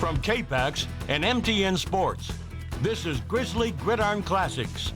from KPAX and MTN Sports. This is Grizzly Gridiron Classics.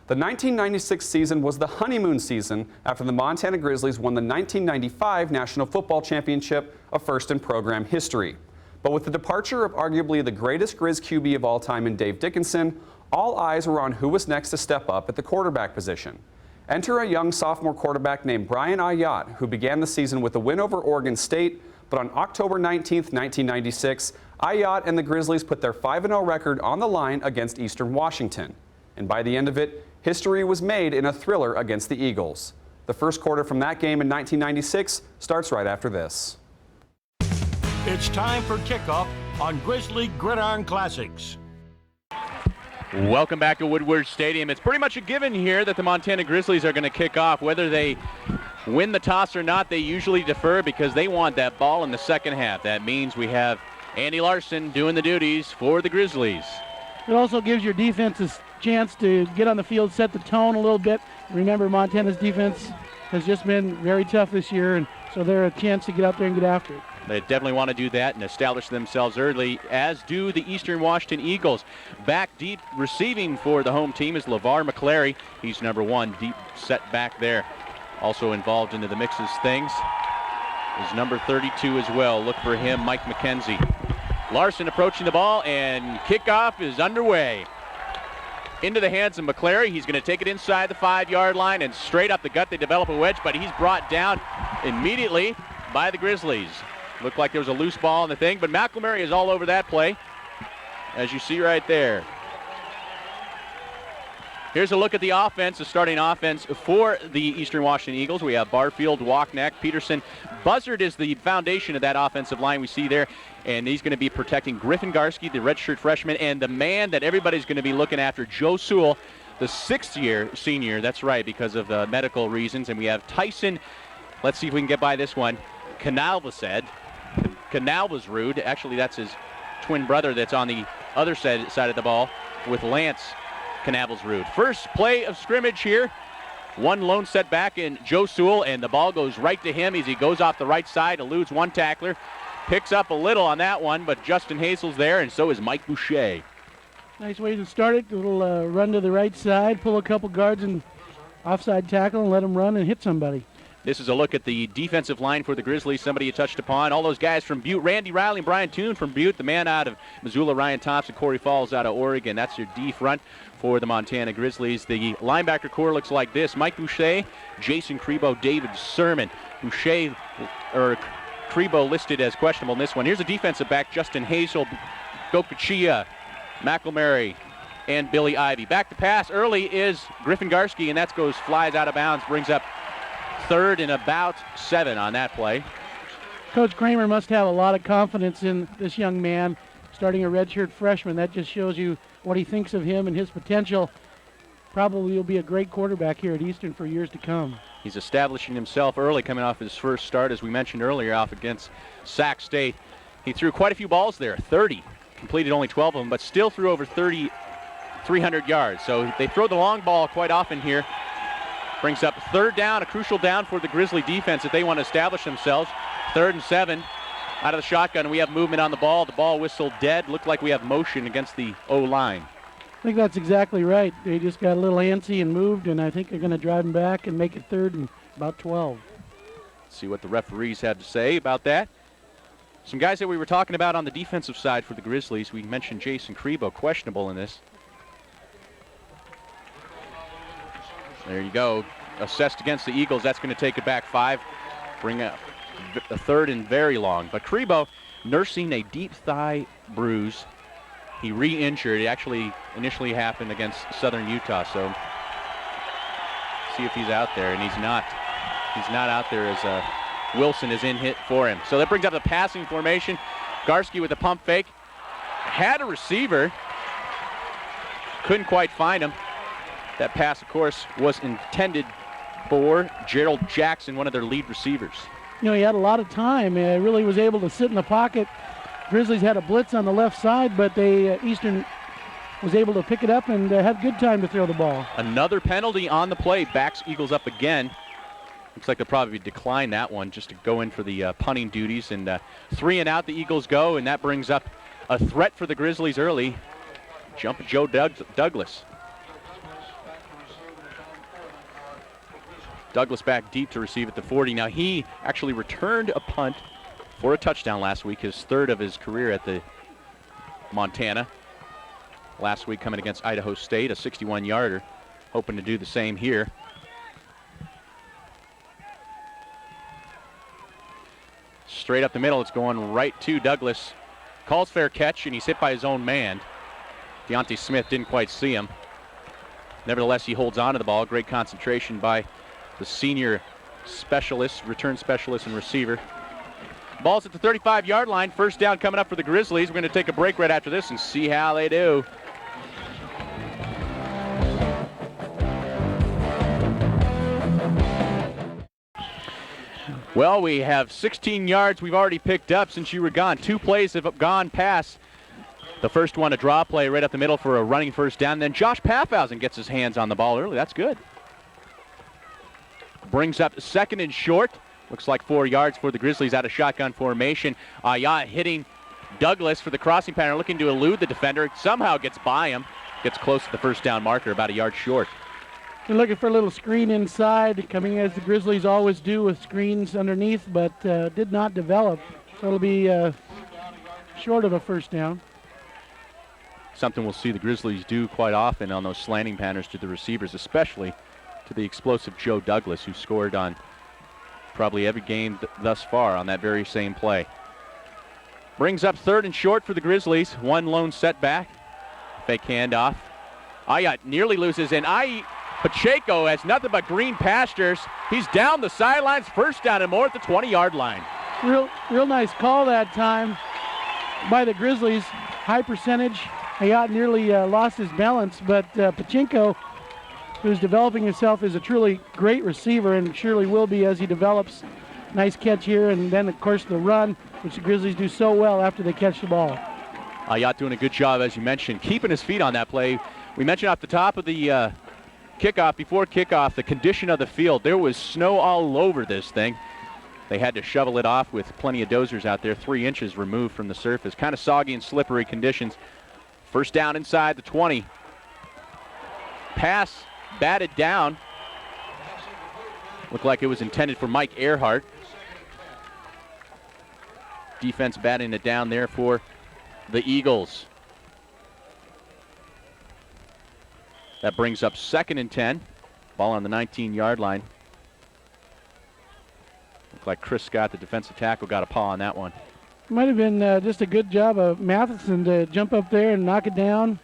The 1996 season was the honeymoon season after the Montana Grizzlies won the 1995 National Football Championship, a first in program history. But with the departure of arguably the greatest Grizz QB of all time in Dave Dickinson, all eyes were on who was next to step up at the quarterback position. Enter a young sophomore quarterback named Brian Ayotte, who began the season with a win over Oregon State, but on October 19, 1996, Ayotte and the Grizzlies put their 5-0 record on the line against Eastern Washington. And by the end of it, history was made in a thriller against the Eagles. The first quarter from that game in 1996 starts right after this. It's time for kickoff on Grizzly Gridiron Classics. Welcome back to Woodward Stadium. It's pretty much a given here that the Montana Grizzlies are going to kick off. Whether they win the toss or not, they usually defer because they want that ball in the second half. That means we have Andy Larson doing the duties for the Grizzlies. It also gives your defense a chance to get on the field, set the tone a little bit. Remember, Montana's defense has just been very tough this year, and so they're a chance to get out there and get after it. They definitely want to do that and establish themselves early, as do the Eastern Washington Eagles. Back deep receiving for the home team is LeVar McClary. He's number one, deep set back there. Also involved into the mix of things is number 32 as well. Look for him, Mike McKenzie. Larson approaching the ball, and kickoff is underway. Into the hands of McClary. He's going to take it inside the 5-yard line and straight up the gut. They develop a wedge, but he's brought down immediately by the Grizzlies. Looked like there was a loose ball in the thing, but McElmurray is all over that play, as you see right there. Here's a look at the offense, the starting offense for the Eastern Washington Eagles. We have Barfield, Wachnack, Peterson. Buzzard is the foundation of that offensive line we see there, and he's going to be protecting Griffin Garski, the redshirt freshman, and the man that everybody's going to be looking after, Joe Sewell, the sixth-year senior. That's right, because of medical reasons. And we have Tyson, let's see if we can get by this one, Canalvasrud. Actually, that's his twin brother that's on the other side of the ball with Lance Canalvasrud. First play of scrimmage here. One lone setback in Joe Sewell, and the ball goes right to him as he goes off the right side, eludes one tackler. Picks up a little on that one, but Justin Hazel's there, and so is Mike Boucher. Nice way to start it. A little run to the right side, pull a couple guards and offside tackle and let them run and hit somebody. This is a look at the defensive line for the Grizzlies. Somebody you touched upon. All those guys from Butte. Randy Riley and Brian Toon from Butte. The man out of Missoula, Ryan Thompson, Corey Falls out of Oregon. That's your D front for the Montana Grizzlies. The linebacker core looks like this. Mike Boucher, Jason Crebo, David Sermon. Boucher, or Crebo listed as questionable in this one. Here's a defensive back, Justin Hazel, Gokachia, McElmurray, and Billy Ivy. Back to pass early is Griffin Garski, and that flies out of bounds, brings up third and about 7 on that play. Coach Kramer must have a lot of confidence in this young man, starting a redshirt freshman. That just shows you what he thinks of him and his potential. Probably will be a great quarterback here at Eastern for years to come. He's establishing himself early, coming off his first start, as we mentioned earlier, off against Sac State. He threw quite a few balls there, 30. Completed only 12 of them, but still threw over 300 yards. So they throw the long ball quite often here. Brings up third down, a crucial down for the Grizzly defense if they want to establish themselves. 3rd and 7 out of the shotgun. We have movement on the ball. The ball whistle dead. Looked like we have motion against the O-line. I think that's exactly right. They just got a little antsy and moved, and I think they're going to drive him back and make it 3rd and about 12. Let's see what the referees have to say about that. Some guys that we were talking about on the defensive side for the Grizzlies. We mentioned Jason Crebo, questionable in this. There you go. Assessed against the Eagles. That's going to take it back 5. Bring up a 3rd and very long. But Crebo nursing a deep thigh bruise. He re-injured. It actually initially happened against Southern Utah. So see if he's out there, and he's not. He's not out there as Wilson is in hit for him. So that brings up the passing formation. Garski with a pump fake. Had a receiver. Couldn't quite find him. That pass, of course, was intended for Gerald Jackson, one of their lead receivers. You know, he had a lot of time. Really was able to sit in the pocket. Grizzlies had a blitz on the left side, but Eastern was able to pick it up and had good time to throw the ball. Another penalty on the play. Backs Eagles up again. Looks like they'll probably decline that one just to go in for the punting duties. And 3 and out, the Eagles go, and that brings up a threat for the Grizzlies early. Jump Joe Douglas. Douglas back deep to receive at the 40. Now he actually returned a punt for a touchdown last week, his 3rd of his career at the Montana. Last week coming against Idaho State, a 61-yarder. Hoping to do the same here. Straight up the middle, it's going right to Douglas. Calls fair catch, and he's hit by his own man. Deontay Smith didn't quite see him. Nevertheless, he holds on to the ball. Great concentration by the senior specialist, return specialist and receiver. Ball's at the 35-yard line. First down coming up for the Grizzlies. We're going to take a break right after this and see how they do. Well, we have 16 yards we've already picked up since you were gone. 2 plays have gone past. The first one, a draw play right up the middle for a running first down. Then Josh Paffhausen gets his hands on the ball early. That's good. Brings up 2nd and short. Looks like 4 yards for the Grizzlies out of shotgun formation. Ayat hitting Douglas for the crossing pattern, looking to elude the defender. Somehow gets by him. Gets close to the first down marker, about a yard short. They're looking for a little screen inside, coming as the Grizzlies always do with screens underneath, but did not develop. So it'll be short of a first down. Something we'll see the Grizzlies do quite often on those slanting patterns to the receivers, especially to the explosive Joe Douglas, who scored on probably every game thus far on that very same play. Brings up 3rd and short for the Grizzlies. 1 lone setback. Fake handoff. Ayat nearly loses, and Pacheco has nothing but green pastures. He's down the sidelines, first down and more at the 20-yard line. Real nice call that time by the Grizzlies. High percentage. Ayat nearly lost his balance, but Pacheco, who's developing himself as a truly great receiver and surely will be as he develops. Nice catch here, and then, of course, the run, which the Grizzlies do so well after they catch the ball. Ayat doing a good job, as you mentioned, keeping his feet on that play. We mentioned off the top of the before kickoff, the condition of the field. There was snow all over this thing. They had to shovel it off with plenty of dozers out there, 3 inches removed from the surface. Kind of soggy and slippery conditions. First down inside the 20. Pass batted down. Looked like it was intended for Mike Earhart. Defense batting it down there for the Eagles. That brings up 2nd and 10. Ball on the 19-yard line. Looked like Chris Scott, the defensive tackle, got a paw on that one. Might have been just a good job of Matheson to jump up there and knock it down.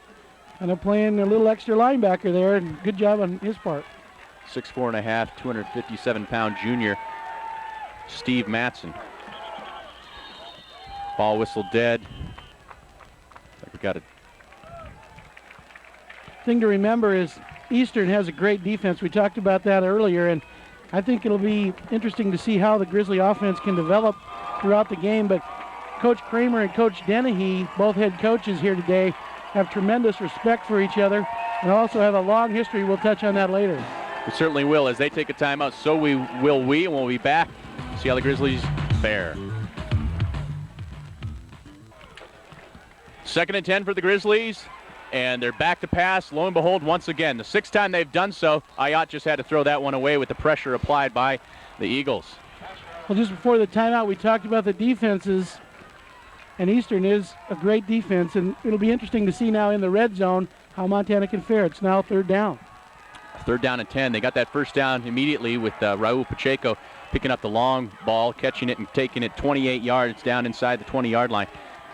And playing a little extra linebacker there, and good job on his part. 6'4.5", 257-pound junior, Steve Matson. Ball whistle dead. We got it. Thing to remember is Eastern has a great defense. We talked about that earlier, and I think it'll be interesting to see how the Grizzly offense can develop throughout the game. But Coach Kramer and Coach Dennehy, both head coaches here today, have tremendous respect for each other and also have a long history. We'll touch on that later. We certainly will. As they take a timeout, so and we'll be back. See how the Grizzlies fare. 2nd and 10 for the Grizzlies, and they're back to pass. Lo and behold, once again, the 6th time they've done so. Ayat just had to throw that one away with the pressure applied by the Eagles. Well, just before the timeout, we talked about the defenses, and Eastern is a great defense, and it'll be interesting to see now in the red zone how Montana can fare. It's now 3rd down. 3rd down and 10. They got that first down immediately with Raul Pacheco picking up the long ball, catching it and taking it 28 yards down inside the 20-yard line.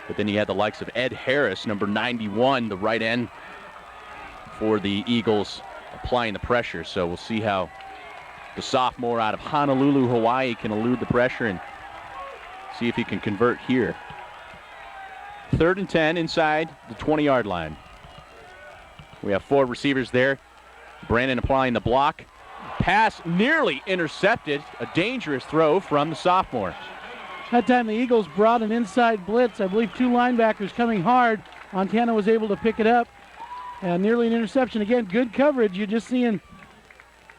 But then you had the likes of Ed Harris, number 91, the right end for the Eagles, applying the pressure. So we'll see how the sophomore out of Honolulu, Hawaii can elude the pressure and see if he can convert here. 3rd and 10 inside the 20-yard line. We have 4 receivers there. Brandon applying the block. Pass nearly intercepted. A dangerous throw from the sophomore. That time the Eagles brought an inside blitz. I believe 2 linebackers coming hard. Montana was able to pick it up. Nearly an interception. Again, good coverage. You're just seeing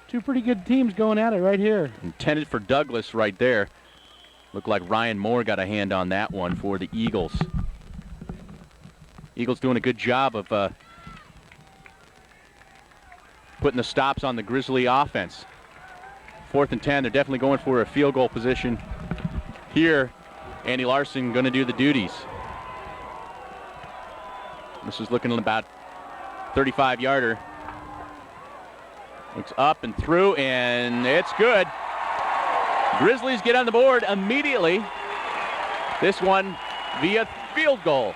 Two pretty good teams going at it right here. Intended for Douglas right there. Looked like Ryan Moore got a hand on that one for the Eagles. Eagles doing a good job of putting the stops on the Grizzly offense. 4th and 10, they're definitely going for a field goal position here. Andy Larson going to do the duties. This is looking about 35-yarder. Looks up and through, and it's good. Grizzlies get on the board immediately. This one via field goal.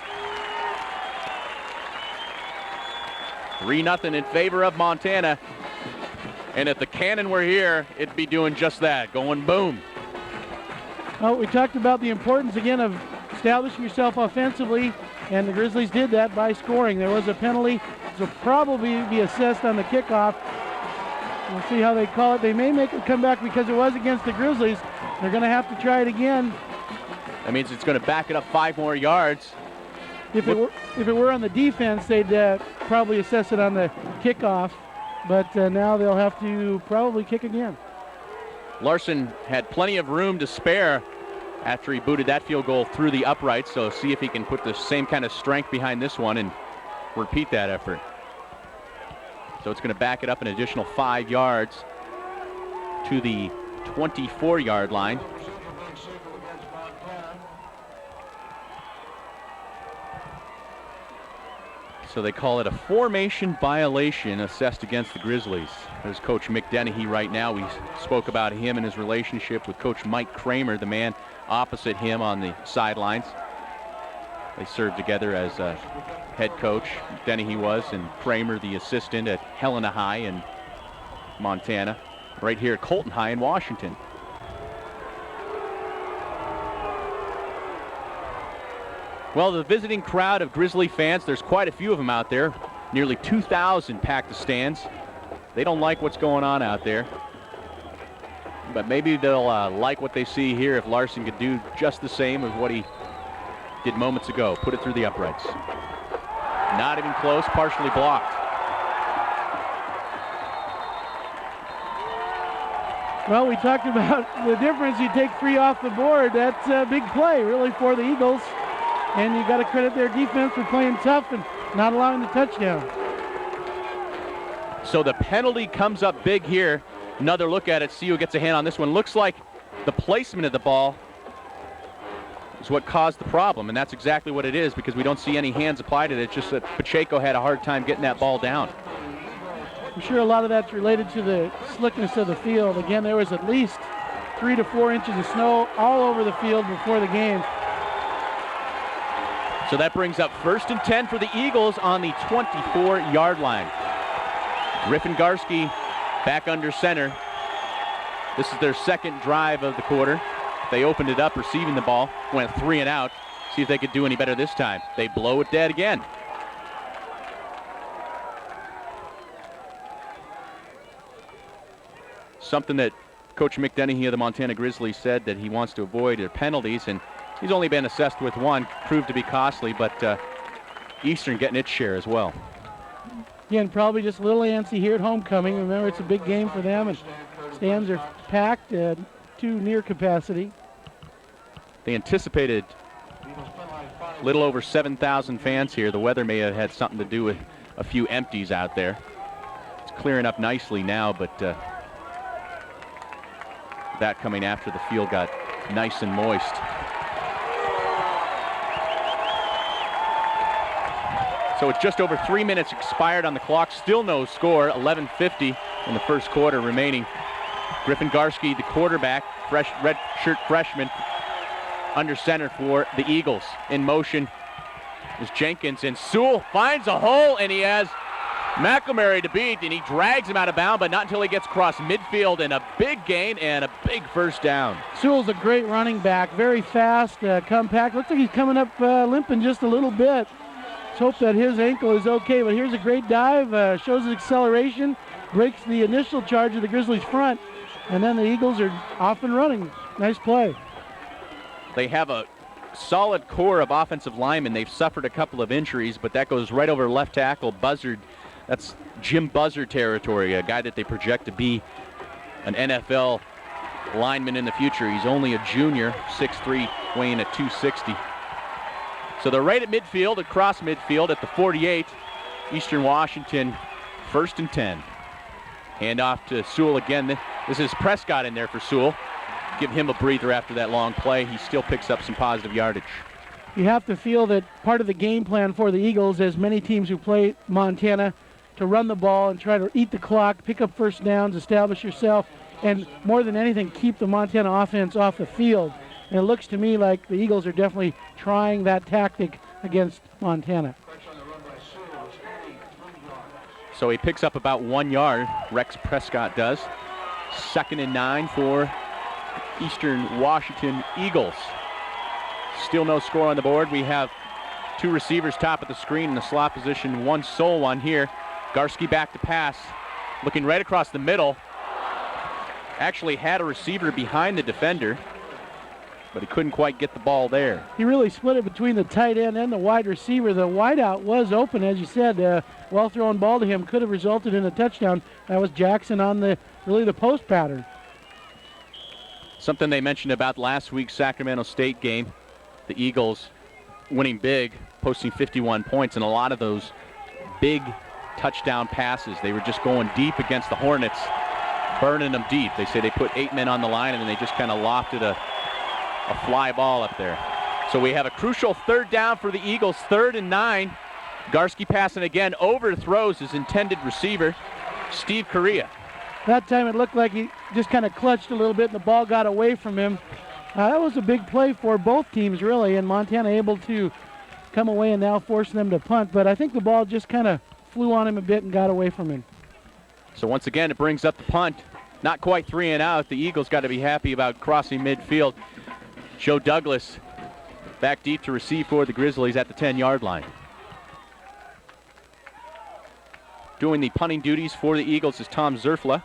3-0 in favor of Montana. And if the cannon were here, it'd be doing just that, going boom. Well, we talked about the importance again of establishing yourself offensively, and the Grizzlies did that by scoring. There was a penalty, so probably be assessed on the kickoff. We'll see how they call it. They may make it come back because it was against the Grizzlies. They're going to have to try it again. That means it's going to back it up 5 more yards. If it were on the defense, they'd probably assess it on the kickoff. But now they'll have to probably kick again. Larson had plenty of room to spare after he booted that field goal through the uprights. So see if he can put the same kind of strength behind this one and repeat that effort. So it's going to back it up an additional 5 yards to the 24-yard line. So they call it a formation violation assessed against the Grizzlies. There's Coach Mick Dennehy right now. We spoke about him and his relationship with Coach Mike Kramer, the man opposite him on the sidelines. They served together as head coach, Dennehy was, and Kramer the assistant at Helena High in Montana, right here at Colton High in Washington. Well, the visiting crowd of Grizzly fans, there's quite a few of them out there. Nearly 2,000 packed the stands. They don't like what's going on out there. But maybe they'll like what they see here if Larson could do just the same as what he did moments ago. Put it through the uprights. Not even close, partially blocked. Well, we talked about the difference. You take 3 off the board. That's a big play, really, for the Eagles. And you got to credit their defense for playing tough and not allowing the touchdown. So the penalty comes up big here. Another look at it, see who gets a hand on this one. Looks like the placement of the ball is what caused the problem, and that's exactly what it is because we don't see any hands applied to it. It's just that Pacheco had a hard time getting that ball down. I'm sure a lot of that's related to the slickness of the field. Again, there was at least 3 to 4 inches of snow all over the field before the game. So that brings up 1st and 10 for the Eagles on the 24-yard line. Griffin Garski back under center. This is their second drive of the quarter. They opened it up receiving the ball, went 3 and out. See if they could do any better this time. They blow it dead again. Something that Coach Mick Dennehy of the Montana Grizzlies said that he wants to avoid are penalties, and he's only been assessed with 1, proved to be costly, but Eastern getting its share as well. Again, probably just a little antsy here at homecoming. Remember, it's a big game for them, and stands are packed to near capacity. They anticipated a little over 7,000 fans here. The weather may have had something to do with a few empties out there. It's clearing up nicely now, but that coming after the field got nice and moist. So it's just over 3 minutes expired on the clock. Still no score. 11:50 in the first quarter remaining. Griffin Garski, the quarterback, redshirt freshman, under center for the Eagles. In motion is Jenkins, and Sewell finds a hole, and he has McElmurray to beat, and he drags him out of bounds, but not until he gets across midfield, and a big gain and a big first down. Sewell's a great running back, very fast, compact. Looks like he's coming up limping just a little bit. Let's hope that his ankle is okay, but here's a great dive, shows his acceleration, breaks the initial charge of the Grizzlies front, and then the Eagles are off and running. Nice play. They have a solid core of offensive linemen. They've suffered a couple of injuries, but that goes right over left tackle Buzzard. That's Jim Buzzard territory, a guy that they project to be an NFL lineman in the future. He's only a junior, 6'3", weighing at 260. So they're right at midfield, across midfield at the 48. Eastern Washington, 1st and 10. Hand off to Sewell again. This is Prescott in there for Sewell. Give him a breather after that long play. He still picks up some positive yardage. You have to feel that part of the game plan for the Eagles, as many teams who play Montana, to run the ball and try to eat the clock, pick up first downs, establish yourself, and more than anything, keep the Montana offense off the field. And it looks to me like the Eagles are definitely trying that tactic against Montana. So he picks up about 1 yard, Rex Prescott does. 2nd and 9 for Eastern Washington Eagles. Still no score on the board. We have 2 receivers top of the screen in the slot position, 1 sole one here. Garski back to pass, looking right across the middle. Actually had a receiver behind the defender, but he couldn't quite get the ball there. He really split it between the tight end and the wide receiver. The wideout was open, as you said. Well-thrown ball to him could have resulted in a touchdown. That was Jackson on the post pattern. Something they mentioned about last week's Sacramento State game, the Eagles winning big, posting 51 points, and a lot of those big touchdown passes, they were just going deep against the Hornets, burning them deep. They say they put 8 men on the line, and then they just kind of lofted a fly ball up there. So we have a crucial 3rd down for the Eagles, 3rd and 9. Garski passing again, overthrows his intended receiver, Steve Correa. That time it looked like he just kind of clutched a little bit and the ball got away from him. That was a big play for both teams, really, and Montana able to come away and now force them to punt. But I think the ball just kind of flew on him a bit and got away from him. So once again, it brings up the punt. Not quite 3 and out. The Eagles got to be happy about crossing midfield. Joe Douglas back deep to receive for the Grizzlies at the 10-yard line. Doing the punting duties for the Eagles is Tom Zerfla.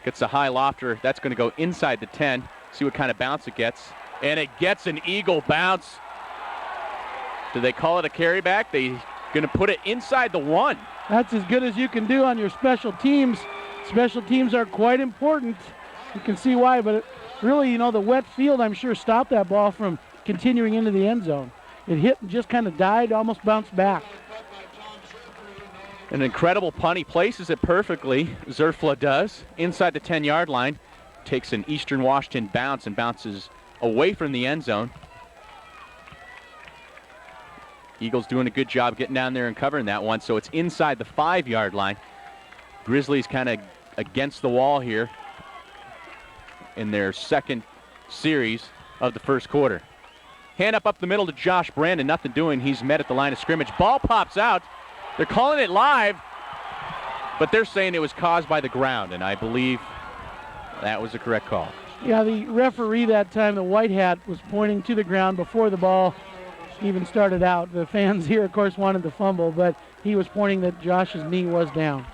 Gets a high lofter. That's going to go inside the 10. See what kind of bounce it gets. And it gets an Eagle bounce. Do they call it a carry back? They're going to put it inside the 1. That's as good as you can do on your special teams. Special teams are quite important. You can see why, but really, the wet field, I'm sure, stopped that ball from continuing into the end zone. It hit and just kind of died, almost bounced back. An incredible punt. He places it perfectly. Zerfla does. Inside the 10-yard line. Takes an Eastern Washington bounce and bounces away from the end zone. Eagles doing a good job getting down there and covering that one. So it's inside the 5-yard line. Grizzlies kind of against the wall here in their 2nd series of the 1st quarter. Hand up the middle to Josh Brandon. Nothing doing. He's met at the line of scrimmage. Ball pops out. They're calling it live, but they're saying it was caused by the ground, and I believe that was the correct call. Yeah, the referee that time, the white hat, was pointing to the ground before the ball even started out. The fans here, of course, wanted the fumble, but he was pointing that Josh's knee was down.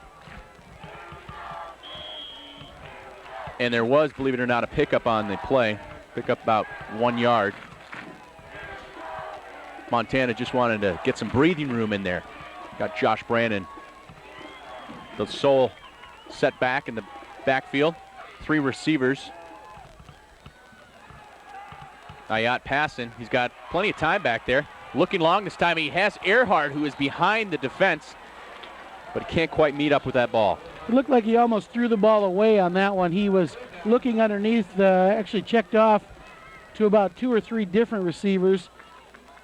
And there was, believe it or not, a pickup on the play. Pickup about 1 yard. Montana just wanted to get some breathing room in there. Got Josh Brandon, the sole set back in the backfield. 3 receivers. Ayat passing. He's got plenty of time back there. Looking long this time. He has Earhart, who is behind the defense, but he can't quite meet up with that ball. It looked like he almost threw the ball away on that one. He was looking underneath, actually checked off to about 2 or 3 different receivers.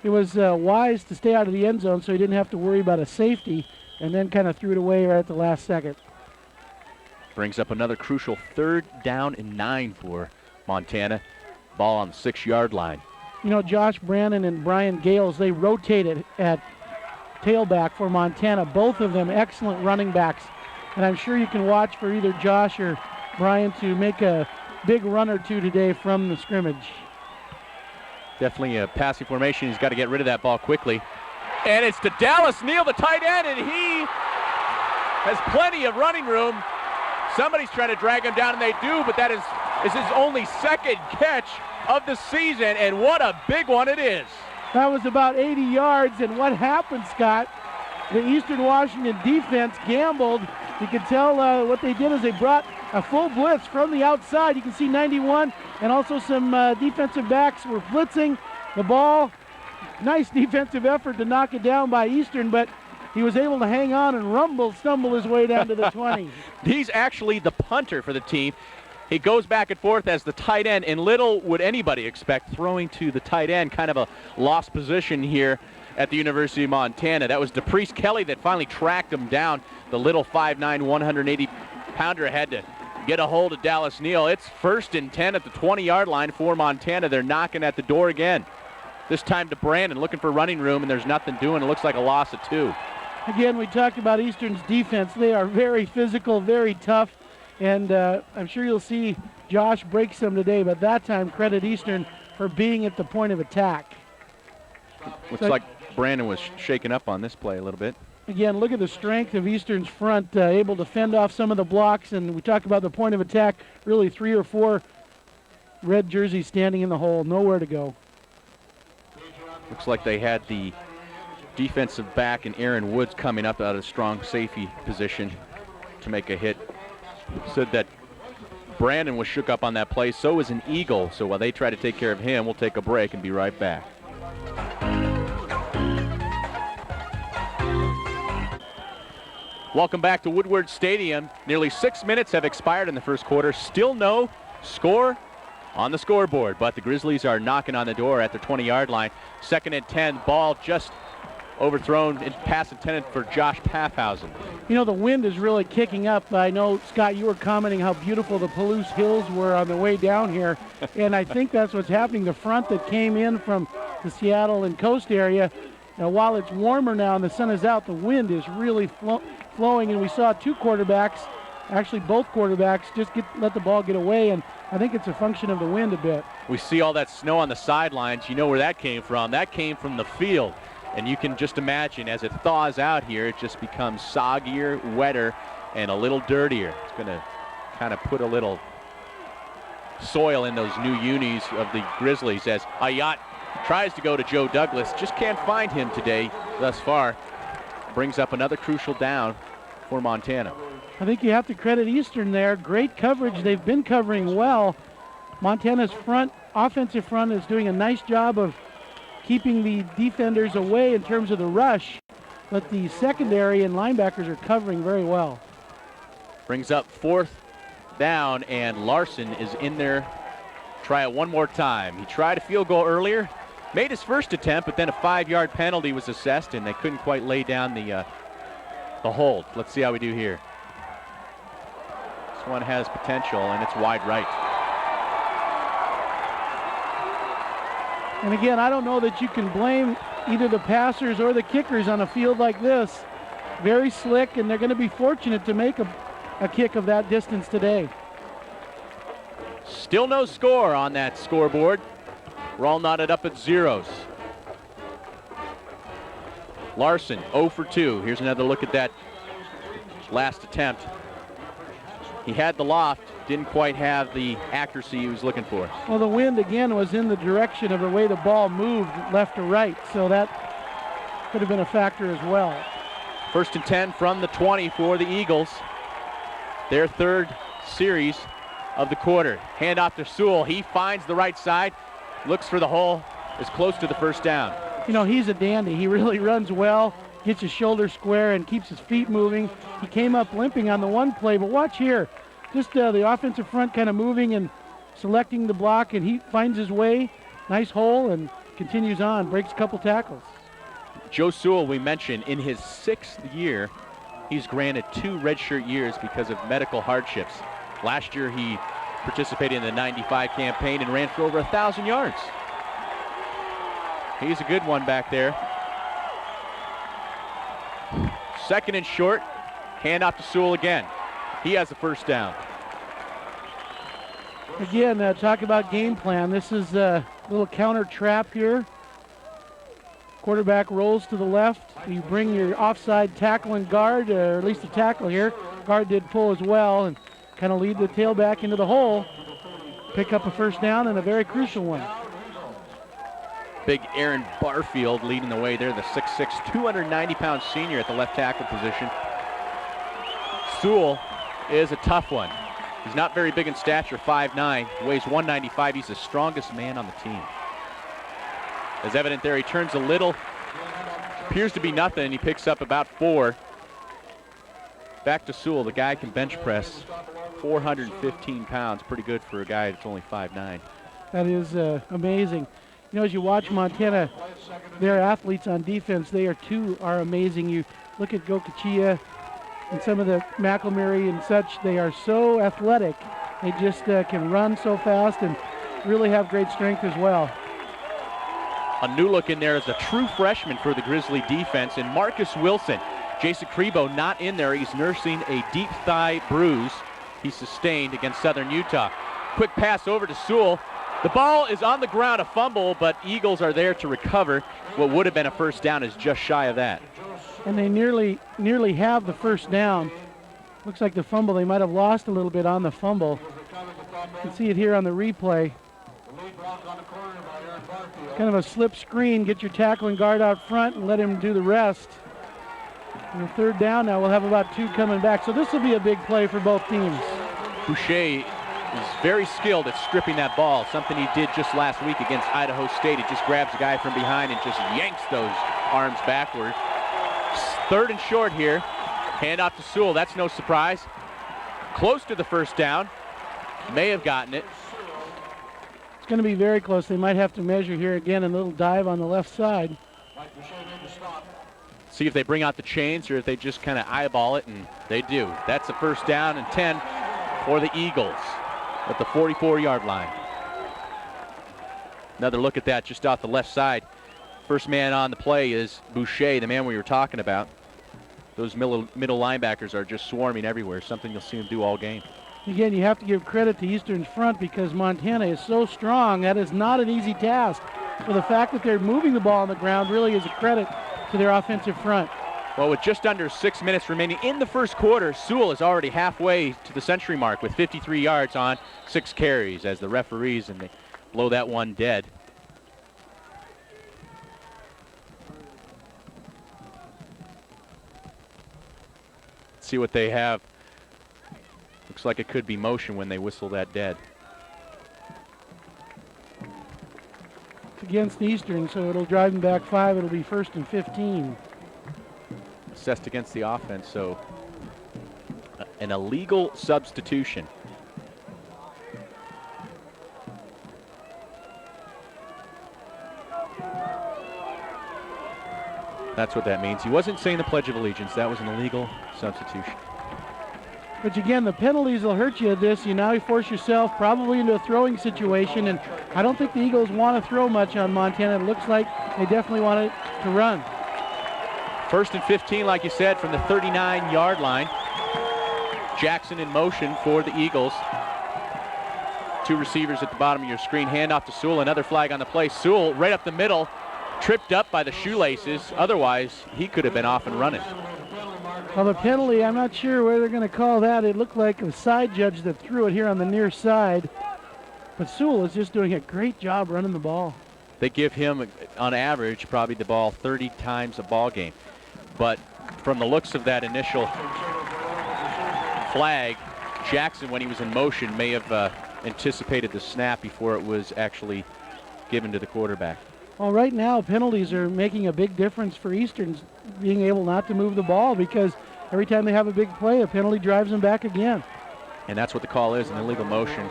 It was wise to stay out of the end zone so he didn't have to worry about a safety, and then kind of threw it away right at the last second. Brings up another crucial 3rd down and 9 for Montana. Ball on the 6-yard line. Josh Brandon and Brian Gales, they rotated at tailback for Montana. Both of them excellent running backs. And I'm sure you can watch for either Josh or Brian to make a big run or two today from the scrimmage. Definitely a passing formation. He's got to get rid of that ball quickly. And it's to Dallas Neal, the tight end, and he has plenty of running room. Somebody's trying to drag him down, and they do, but that is his only 2nd catch of the season, and what a big one it is. That was about 80 yards, and what happened, Scott? The Eastern Washington defense gambled You can tell what they did is they brought a full blitz from the outside. You can see 91 and also some defensive backs were blitzing the ball. Nice defensive effort to knock it down by Eastern, but he was able to hang on and stumble his way down to the 20. He's actually the punter for the team. He goes back and forth as the tight end, and little would anybody expect throwing to the tight end, kind of a lost position here at the University of Montana. That was DePriest Kelly that finally tracked him down. The little 5'9", 180-pounder had to get a hold of Dallas Neal. It's 1st and 10 at the 20-yard line for Montana. They're knocking at the door again. This time to Brandon, looking for running room, and there's nothing doing. It looks like a loss of 2. Again, we talked about Eastern's defense. They are very physical, very tough, and I'm sure you'll see Josh break some today, but that time credit Eastern for being at the point of attack. Looks like Brandon was shaken up on this play a little bit. Again, look at the strength of Eastern's front, able to fend off some of the blocks, and we talked about the point of attack, really 3 or 4 red jerseys standing in the hole, nowhere to go. Looks like they had the defensive back and Aaron Woods coming up out of strong safety position to make a hit. Said that Brandon was shook up on that play, so was an Eagle. So while they try to take care of him, we'll take a break and be right back. Welcome back to Woodward Stadium. Nearly 6 minutes have expired in the first quarter. Still no score on the scoreboard, but the Grizzlies are knocking on the door at the 20-yard line. 2nd and 10, ball just overthrown and pass intended for Josh Paffhausen. You know, the wind is really kicking up. I know, Scott, you were commenting how beautiful the Palouse Hills were on the way down here, and I think that's what's happening. The front that came in from the Seattle and coast area, while it's warmer now and the sun is out, the wind is really flowing, and we saw 2 quarterbacks, actually both quarterbacks, just let the ball get away, and I think it's a function of the wind a bit. We see all that snow on the sidelines. You know where that came from. That came from the field. And you can just imagine as it thaws out here, it just becomes soggier, wetter, and a little dirtier. It's going to kind of put a little soil in those new unis of the Grizzlies as Ayat tries to go to Joe Douglas. Just can't find him today thus far. Brings up another crucial down for Montana. I think you have to credit Eastern there. Great coverage. They've been covering well. Montana's offensive front is doing a nice job of keeping the defenders away in terms of the rush, but the secondary and linebackers are covering very well. Brings up 4th down, and Larson is in there. Try it one more time. He tried a field goal earlier, made his first attempt, but then a 5-yard penalty was assessed, and they couldn't quite lay down the hold. Let's see how we do here. This one has potential, and it's wide right. And again, I don't know that you can blame either the passers or the kickers on a field like this. Very slick, and they're going to be fortunate to make a kick of that distance today. Still no score on that scoreboard. We're all knotted up at zeros. Larson 0 for 2. Here's another look at that last attempt. He had the loft, didn't quite have the accuracy he was looking for. Well, the wind again was in the direction of the way the ball moved left to right, so that could have been a factor as well. 1st and 10 from the 20 for the Eagles. Their 3rd series of the quarter. Hand off to Sewell. He finds the right side, looks for the hole, is close to the 1st down. You know, he's a dandy. He really runs well, gets his shoulder square and keeps his feet moving. He came up limping on the one play, but watch here. Just the offensive front kind of moving and selecting the block, and he finds his way. Nice hole and continues on, breaks a couple tackles. Joe Sewell, we mentioned, in his 6th year, he's granted 2 redshirt years because of medical hardships. Last year he participated in the 95 campaign and ran for over 1,000 yards. He's a good one back there. 2nd and short, hand off to Sewell again. He has the 1st down. Again, talk about game plan. This is a little counter trap here. Quarterback rolls to the left. You bring your offside tackle and guard, or at least the tackle here. Guard did pull as well and kind of lead the tailback into the hole. Pick up a 1st down and a very crucial one. Big Aaron Barfield leading the way there, the 6'6", 290-pound senior at the left tackle position. Sewell is a tough one. He's not very big in stature, 5'9", weighs 195. He's the strongest man on the team. As evident there, he turns a little, appears to be nothing. He picks up about 4. Back to Sewell. The guy can bench press 415 pounds. Pretty good for a guy that's only 5'9". That is amazing. You know, as you watch Montana, their athletes on defense, they are amazing. You look at Gokachia and some of the McElmurray and such, they are so athletic. They just can run so fast and really have great strength as well. A new look in there is a true freshman for the Grizzly defense, and Marcus Wilson. Jason Crebo not in there. He's nursing a deep thigh bruise he sustained against Southern Utah. Quick pass over to Sewell. The ball is on the ground, a fumble, but Eagles are there to recover. What would have been a first down is just shy of that. And they nearly have the first down. Looks like the fumble, they might have lost a little bit on the fumble. You can see it here on the replay. Kind of a slip screen, get your tackling guard out front and let him do the rest. And the third down now, we'll have about 2 coming back. So this will be a big play for both teams. Boucher is very skilled at stripping that ball, something he did just last week against Idaho State. He just grabs a guy from behind and just yanks those arms backward. 3rd and short here. Hand off to Sewell. That's no surprise. Close to the first down. May have gotten it. It's going to be very close. They might have to measure here again, a little dive on the left side. See if they bring out the chains or if they just kind of eyeball it, and they do. That's a first down and 10 for the Eagles at the 44-yard line. Another look at that just off the left side. First man on the play is Boucher, the man we were talking about. Those middle linebackers are just swarming everywhere, something you'll see them do all game. Again, you have to give credit to Eastern's front because Montana is so strong. That is not an easy task. So the fact that they're moving the ball on the ground really is a credit to their offensive front. Well, with just under 6 minutes remaining in the first quarter, Sewell is already halfway to the century mark with 53 yards on 6 carries as the referees, and they blow that one dead. Let's see what they have. Looks like it could be motion when they whistle that dead. It's against Eastern, so it'll drive them back 5. It'll be 1st and 15. Assessed against the offense, so an illegal substitution. That's what that means. He wasn't saying the Pledge of Allegiance. That was an illegal substitution. But again, the penalties will hurt you at this. You now force yourself probably into a throwing situation, and I don't think the Eagles want to throw much on Montana. It looks like they definitely want it to run. 1st and 15, like you said, from the 39-yard line. Jackson in motion for the Eagles. 2 receivers at the bottom of your screen. Handoff to Sewell. Another flag on the play. Sewell right up the middle, tripped up by the shoelaces. Otherwise, he could have been off and running. Well, the penalty, I'm not sure where they're going to call that. It looked like a side judge that threw it here on the near side. But Sewell is just doing a great job running the ball. They give him, on average, probably the ball 30 times a ball game. But from the looks of that initial flag, Jackson, when he was in motion, may have anticipated the snap before it was actually given to the quarterback. Well, right now, penalties are making a big difference for Eastern being able not to move the ball because every time they have a big play, a penalty drives them back again. And that's what the call is, an illegal motion.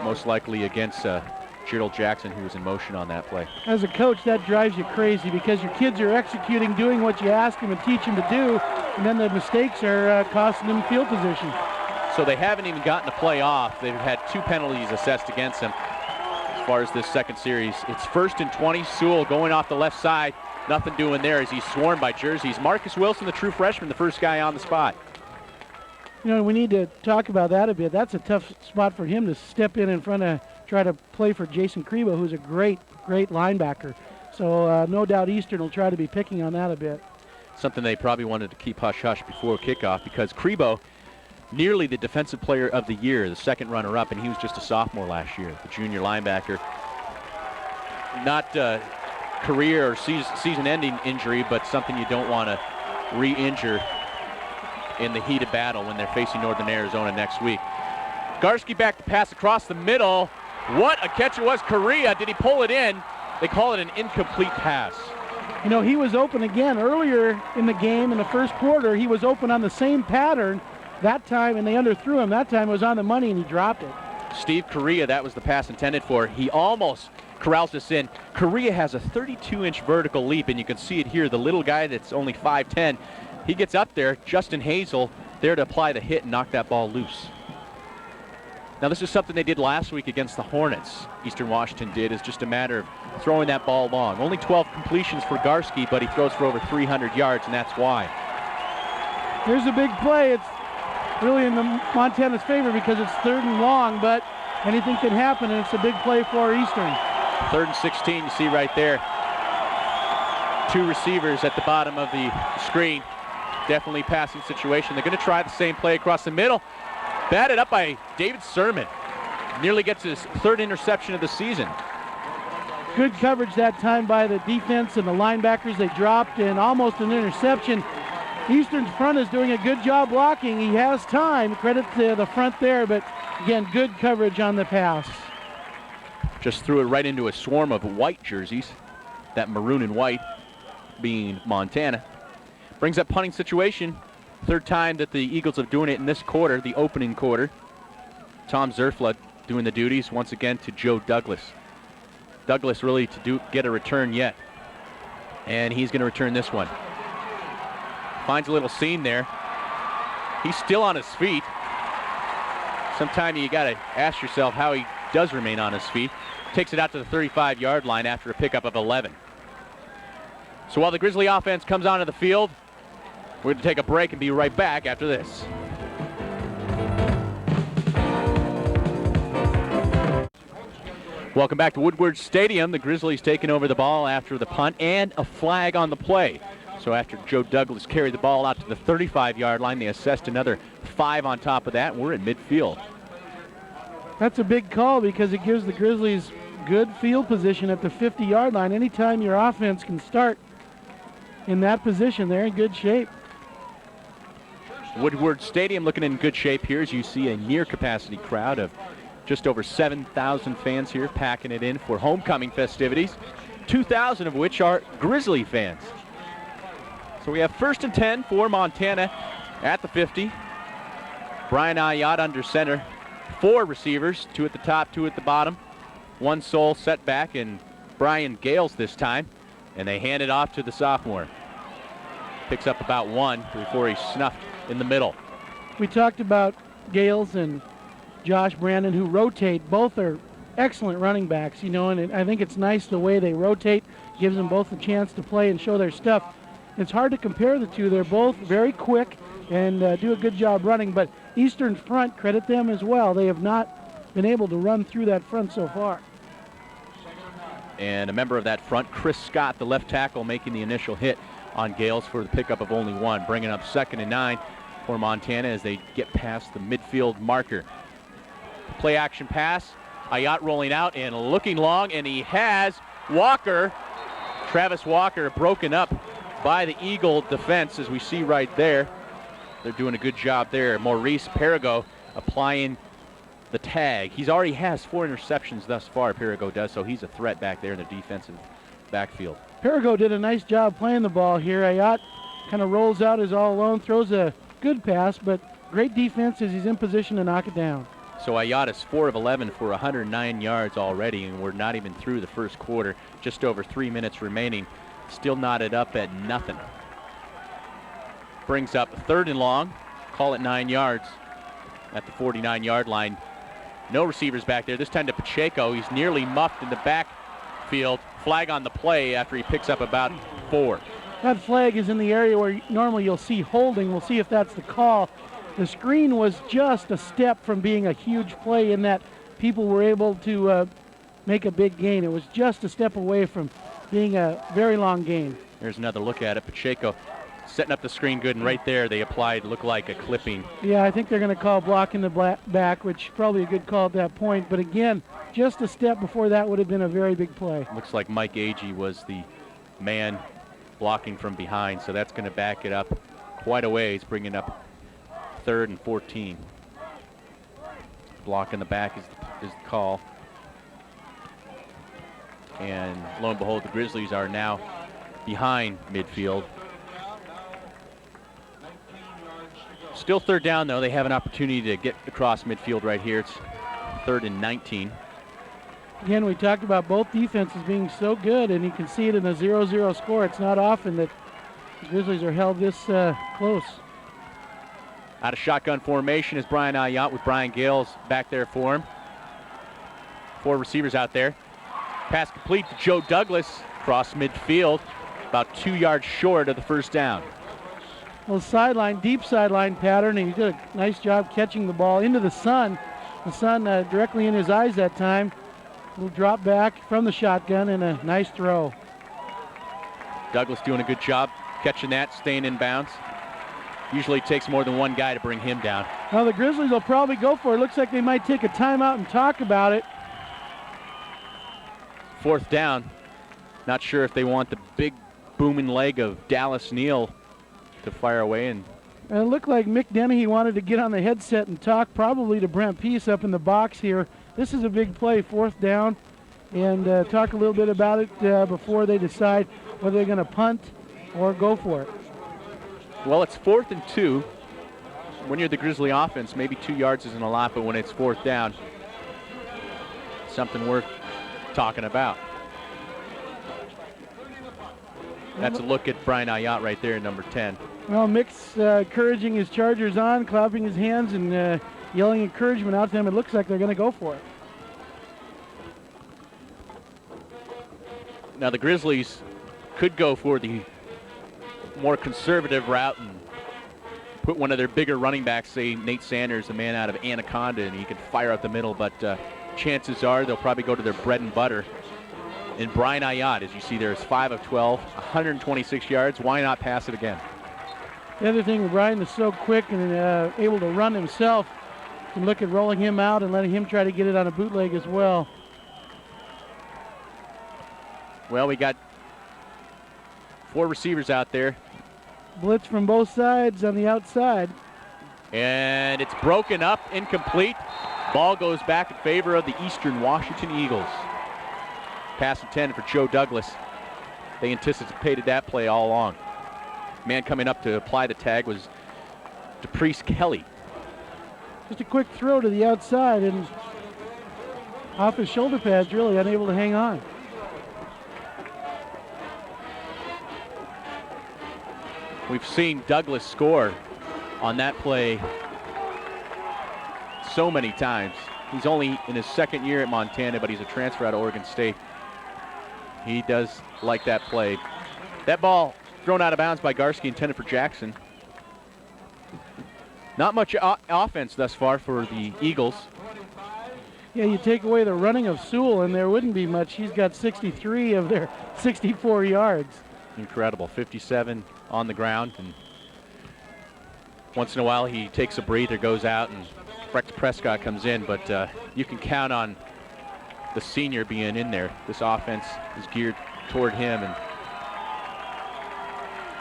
Most likely against Gerald Jackson, who was in motion on that play. As a coach, that drives you crazy because your kids are executing, doing what you ask them and teach them to do, and then the mistakes are costing them field position. So they haven't even gotten a play off. They've had 2 penalties assessed against them. As far as this second series, it's 1st and 20. Sewell going off the left side. Nothing doing there as he's swarmed by jerseys. Marcus Wilson, the true freshman, the first guy on the spot. You know, we need to talk about that a bit. That's a tough spot for him to step in front of, try to play for Jason Crebo, who's a great linebacker. So no doubt Eastern will try to be picking on that a bit. Something they probably wanted to keep hush-hush before kickoff because Crebo, nearly the defensive player of the year, the 2nd runner-up, and he was just a sophomore last year, the junior linebacker. Not career or season-ending injury, but something you don't want to re-injure in the heat of battle when they're facing Northern Arizona next week. Garski back to pass across the middle. What a catch it was. Correa, did he pull it in? They call it an incomplete pass. You know, he was open again earlier in the game in the first quarter. He was open on the same pattern that time, and they underthrew him. That time it was on the money, and he dropped it. Steve Correa, that was the pass intended for. He almost corrals this in. Correa has a 32-inch vertical leap, and you can see it here. The little guy that's only 5'10", he gets up there. Justin Hazel there to apply the hit and knock that ball loose. Now, this is something they did last week against the Hornets. Eastern Washington did. It's just a matter of throwing that ball long. Only 12 completions for Garski, but he throws for over 300 yards, and that's why. Here's a big play. It's really in the Montana's favor because it's 3rd and long, but anything can happen, and it's a big play for Eastern. 3rd and 16, you see right there. 2 receivers at the bottom of the screen. Definitely passing situation. They're going to try the same play across the middle. Batted up by David Sermon. Nearly gets his 3rd interception of the season. Good coverage that time by the defense and the linebackers. They dropped and almost an interception. Eastern's front is doing a good job blocking. He has time. Credit to the front there, but again, good coverage on the pass. Just threw it right into a swarm of white jerseys. That maroon and white being Montana. Brings up punting situation. 3rd time that the Eagles are doing it in this quarter, the opening quarter. Tom Zerfla doing the duties once again to Joe Douglas. Douglas really to get a return yet. And he's going to return this one. Finds a little seam there. He's still on his feet. Sometime you got to ask yourself how he does remain on his feet. Takes it out to the 35-yard line after a pickup of 11. So while the Grizzly offense comes onto the field, we're going to take a break and be right back after this. Welcome back to Woodward Stadium. The Grizzlies taking over the ball after the punt and a flag on the play. So after Joe Douglas carried the ball out to the 35-yard line, they assessed another 5 on top of that. We're in midfield. That's a big call because it gives the Grizzlies good field position at the 50-yard line. Anytime your offense can start in that position, they're in good shape. Woodward Stadium looking in good shape here as you see a near capacity crowd of just over 7,000 fans here packing it in for homecoming festivities, 2,000 of which are Grizzly fans. So we have 1st and 10 for Montana at the 50. Brian Ayat under center. 4 receivers, 2 at the top, 2 at the bottom. 1 sole setback and Brian Gales this time. And they hand it off to the sophomore. Picks up about 1 before he's snuffed in the middle. We talked about Gales and Josh Brandon, who rotate. Both are excellent running backs, you know, and I think it's nice the way they rotate. Gives them both a chance to play and show their stuff. It's hard to compare the two. They're both very quick and do a good job running, but Eastern front, credit them as well. They have not been able to run through that front so far. And a member of that front, Chris Scott, the left tackle, making the initial hit on Gales for the pickup of only 1, bringing up 2nd and 9 for Montana as they get past the midfield marker. Play action pass, Ayat rolling out and looking long, and he has Walker, Travis Walker, broken up by the Eagle defense, as we see right there. They're doing a good job there. Maurice Perigo applying the tag. He's already has 4 interceptions thus far, Perigo does, so he's a threat back there in the defensive backfield. Perigo did a nice job playing the ball here. Ayat kind of rolls out as all alone, throws a good pass, but great defense as he's in position to knock it down. So Ayat is 4 of 11 for 109 yards already, and we're not even through the first quarter. Just over 3 minutes remaining. Still knotted up at nothing. Brings up 3rd and long. Call it 9 yards at the 49-yard line. No receivers back there. This time to Pacheco. He's nearly muffed in the backfield. Flag on the play after he picks up about 4. That flag is in the area where normally you'll see holding. We'll see if that's the call. The screen was just a step from being a huge play in that people were able to make a big gain. It was just a step away from being a very long gain. There's another look at it. Pacheco setting up the screen good, and right there they applied, looked like a clipping. Yeah, I think they're going to call block in the back, which probably a good call at that point. But again, just a step before that would have been a very big play. Looks like Mike Agee was the man blocking from behind, so that's going to back it up quite a ways, bringing up 3rd and 14. Block in the back is the call. And lo and behold, the Grizzlies are now behind midfield. Still 3rd down, though. They have an opportunity to get across midfield right here. It's 3rd and 19. Again, we talked about both defenses being so good, and you can see it in a 0-0 score. It's not often that the Grizzlies are held this close. Out of shotgun formation is Brian Ayat with Brian Gales back there for him. 4 receivers out there. Pass complete to Joe Douglas across midfield, about 2 yards short of the 1st down. Well, sideline, deep sideline pattern, and he did a nice job catching the ball into the sun. The sun directly in his eyes that time. Little drop back from the shotgun and a nice throw. Douglas doing a good job catching that, staying in bounds. Usually it takes more than one guy to bring him down. Well, the Grizzlies will probably go for it. Looks like they might take a timeout and talk about it. 4th down. Not sure if they want the big booming leg of Dallas Neal to fire away. And it looked like Mick Dennehy wanted to get on the headset and talk probably to Brent Peace up in the box here. This is a big play, 4th down, and talk a little bit about it before they decide whether they're going to punt or go for it. Well, it's 4th and 2. When you're the Grizzly offense, maybe 2 yards isn't a lot, but when it's 4th down, something worth talking about. That's a look at Brian Ayat right there, number 10. Well, Mick's encouraging his Chargers on, clapping his hands and yelling encouragement out to them. It looks like they're going to go for it. Now the Grizzlies could go for the more conservative route and put one of their bigger running backs, say Nate Sanders, the man out of Anaconda, and he could fire up the middle, but chances are they'll probably go to their bread and butter. And Brian Ayat, as you see there, is 5 of 12, 126 yards. Why not pass it again? The other thing, Brian is so quick and able to run himself. You can look at rolling him out and letting him try to get it on a bootleg as well. Well, we got 4 receivers out there. Blitz from both sides on the outside. And it's broken up, incomplete. Ball goes back in favor of the Eastern Washington Eagles. Pass intended for Joe Douglas. They anticipated that play all along. Man coming up to apply the tag was DePriest Kelly. Just a quick throw to the outside and off his shoulder pads, really unable to hang on. We've seen Douglas score on that play so many times. He's only in his 2nd year at Montana, but he's a transfer out of Oregon State. He does like that play. That ball thrown out of bounds by Garski, intended for Jackson. Not much offense thus far for the Eagles. Yeah, you take away the running of Sewell, and there wouldn't be much. He's got 63 of their 64 yards. Incredible, 57 on the ground, and once in a while he takes a breather, goes out, and Rex Prescott comes in, but you can count on the senior being in there. This offense is geared toward him, and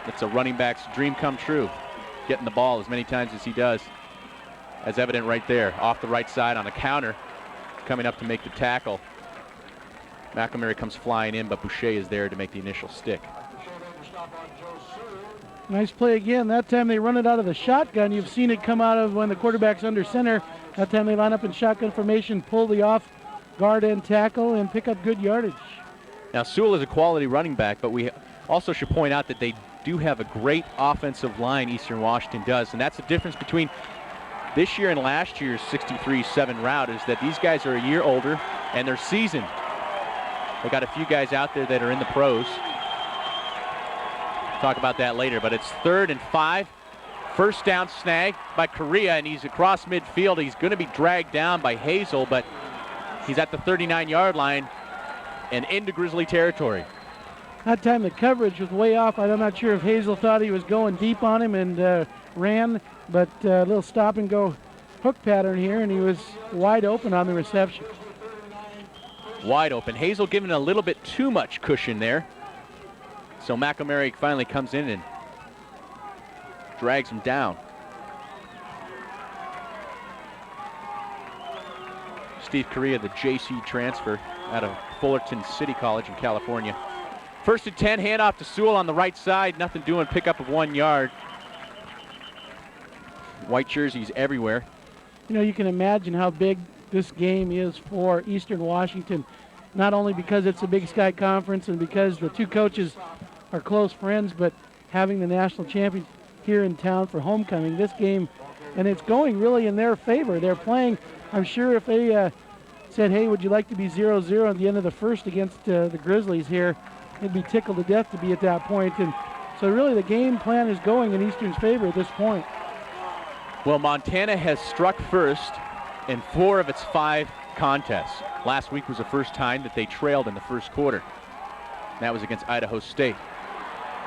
it's a running back's dream come true, getting the ball as many times as he does, as evident right there, off the right side on a counter, coming up to make the tackle. McElmurray comes flying in, but Boucher is there to make the initial stick. Nice play again. That time they run it out of the shotgun. You've seen it come out of when the quarterback's under center. That time they line up in shotgun formation, pull the off guard and tackle, and pick up good yardage. Now Sewell is a quality running back, but we also should point out that they do have a great offensive line, Eastern Washington does, and that's the difference between this year and last year's 63-7 route, is that these guys are a year older and they're seasoned. They got a few guys out there that are in the pros. Talk about that later, but it's 3rd and 5. 1st down snag by Correa, and he's across midfield. He's going to be dragged down by Hazel, but he's at the 39-yard line and into Grizzly territory. That time the coverage was way off. I'm not sure if Hazel thought he was going deep on him and ran, but a little stop and go hook pattern here, and he was wide open on the reception. Wide open. Hazel giving a little bit too much cushion there. So McElmurray finally comes in and drags him down. Steve Correa, the JC transfer out of Fullerton City College in California. 1st and 10, handoff to Sewell on the right side. Nothing doing, pickup of 1 yard. White jerseys everywhere. You know, you can imagine how big this game is for Eastern Washington, not only because it's a Big Sky Conference and because the two coaches are close friends, but having the national champion here in town for homecoming. This game, and it's going really in their favor. They're playing, I'm sure if they said, hey, would you like to be 0-0 at the end of the first against the Grizzlies here, they'd be tickled to death to be at that point. And so really the game plan is going in Eastern's favor at this point. Well, Montana has struck first in 4 of its 5 contests. Last week was the first time that they trailed in the first quarter. That was against Idaho State.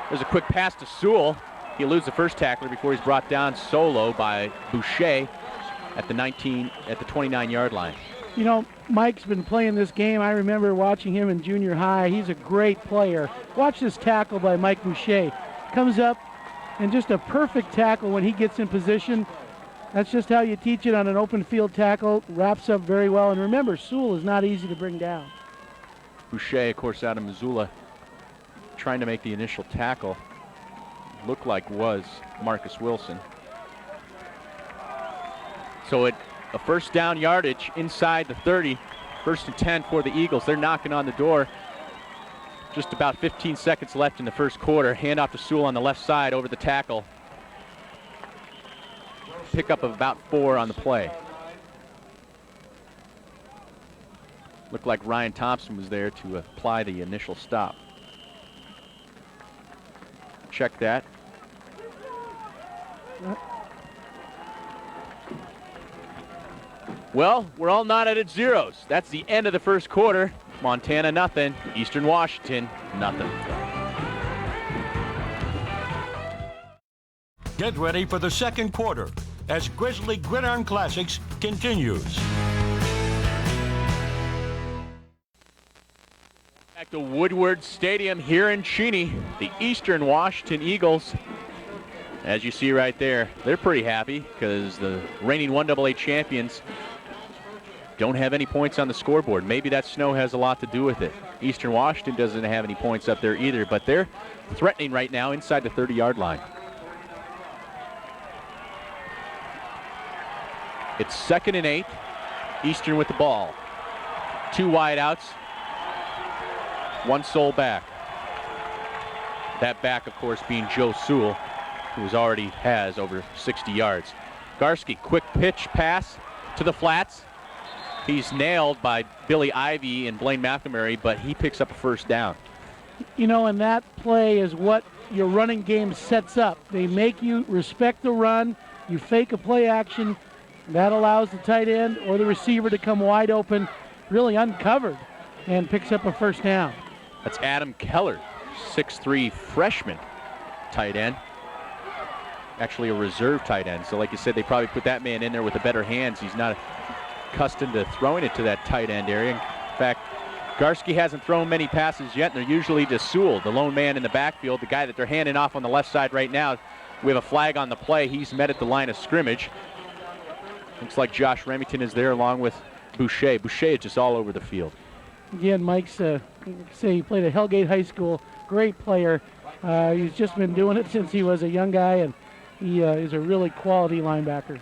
There's a quick pass to Sewell. He eludes the first tackler before he's brought down solo by Boucher at the 29-yard line. You know, Mike's been playing this game. I remember watching him in junior high. He's a great player. Watch this tackle by Mike Boucher. Comes up and just a perfect tackle when he gets in position. That's just how you teach it on an open field tackle. Wraps up very well. And remember, Sewell is not easy to bring down. Boucher, of course, out of Missoula, trying to make the initial tackle. Looked like was Marcus Wilson. So a 1st down yardage inside the 30. 1st and 10 for the Eagles. They're knocking on the door. Just about 15 seconds left in the first quarter. Handoff to Sewell on the left side over the tackle. Pickup of about 4 on the play. Looked like Ryan Thompson was there to apply the initial stop. Check that. Well, we're all knotted at zeros. That's the end of the first quarter. Montana nothing, Eastern Washington nothing. Get ready for the second quarter as Grizzly Gridiron Classics continues. Back to Woodward Stadium here in Cheney, the Eastern Washington Eagles. As you see right there, they're pretty happy because the reigning 1AA champions don't have any points on the scoreboard. Maybe that snow has a lot to do with it. Eastern Washington doesn't have any points up there either, but they're threatening right now inside the 30-yard line. It's 2nd and 8. Eastern with the ball. 2 wideouts. 1 sole back. That back, of course, being Joe Sewell, who already has over 60 yards. Garski, quick pitch pass to the flats. He's nailed by Billy Ivy and Blaine McNamara, but he picks up a 1st down. You know, and that play is what your running game sets up. They make you respect the run. You fake a play action. That allows the tight end or the receiver to come wide open, really uncovered, and picks up a 1st down. That's Adam Keller, 6'3" freshman tight end. Actually a reserve tight end. So like you said, they probably put that man in there with the better hands. He's not accustomed to throwing it to that tight end area. In fact, Garski hasn't thrown many passes yet, and they're usually to Sewell, the lone man in the backfield, the guy that they're handing off on the left side right now. We have a flag on the play. He's met at the line of scrimmage. Looks like Josh Remington is there along with Boucher. Boucher is just all over the field. Again, Mike's say he played at Hellgate High School. Great player. He's just been doing it since he was a young guy, and he is a really quality linebacker.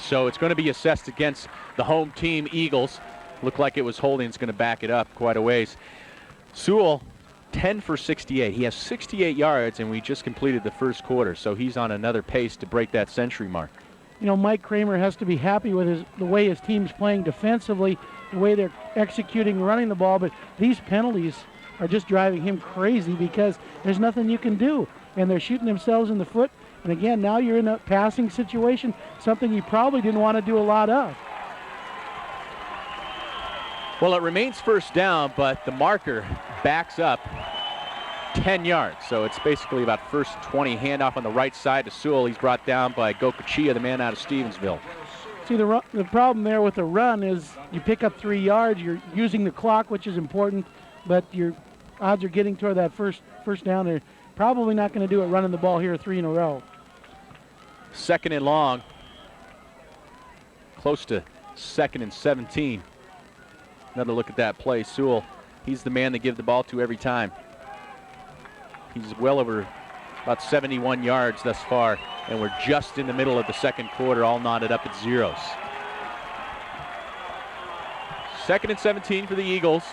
So it's going to be assessed against the home team, Eagles. Looked like it was holding. It's going to back it up quite a ways. Sewell, 10 for 68. He has 68 yards, and we just completed the first quarter, so he's on another pace to break that century mark. You know, Mike Kramer has to be happy with the way his team's playing defensively, the way they're executing, running the ball, but these penalties are just driving him crazy because there's nothing you can do, and they're shooting themselves in the foot. And again, now you're in a passing situation, something you probably didn't want to do a lot of. Well, it remains 1st down, but the marker backs up 10 yards. So it's basically about 1st 20. Handoff on the right side to Sewell. He's brought down by Gokachia, the man out of Stevensville. See, the problem there with the run is you pick up 3 yards, you're using the clock, which is important, but your odds are getting toward that first down. They're probably not going to do it running the ball here 3 in a row. 2nd and long. close to 2nd and 17. Another look at that play. Sewell, he's the man they give the ball to every time. He's well over about 71 yards thus far, and we're just in the middle of the second quarter, all knotted up at zeros. 2nd and 17 for the Eagles.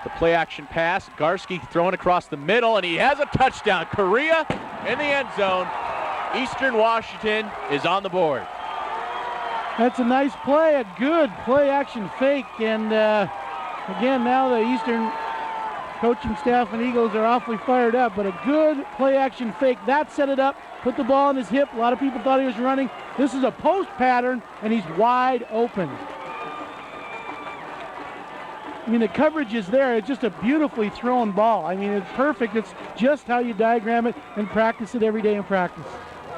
The play action pass, Garski throwing across the middle, and he has a touchdown. Correa in the end zone. Eastern Washington is on the board. That's a nice play, a good play action fake, and again, now the Eastern coaching staff and Eagles are awfully fired up, but a good play action fake. That set it up, put the ball in his hip. A lot of people thought he was running. This is a post pattern, and he's wide open. I mean, the coverage is there. It's just a beautifully thrown ball. I mean, it's perfect. It's just how you diagram it and practice it every day in practice.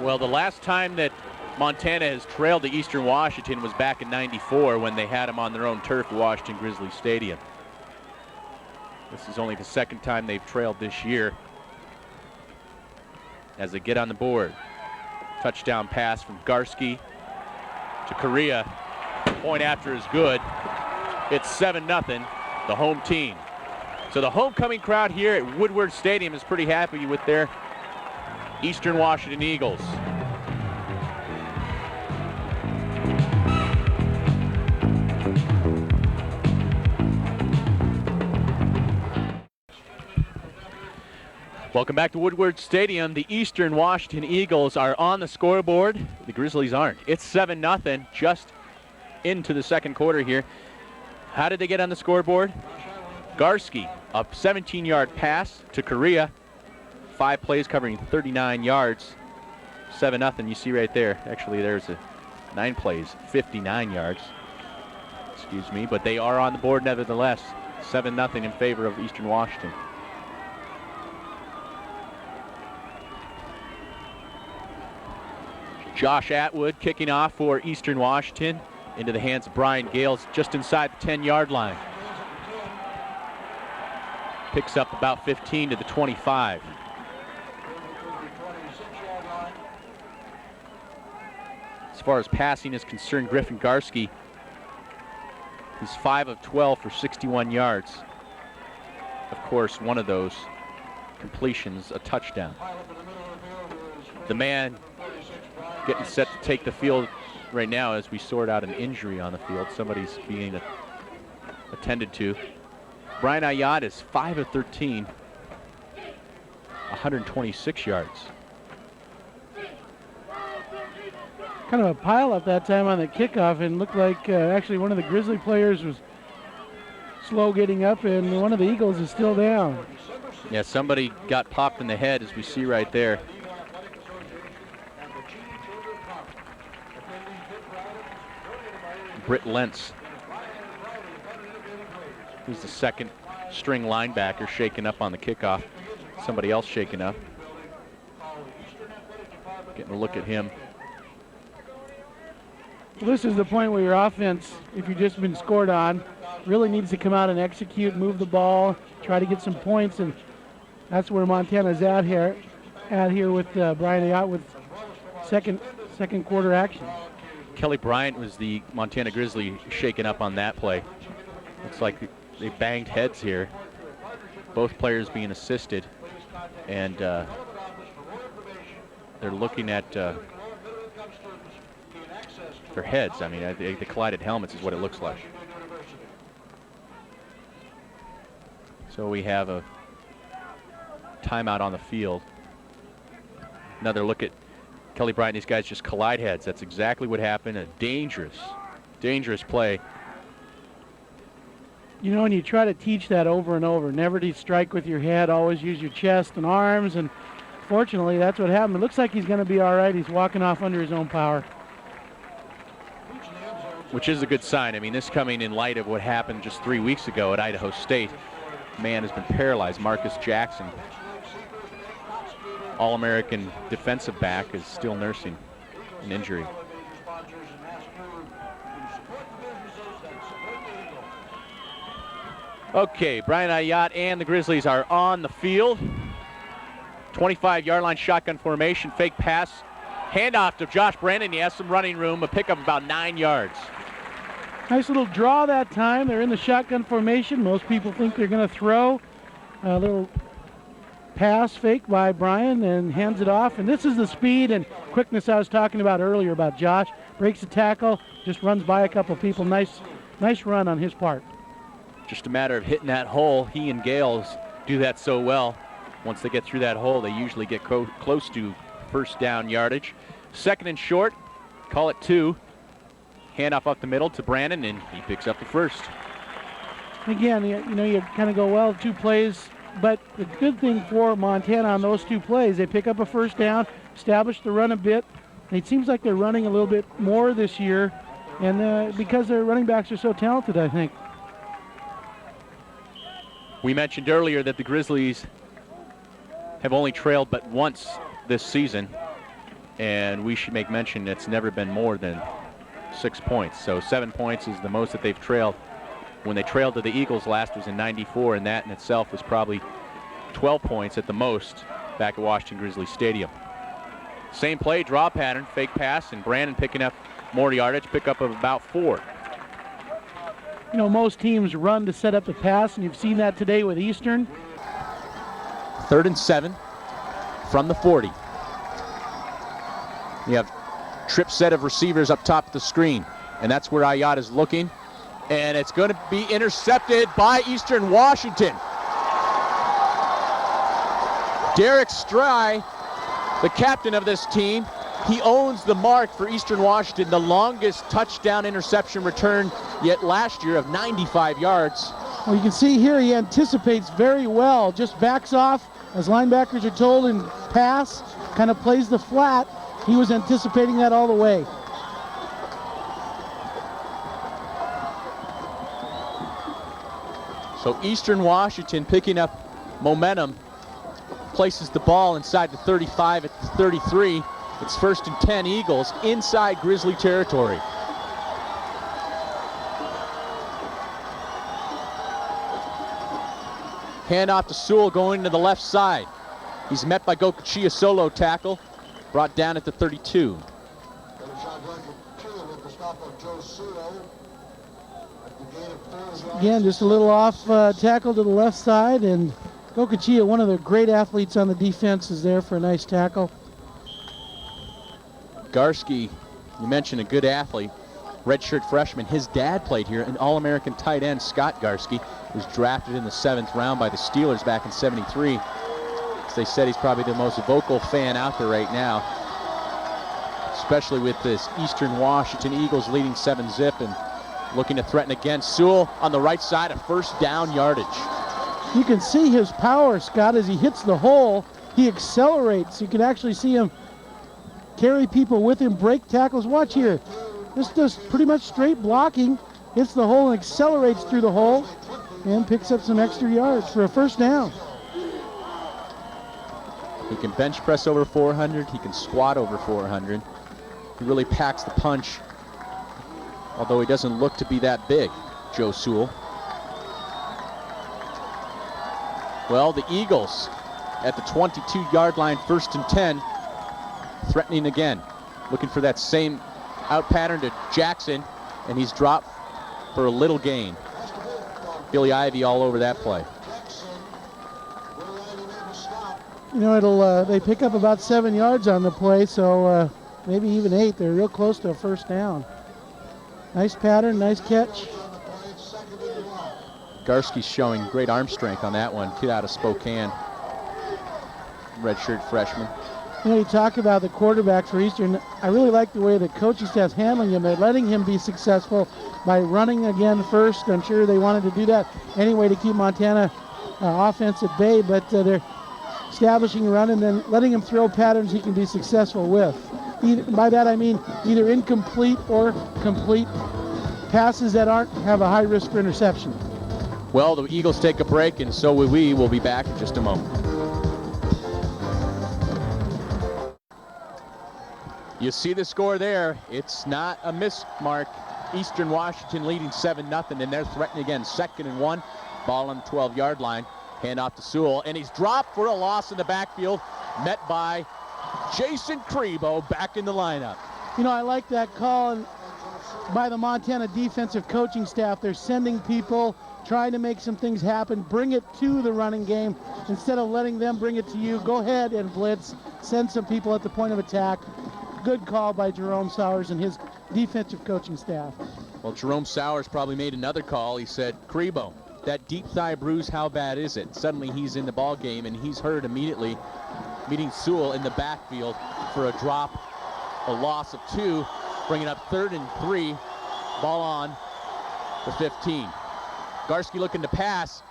Well, the last time that Montana has trailed to Eastern Washington was back in '94 when they had them on their own turf at Washington Grizzly Stadium. This is only the second time they've trailed this year. As they get on the board, touchdown pass from Garski to Correa. Point after is good. It's 7-0, the home team. So the homecoming crowd here at Woodward Stadium is pretty happy with their Eastern Washington Eagles. Welcome back to Woodward Stadium. The Eastern Washington Eagles are on the scoreboard. The Grizzlies aren't. It's 7-0, just into the second quarter here. How did they get on the scoreboard? Garski, a 17-yard pass to Correa. 5 plays covering 39 yards. 7-0, you see right there. Actually, there's 9 plays, 59 yards. Excuse me, but they are on the board nevertheless. 7-0 in favor of Eastern Washington. Josh Atwood kicking off for Eastern Washington into the hands of Brian Gales just inside the 10-yard line. Picks up about 15 to the 25. As far as passing is concerned, Griffin Garski is 5 of 12 for 61 yards. Of course, one of those completions, a touchdown. The man getting set to take the field right now as we sort out an injury on the field. Somebody's being attended to. Brian Ayat is 5 of 13, 126 yards. Kind of a pile up that time on the kickoff, and looked like actually one of the Grizzly players was slow getting up, and one of the Eagles is still down. Yeah, somebody got popped in the head, as we see right there. Britt Lentz. He's the second string linebacker shaken up on the kickoff. Somebody else shaken up. Getting a look at him. Well, this is the point where your offense, if you've just been scored on, really needs to come out and execute, move the ball, try to get some points, and that's where Montana's at here with Brian Ayat with second quarter action. Kelly Bryant was the Montana Grizzly shaken up on that play. Looks like they banged heads here. Both players being assisted, and they're looking at their heads. I mean, they collided helmets is what it looks like. So we have a timeout on the field. Another look at Kelly Bryant. These guys just collide heads. That's exactly what happened. A dangerous play. You know, and you try to teach that over and over. Never to strike with your head. Always use your chest and arms. And fortunately, that's what happened. It looks like he's going to be all right. He's walking off under his own power. Which is a good sign. I mean, this coming in light of what happened just 3 weeks ago at Idaho State. Man has been paralyzed. Marcus Jackson, All-American defensive back, is still nursing an injury. Okay, Brian Ayat and the Grizzlies are on the field. 25-yard line, shotgun formation, fake pass. Handoff to Josh Brandon. He has some running room, a pickup about 9 yards. Nice little draw that time. They're in the shotgun formation. Most people think they're going to throw. A little pass fake by Brian and hands it off. And this is the speed and quickness I was talking about earlier about Josh. Breaks the tackle, just runs by a couple people. Nice run on his part. Just a matter of hitting that hole. He and Gales do that so well. Once they get through that hole, they usually get close to first down yardage. Second and short, call it 2. Handoff up the middle to Brandon, and he picks up the first. Again, you kind of go, well, 2 plays, but the good thing for Montana on those 2 plays, they pick up a first down, establish the run a bit. And it seems like they're running a little bit more this year, and because their running backs are so talented, I think. We mentioned earlier that the Grizzlies have only trailed but once this season, and we should make mention it's never been more than 6 points. So 7 points is the most that they've trailed. When they trailed to the Eagles last was in '94, and that in itself was probably 12 points at the most back at Washington Grizzlies Stadium. Same play, draw pattern, fake pass, and Brandon picking up more yardage, pickup of about 4. Most teams run to set up the pass, and you've seen that today with Eastern. 3rd and 7 from the 40. You have trip set of receivers up top of the screen, and that's where Ayat is looking, and it's going to be intercepted by Eastern Washington. Derek Stry, the captain of this team, he owns the mark for Eastern Washington, the longest touchdown interception return yet last year of 95 yards. Well, you can see here he anticipates very well, just backs off as linebackers are told and pass, kind of plays the flat. He was anticipating that all the way. So Eastern Washington picking up momentum, places the ball inside the 35 at the 33. It's 1st and 10 Eagles inside Grizzly territory. Handoff to Sewell going to the left side. He's met by Gokachia solo tackle, brought down at the 32. Again, just a little off tackle to the left side, and Gokachia, one of the great athletes on the defense, is there for a nice tackle. Garski, you mentioned a good athlete, redshirt freshman. His dad played here, an All-American tight end, Scott Garski, was drafted in the 7th round by the Steelers back in '73. As they said, he's probably the most vocal fan out there right now, especially with this Eastern Washington Eagles leading 7-zip and looking to threaten again. Sewell on the right side, a first down yardage. You can see his power, Scott, as he hits the hole. He accelerates. You can actually see him carry people with him, break tackles. Watch here. This does pretty much straight blocking. Hits the hole and accelerates through the hole and picks up some extra yards for a first down. He can bench press over 400. He can squat over 400. He really packs the punch, although he doesn't look to be that big, Joe Sewell. Well, the Eagles at the 22-yard line, 1st and 10, threatening again, looking for that same out pattern to Jackson, and he's dropped for a little gain. Billy Ivy all over that play. They pick up about 7 yards on the play, so maybe even 8. They're real close to a first down. Nice pattern, nice catch. Garski's showing great arm strength on that one. Kid out of Spokane, redshirt freshman. You talk about the quarterback for Eastern. I really like the way the coaching staff's handling him. They're letting him be successful by running again first. I'm sure they wanted to do that anyway to keep Montana offense at bay, but they're establishing a run and then letting him throw patterns he can be successful with. By that I mean either incomplete or complete passes that have a high risk for interception. Well, the Eagles take a break, and so will we. We'll be back in just a moment. You see the score there. It's not a mismark. Eastern Washington leading 7-0, and they're threatening again. 2nd and 1. Ball on the 12-yard line. Hand off to Sewell, and he's dropped for a loss in the backfield, met by Jason Crebo back in the lineup. You know, I like that call by the Montana defensive coaching staff. They're sending people, trying to make some things happen, bring it to the running game instead of letting them bring it to you. Go ahead and blitz, send some people at the point of attack. Good call by Jerome Sowers and his defensive coaching staff. Well, Jerome Sowers probably made another call. He said, Crebo, that deep thigh bruise, how bad is it? Suddenly he's in the ball game, and he's hurt immediately, meeting Sewell in the backfield for a drop, a loss of 2, bringing up 3rd and 3, ball on the 15. Garski looking to pass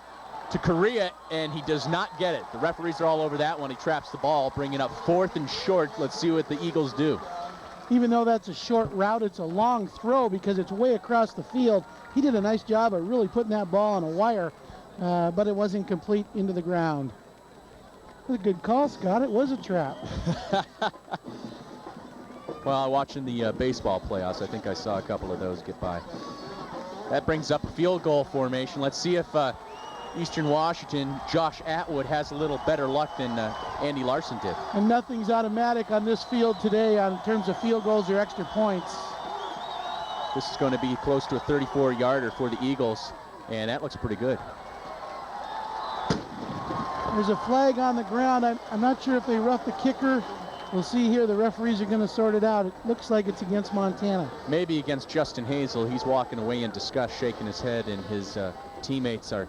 to Correa, and he does not get it. The referees are all over that one. He traps the ball, bringing up 4th and short. Let's see what the Eagles do. Even though that's a short route, it's a long throw because it's way across the field. He did a nice job of really putting that ball on a wire, but it wasn't complete into the ground. That's a good call, Scott. It was a trap. Well, watching the baseball playoffs, I think I saw a couple of those get by. That brings up a field goal formation. Let's see if Eastern Washington, Josh Atwood, has a little better luck than Andy Larson did. And nothing's automatic on this field today in terms of field goals or extra points. This is going to be close to a 34-yarder for the Eagles, and that looks pretty good. There's a flag on the ground. I'm not sure if they roughed the kicker. We'll see here. The referees are going to sort it out. It looks like it's against Montana. Maybe against Justin Hazel. He's walking away in disgust, shaking his head, and his teammates are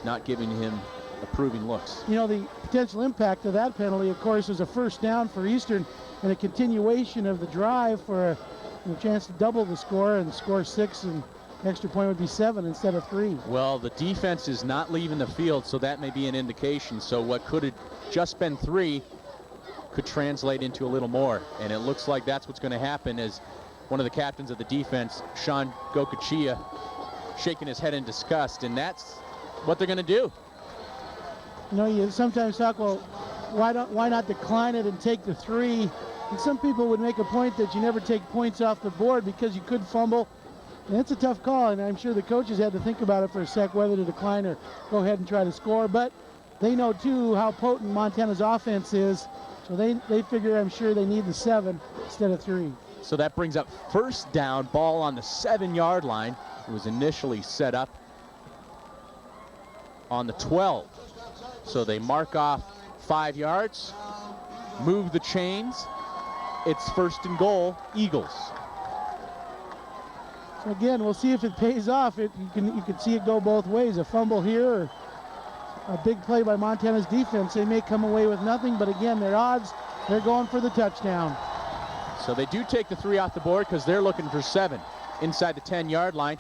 not giving him approving looks. You know, the potential impact of that penalty, of course, is a first down for Eastern and a continuation of the drive for a chance to double the score and score 6, and extra point would be 7 instead of 3. Well, the defense is not leaving the field, so that may be an indication. So what could have just been 3 could translate into a little more, and it looks like that's what's going to happen, as one of the captains of the defense, Sean Gokachia, shaking his head in disgust, and that's what they're going to do. You know, you sometimes talk, well, why not decline it and take the 3? And some people would make a point that you never take points off the board because you could fumble. And it's a tough call, and I'm sure the coaches had to think about it for a sec, whether to decline or go ahead and try to score. But they know, too, how potent Montana's offense is. So they figure, I'm sure, they need the 7 instead of 3. So that brings up first down, ball on the 7-yard line. It was initially set up on the 12. So they mark off 5 yards, move the chains. It's 1st and goal, Eagles. So again, we'll see if it pays off. You can see it go both ways. A fumble here, or a big play by Montana's defense. They may come away with nothing, but again, their odds, they're going for the touchdown. So they do take the 3 off the board because they're looking for 7 inside the 10-yard line.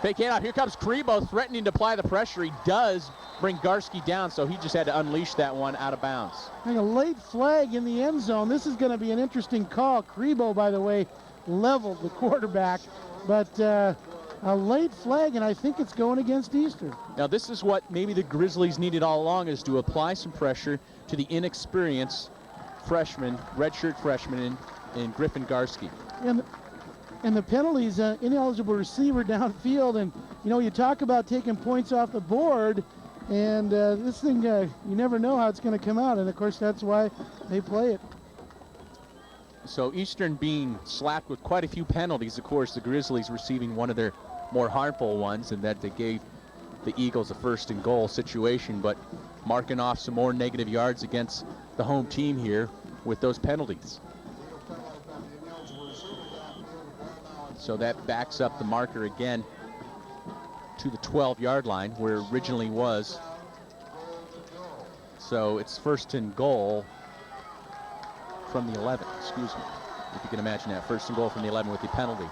Fake handoff. Here comes Crebo threatening to apply the pressure. He does bring Garski down, so he just had to unleash that one out of bounds. And a late flag in the end zone. This is going to be an interesting call. Crebo, by the way, leveled the quarterback, but a late flag, and I think it's going against Eastern. Now, this is what maybe the Grizzlies needed all along, is to apply some pressure to the inexperienced freshman, redshirt freshman in Griffin Garski. And the penalties, ineligible receiver downfield, and you know, you talk about taking points off the board, and this thing, you never know how it's going to come out, and of course that's why they play it. So Eastern being slapped with quite a few penalties. Of course, the Grizzlies receiving one of their more harmful ones, and that they gave the Eagles a 1st and goal situation, but marking off some more negative yards against the home team here with those penalties. So that backs up the marker again to the 12-yard line where it originally was. So it's 1st and goal from the 11, excuse me. If you can imagine that, 1st and goal from the 11 with the penalty.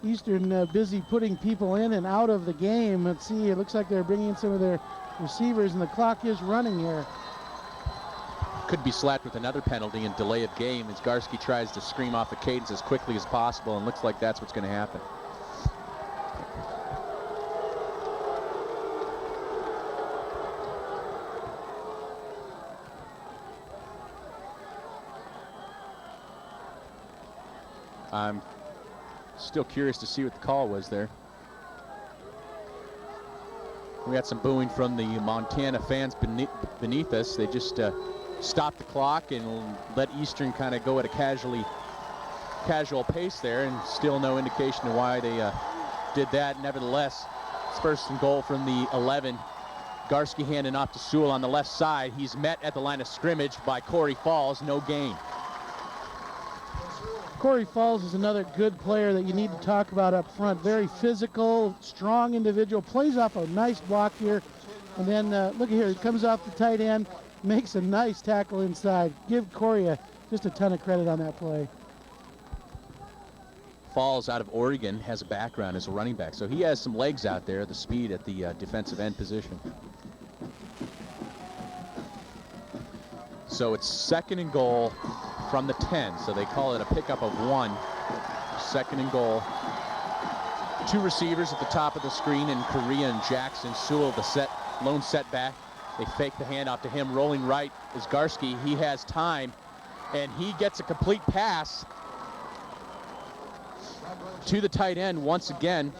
Eastern busy putting people in and out of the game. Let's see, it looks like they're bringing in some of their receivers, and the clock is running here. Could be slapped with another penalty and delay of game as Garski tries to scream off the cadence as quickly as possible, and looks like that's what's going to happen. I'm still curious to see what the call was there. We got some booing from the Montana fans beneath us. They just stopped the clock and let Eastern kind of go at a casual pace there, and still no indication of why they did that. Nevertheless, it's first and goal from the 11. Garski handing off to Sewell on the left side. He's met at the line of scrimmage by Corey Falls, no gain. Corey Falls is another good player that you need to talk about up front. Very physical, strong individual, plays off a nice block here. And then look at here, he comes off the tight end, makes a nice tackle inside. Give Corey just a ton of credit on that play. Falls out of Oregon has a background as a running back, so he has some legs out there, the speed at the defensive end position. So it's second and goal from the 10, so they call it a pickup of 1. Second and goal. 2 receivers at the top of the screen in Correa and Jackson. Sewell, the lone setback. They fake the handoff to him. Rolling right is Garski. He has time, and he gets a complete pass to the tight end once again.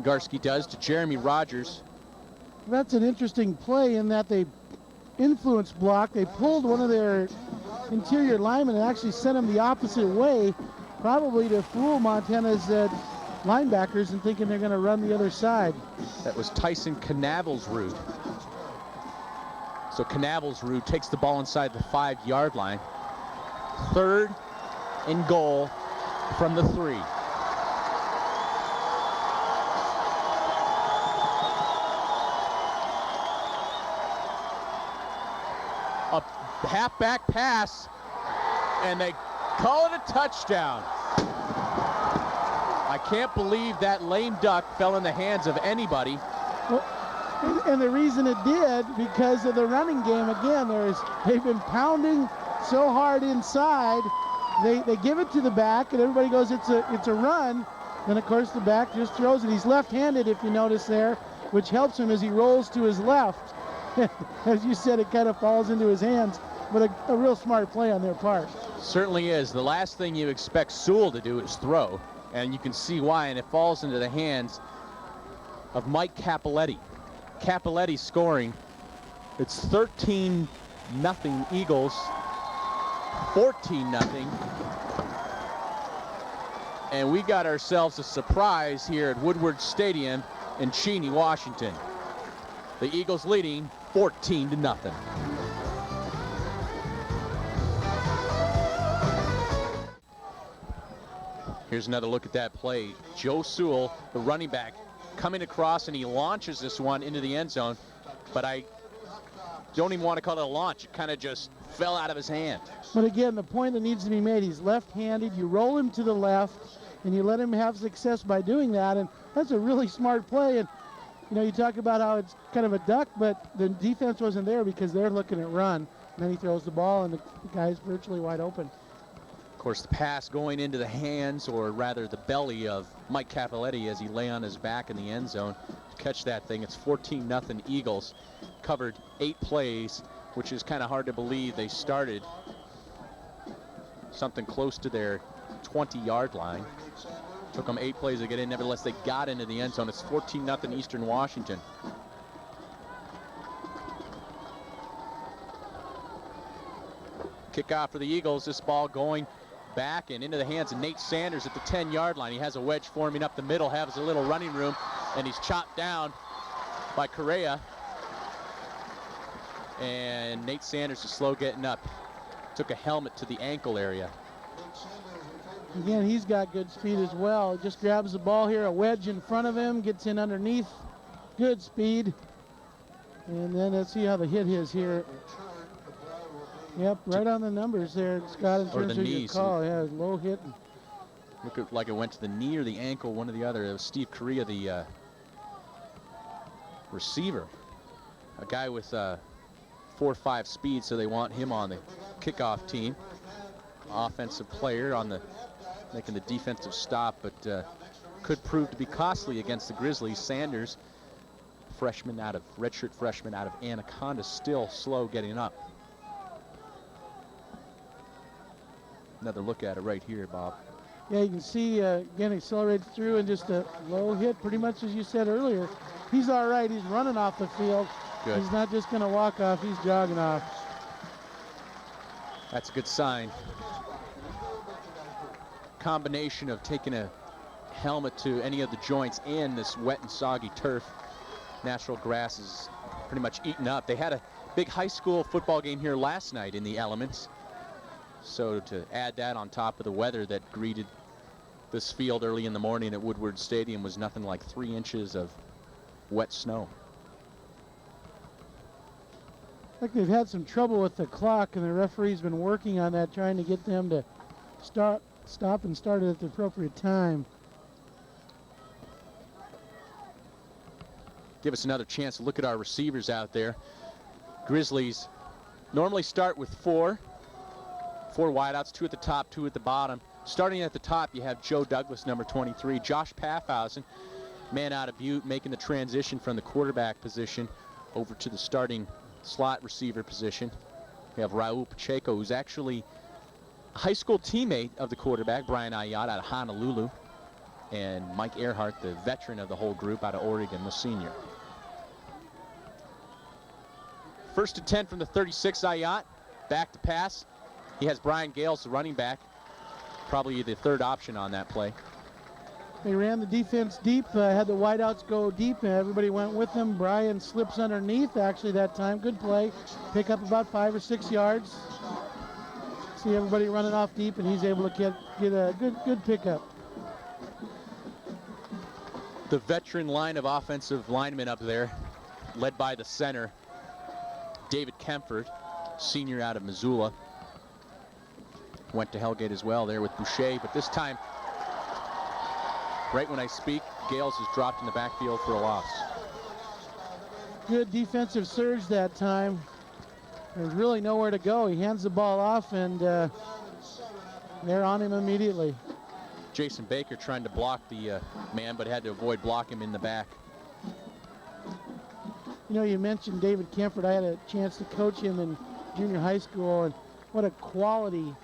Garski does, to Jeremy Rogers. That's an interesting play in that they influence block. They pulled one of their interior linemen and actually sent him the opposite way, probably to fool Montana's linebackers and thinking they're going to run the other side. That was Tyson Canavelsrud. So Canavelsrud takes the ball inside the 5-yard line. Third and goal from the 3. A halfback pass, and they call it a touchdown. I can't believe that lame duck fell in the hands of anybody. Well, and the reason it did, because of the running game. Again, they've been pounding so hard inside. They give it to the back, and everybody goes, it's a run. Then, of course, the back just throws it. He's left-handed, if you notice there, which helps him as he rolls to his left. As you said, it kind of falls into his hands, but a real smart play on their part. Certainly is. The last thing you expect Sewell to do is throw, and you can see why, and it falls into the hands of Mike Capoletti. Capoletti scoring. It's 13-0 Eagles, 14-0. And we got ourselves a surprise here at Woodward Stadium in Cheney, Washington. The Eagles leading 14-0. Here's another look at that play. Joe Sewell, the running back, coming across, and he launches this one into the end zone. But I don't even want to call it a launch. It kind of just fell out of his hand. But again, the point that needs to be made, he's left-handed. You roll him to the left, and you let him have success by doing that. And that's a really smart play. And you know, you talk about how it's kind of a duck, but the defense wasn't there because they're looking at run. And then he throws the ball, and the guy's virtually wide open. Of course, the pass going into the hands, or rather the belly, of Mike Capoletti as he lay on his back in the end zone to catch that thing. It's 14-0 Eagles. Covered 8 plays, which is kind of hard to believe. They started something close to their 20-yard line. Took them 8 plays to get in. Nevertheless, they got into the end zone. It's 14-0 Eastern Washington. Kickoff for the Eagles. This ball going back and into the hands of Nate Sanders at the 10-yard line. He has a wedge forming up the middle, has a little running room, and he's chopped down by Correa. And Nate Sanders is slow getting up. Took a helmet to the ankle area. Again, he's got good speed as well. Just grabs the ball here, a wedge in front of him, gets in underneath. Good speed. And then let's see how the hit is here. Yep, right on the numbers there, Scott, in terms of your call. Yeah, low hit. Looked like it went to the knee or the ankle, one or the other. It was Steve Correa, the receiver. A guy with 4.5 speed, so they want him on the kickoff team. Offensive player on the making the defensive stop, but could prove to be costly against the Grizzlies. Sanders, redshirt freshman out of Anaconda, still slow getting up. Another look at it right here, Bob. Yeah, you can see, again, accelerated through and just a low hit, pretty much as you said earlier. He's all right. He's running off the field. Good. He's not just going to walk off. He's jogging off. That's a good sign. Combination of taking a helmet to any of the joints and this wet and soggy turf. Natural grass is pretty much eaten up. They had a big high school football game here last night in the elements. So to add that on top of the weather that greeted this field early in the morning at Woodward Stadium was nothing like 3 inches of wet snow. Like they've had some trouble with the clock, and the referee's been working on that, trying to get them to stop and start it at the appropriate time. Give us another chance to look at our receivers out there. Grizzlies normally start with four wideouts, 2 at the top, 2 at the bottom. Starting at the top, you have Joe Douglas, number 23. Josh Paffhausen, man out of Butte, making the transition from the quarterback position over to the starting slot receiver position. We have Raul Pacheco, who's actually a high school teammate of the quarterback, Brian Ayat, out of Honolulu. And Mike Earhart, the veteran of the whole group, out of Oregon, the senior. First and 10 from the 36, Ayat. Back to pass. He has Brian Gales, the running back. Probably the third option on that play. They ran the defense deep, had the wideouts go deep, and everybody went with them. Brian slips underneath, actually, that time. Good play. Pick up about 5 or 6 yards. See everybody running off deep, and he's able to get a good pickup. The veteran line of offensive linemen up there, led by the center, David Kempford, senior out of Missoula. Went to Hellgate as well there with Boucher, but this time, right when I speak, Gales is dropped in the backfield for a loss. Good defensive surge that time. There's really nowhere to go. He hands the ball off, and they're on him immediately. Jason Baker trying to block the man, but had to avoid blocking him in the back. You know, you mentioned David Kempford. I had a chance to coach him in junior high school, and what a quality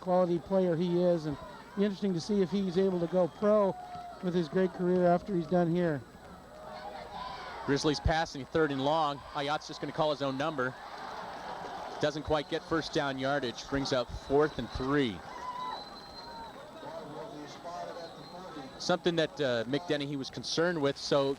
player he is. And it'll be interesting to see if he's able to go pro with his great career after he's done here. Grizzlies passing 3rd and long. Ayat's just going to call his own number. Doesn't quite get first down yardage. Brings up 4th and 3. Something that Mick Dennehy was concerned with, so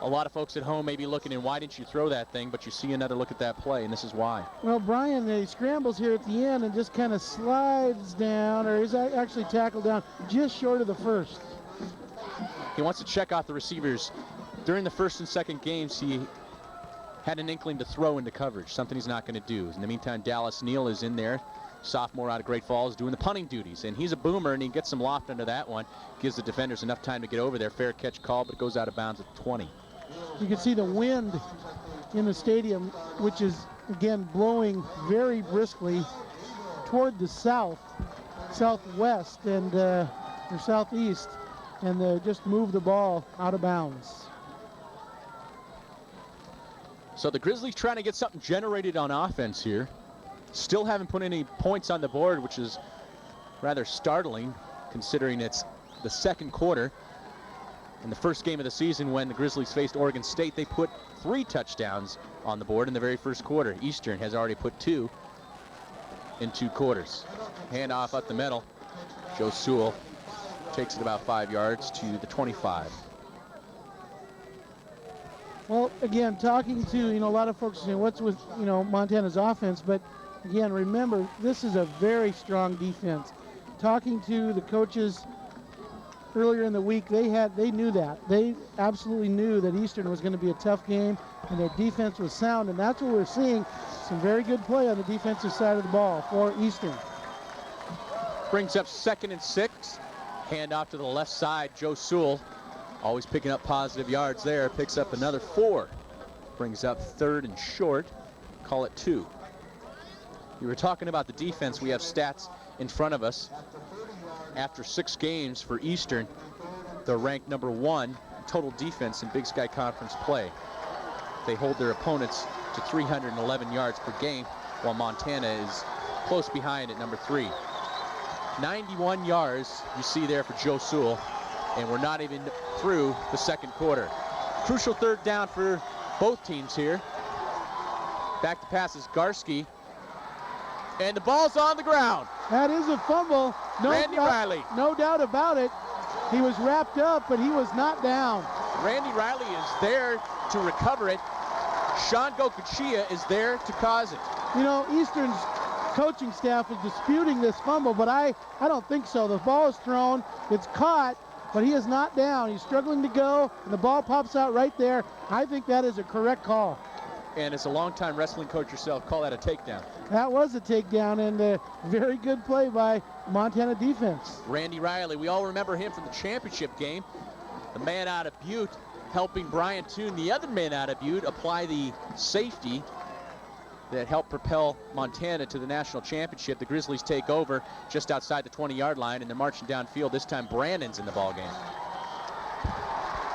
a lot of folks at home may be looking, and why didn't you throw that thing? But you see another look at that play, and this is why. Well, Brian, he scrambles here at the end and just kind of slides down, or he's actually tackled down just short of the first. He wants to check out the receivers. During the first and second games, he had an inkling to throw into coverage, something he's not going to do. In the meantime, Dallas Neal is in there, sophomore out of Great Falls, doing the punting duties, and he's a boomer, and he gets some loft under that one, gives the defenders enough time to get over there. Fair catch call, but it goes out of bounds at 20. You can see the wind in the stadium, which is, again, blowing very briskly toward the southwest, and or southeast, and they just move the ball out of bounds. So the Grizzlies trying to get something generated on offense here. Still haven't put any points on the board, which is rather startling considering it's the second quarter. In the first game of the season, when the Grizzlies faced Oregon State, they put 3 touchdowns on the board in the very first quarter. Eastern has already put 2 in 2 quarters. Handoff up the middle. Joe Sewell takes it about 5 yards to the 25. Well, again, talking to, a lot of folks saying, what's with, Montana's offense? But again, remember, this is a very strong defense. Talking to the coaches earlier in the week, they knew that. They absolutely knew that Eastern was going to be a tough game, and their defense was sound, and that's what we're seeing. Some very good play on the defensive side of the ball for Eastern. Brings up 2nd and 6. Hand off to the left side. Joe Sewell, always picking up positive yards there, picks up another 4. Brings up 3rd and short. Call it 2. You were talking about the defense. We have stats in front of us. After 6 games for Eastern, they're ranked number 1 total defense in Big Sky Conference play. They hold their opponents to 311 yards per game, while Montana is close behind at number 3. 91 yards you see there for Joe Sewell, and we're not even through the second quarter. Crucial third down for both teams here. Back to pass is Garski, and the ball's on the ground. That is a fumble. Randy Riley. No doubt about it. He was wrapped up, but he was not down. Randy Riley is there to recover it. Sean Gokuchia is there to cause it. You know, Eastern's coaching staff is disputing this fumble, but I don't think so. The ball is thrown, it's caught, but he is not down. He's struggling to go, and the ball pops out right there. I think that is a correct call. And as a longtime wrestling coach yourself, call that a takedown. That was a takedown, and a very good play by Montana defense. Randy Riley, we all remember him from the championship game. The man out of Butte helping Brian Toon, the other man out of Butte, apply the safety that helped propel Montana to the national championship. The Grizzlies take over just outside the 20-yard line, and they're marching downfield. This time Brandon's in the ballgame.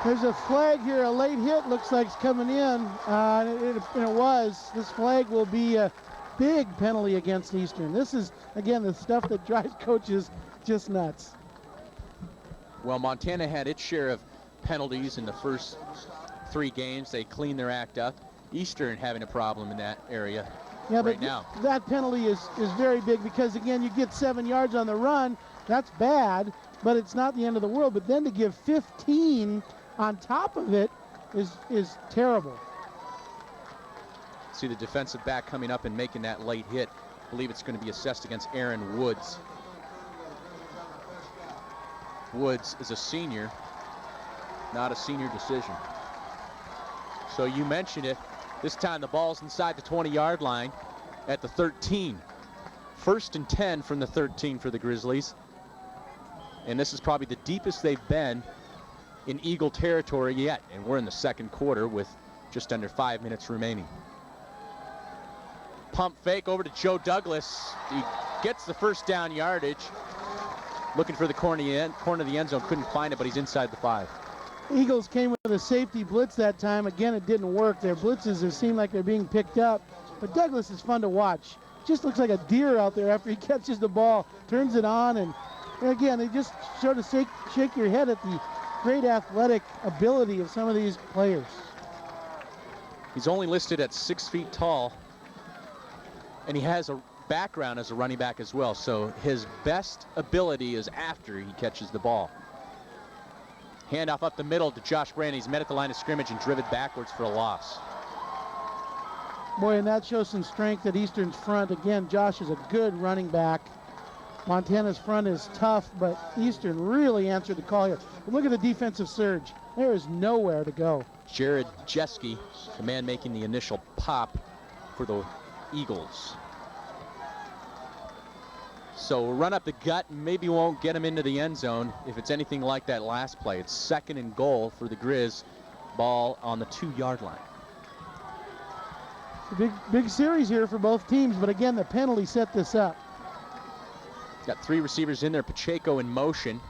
There's a flag here, a late hit looks like it's coming in, and it was. This flag will be a big penalty against Eastern. This is, again, the stuff that drives coaches just nuts. Well, Montana had its share of penalties in the first 3 games. They cleaned their act up. Eastern having a problem in that area right now. That penalty is very big because, again, you get 7 yards on the run. That's bad, but it's not the end of the world. But then to give 15 on top of it is terrible. See the defensive back coming up and making that late hit. I believe it's going to be assessed against Aaron Woods. Woods is a senior, not a senior decision. So you mentioned it. This time the ball's inside the 20-yard line at the 13. 1st and 10 from the 13 for the Grizzlies. And this is probably the deepest they've been in Eagle territory yet. And we're in the second quarter with just under 5 minutes remaining. Pump fake over to Joe Douglas. He gets the first down yardage. Looking for the corner of the end zone. Couldn't find it, but he's inside the 5. Eagles came with a safety blitz that time. Again, it didn't work. Their blitzes have seemed like they're being picked up. But Douglas is fun to watch. Just looks like a deer out there after he catches the ball, turns it on, and again, they just sort of shake your head at the great athletic ability of some of these players. He's only listed at 6 feet tall, and he has a background as a running back as well, so his best ability is after he catches the ball. Handoff up the middle to Josh Brandon. He's met at the line of scrimmage and driven backwards for a loss. Boy, and that shows some strength at Eastern's front. Again, Josh is a good running back. Montana's front is tough, but Eastern really answered the call here. But look at the defensive surge. There is nowhere to go. Jared Jeske, the man making the initial pop for the Eagles. So we'll run up the gut and maybe won't get him into the end zone if it's anything like that last play. It's 2nd and goal for the Grizz. Ball on the 2-yard line. Big series here for both teams, but again, the penalty set this up. Got 3 receivers in there. Pacheco in motion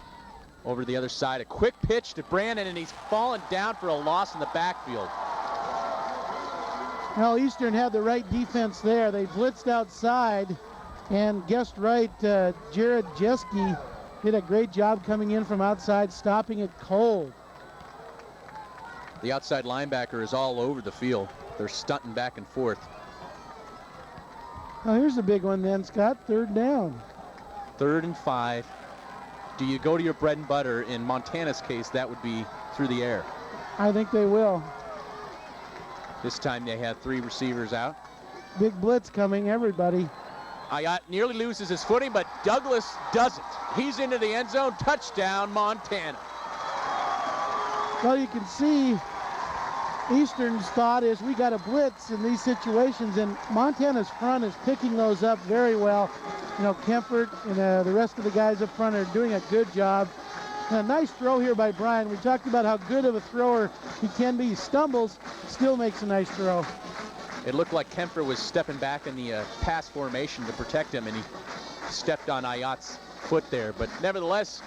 over to the other side. A quick pitch to Brandon, and he's fallen down for a loss in the backfield. Well, Eastern had the right defense there. They blitzed outside and guessed right. Jared Jeske did a great job coming in from outside, stopping it cold. The outside linebacker is all over the field. They're stunting back and forth. Oh, here's a big one then, Scott. 3rd down. 3rd and 5. Do you go to your bread and butter? In Montana's case, that would be through the air. I think they will. This time they have 3 receivers out. Big blitz coming, everybody. Ayat nearly loses his footing, but Douglas doesn't. He's into the end zone. Touchdown, Montana. Well, you can see Eastern's thought is we got to blitz in these situations, and Montana's front is picking those up very well. You know, Kempfert and the rest of the guys up front are doing a good job. And a nice throw here by Brian. We talked about how good of a thrower he can be. He stumbles, still makes a nice throw. It looked like Kempfer was stepping back in the pass formation to protect him, and he stepped on Ayat's foot there. But nevertheless,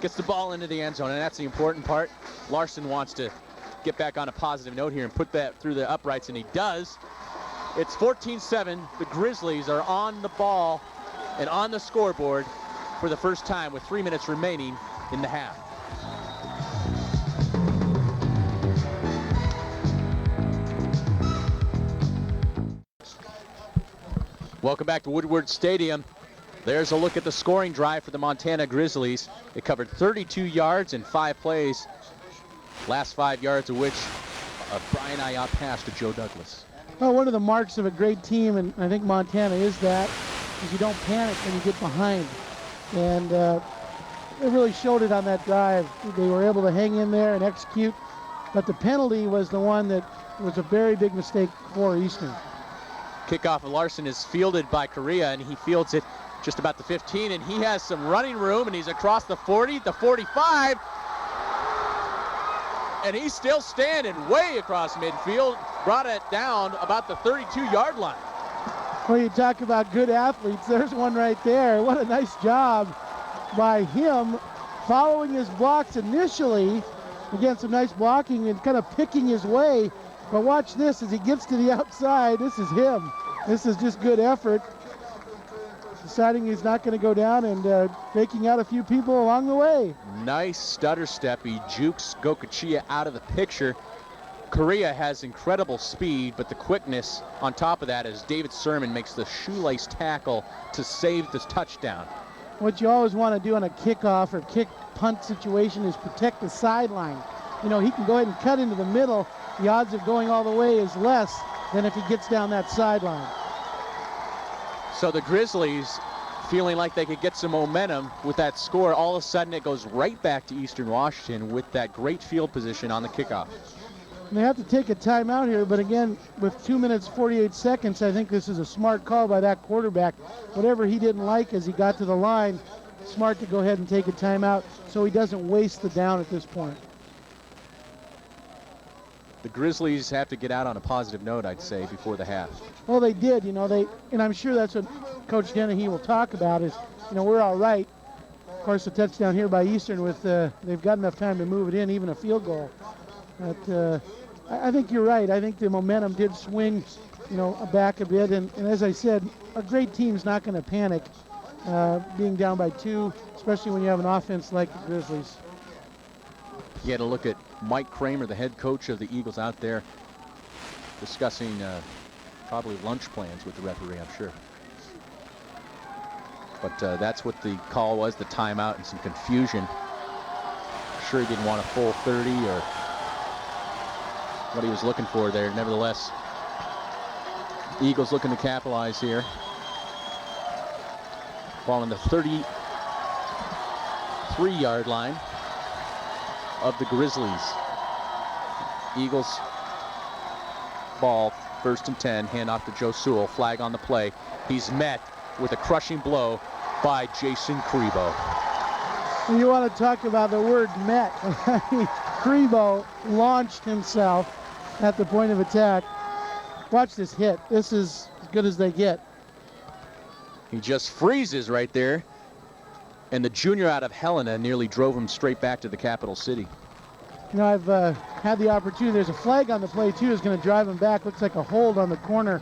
gets the ball into the end zone, and that's the important part. Larson wants to get back on a positive note here and put that through the uprights, and he does. It's 14-7. The Grizzlies are on the ball and on the scoreboard for for the first time with 3 minutes remaining in the half. Welcome back to Woodward Stadium. There's a look at the scoring drive for the Montana Grizzlies. It covered 32 yards in 5 plays. Last 5 yards of which a Brian Ayotte pass to Joe Douglas. Well, one of the marks of a great team, and I think Montana is that, is you don't panic when you get behind. And they really showed it on that drive. They were able to hang in there and execute. But the penalty was the one that was a very big mistake for Eastern. Kickoff of Larson is fielded by Correa, and he fields it just about the 15, and he has some running room, and he's across the 40, the 45, and he's still standing way across midfield, brought it down about the 32-yard line. Well, you talk about good athletes, there's one right there. What a nice job by him following his blocks initially. Again, some nice blocking and kind of picking his way. But watch this as he gets to the outside. This is him. This is just good effort. Deciding he's not going to go down and faking out a few people along the way. Nice stutter step. He jukes Gokachia out of the picture. Correa has incredible speed, but the quickness on top of that as David Sermon makes the shoelace tackle to save this touchdown. What you always want to do on a kickoff or kick punt situation is protect the sideline. You know, he can go ahead and cut into the middle. The odds of going all the way is less than if he gets down that sideline. So the Grizzlies, feeling like they could get some momentum with that score, all of a sudden it goes right back to Eastern Washington with that great field position on the kickoff. And they have to take a timeout here, but again, with 2 minutes 48 seconds, I think this is a smart call by that quarterback. Whatever he didn't like as he got to the line, smart to go ahead and take a timeout so he doesn't waste the down at this point. The Grizzlies have to get out on a positive note, I'd say, before the half. Well, they did, you know, and I'm sure that's what Coach Dennehy will talk about is, you know, we're all right. Of course, a touchdown here by Eastern with, they've got enough time to move it in, even a field goal. But I think you're right. I think the momentum did swing, you know, back a bit. And as I said, a great team's not going to panic being down by 2, especially when you have an offense like the Grizzlies. You had to look at Mike Kramer, the head coach of the Eagles, out there discussing probably lunch plans with the referee, I'm sure. But that's what the call was, the timeout and some confusion. I'm sure he didn't want a full 30 or what he was looking for there. Nevertheless, the Eagles looking to capitalize here. Ball on the 33-yard line of the Grizzlies. Eagles ball, 1st and 10, handoff to Joe Sewell, flag on the play. He's met with a crushing blow by Jason Crebo. You want to talk about the word met. Crebo launched himself at the point of attack. Watch this hit. This is as good as they get. He just freezes right there. And the junior out of Helena nearly drove him straight back to the capital city. You know, I've had the opportunity. There's a flag on the play, too. It's going to drive him back. Looks like a hold on the corner.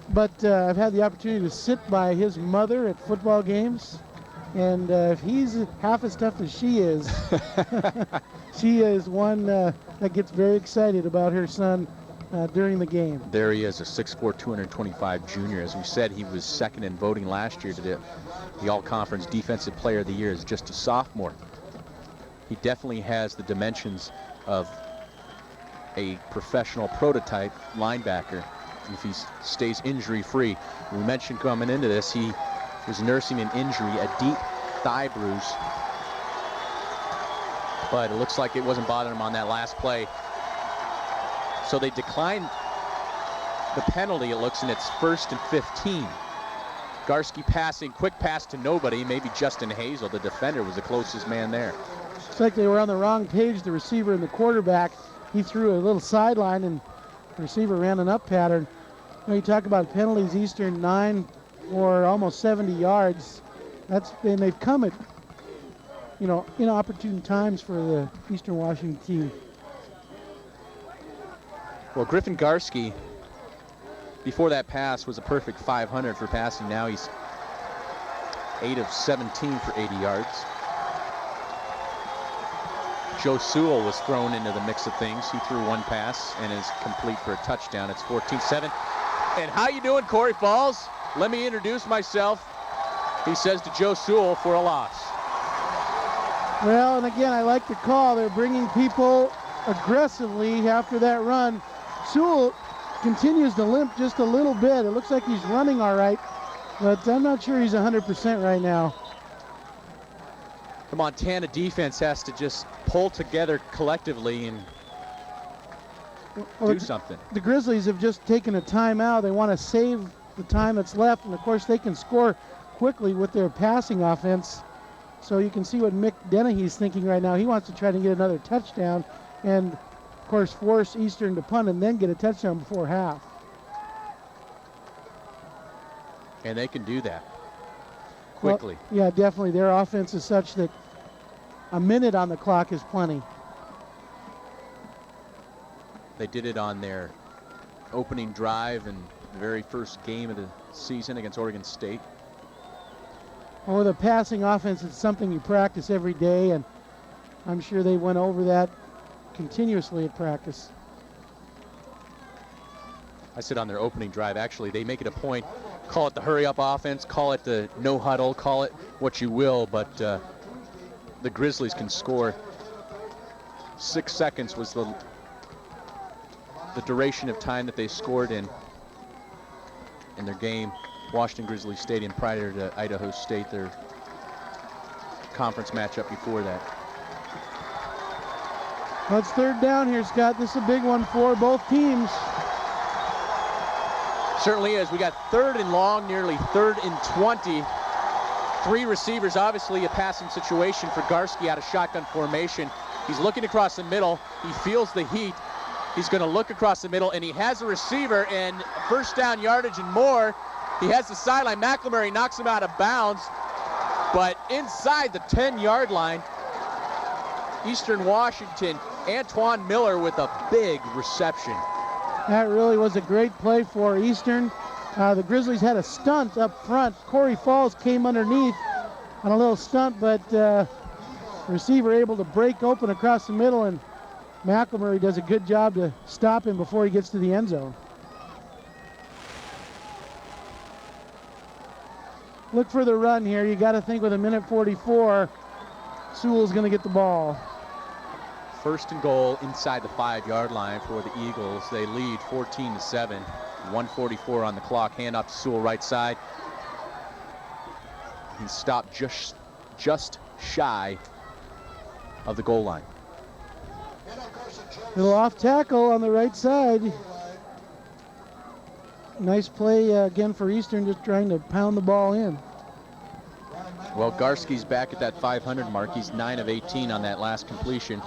But I've had the opportunity to sit by his mother at football games. And if he's half as tough as she is, she is one that gets very excited about her son during the game. There he is, a 6'4", 225 junior. As we said, he was second in voting last year to the All-Conference Defensive Player of the Year as just a sophomore. He definitely has the dimensions of a professional prototype linebacker if he stays injury-free. We mentioned coming into this, he was nursing an injury, a deep thigh bruise. But it looks like it wasn't bothering him on that last play. So they declined the penalty, it looks, and it's 1st and 15. Garski passing, quick pass to nobody. Maybe Justin Hazel, the defender, was the closest man there. Looks like they were on the wrong page, the receiver and the quarterback. He threw a little sideline, and the receiver ran an up pattern. You know, you talk about penalties, Eastern 9 or almost 70 yards. And they've come at, you know, inopportune times for the Eastern Washington team. Well, Griffin Garski, before that pass, was a perfect 500 for passing. Now he's 8 of 17 for 80 yards. Joe Sewell was thrown into the mix of things. He threw one pass and is complete for a touchdown. It's 14-7. And how you doing, Corey Falls? Let me introduce myself, he says to Joe Sewell, for a loss. Well, and again, I like the call. They're bringing people aggressively after that run. Sewell continues to limp just a little bit. It looks like he's running all right, but I'm not sure he's 100% right now. The Montana defense has to just pull together collectively and do something. The Grizzlies have just taken a timeout. They want to save the time that's left, and of course they can score quickly with their passing offense. So you can see what Mick Dennehy's thinking right now. He wants to try to get another touchdown and, of course, force Eastern to punt and then get a touchdown before half. And they can do that quickly. Well, yeah, definitely. Their offense is such that a minute on the clock is plenty. They did it on their opening drive in the very first game of the season against Oregon State. Well, with a passing offense, it's something you practice every day, and I'm sure they went over that continuously at practice. I said on their opening drive, actually, they make it a point, call it the hurry-up offense, call it the no huddle, call it what you will, but the Grizzlies can score. 6 seconds was the duration of time that they scored in their game. Washington Grizzlies Stadium prior to Idaho State, their conference matchup before that. Well, it's third down here, Scott. This is a big one for both teams. Certainly is. We got 3rd and long, nearly 3rd and 20. 3 receivers, obviously a passing situation for Garski out of shotgun formation. He's looking across the middle. He feels the heat. He's going to look across the middle, and he has a receiver, and first down yardage and more. He has the sideline. McLemore knocks him out of bounds, but inside the 10-yard line, Eastern Washington, Antoine Miller with a big reception. That really was a great play for Eastern. The Grizzlies had a stunt up front. Corey Falls came underneath on a little stunt, but receiver able to break open across the middle, and McLemore does a good job to stop him before he gets to the end zone. Look for the run here. You got to think with a minute 44, Sewell's going to get the ball. 1st and goal inside the 5-yard line for the Eagles. They lead 14-7. 1:44 on the clock. Hand off to Sewell right side. He stopped just shy of the goal line. Little off tackle on the right side. Nice play again for Eastern, just trying to pound the ball in. Well, Garski's back at that 500 mark. He's 9 of 18 on that last completion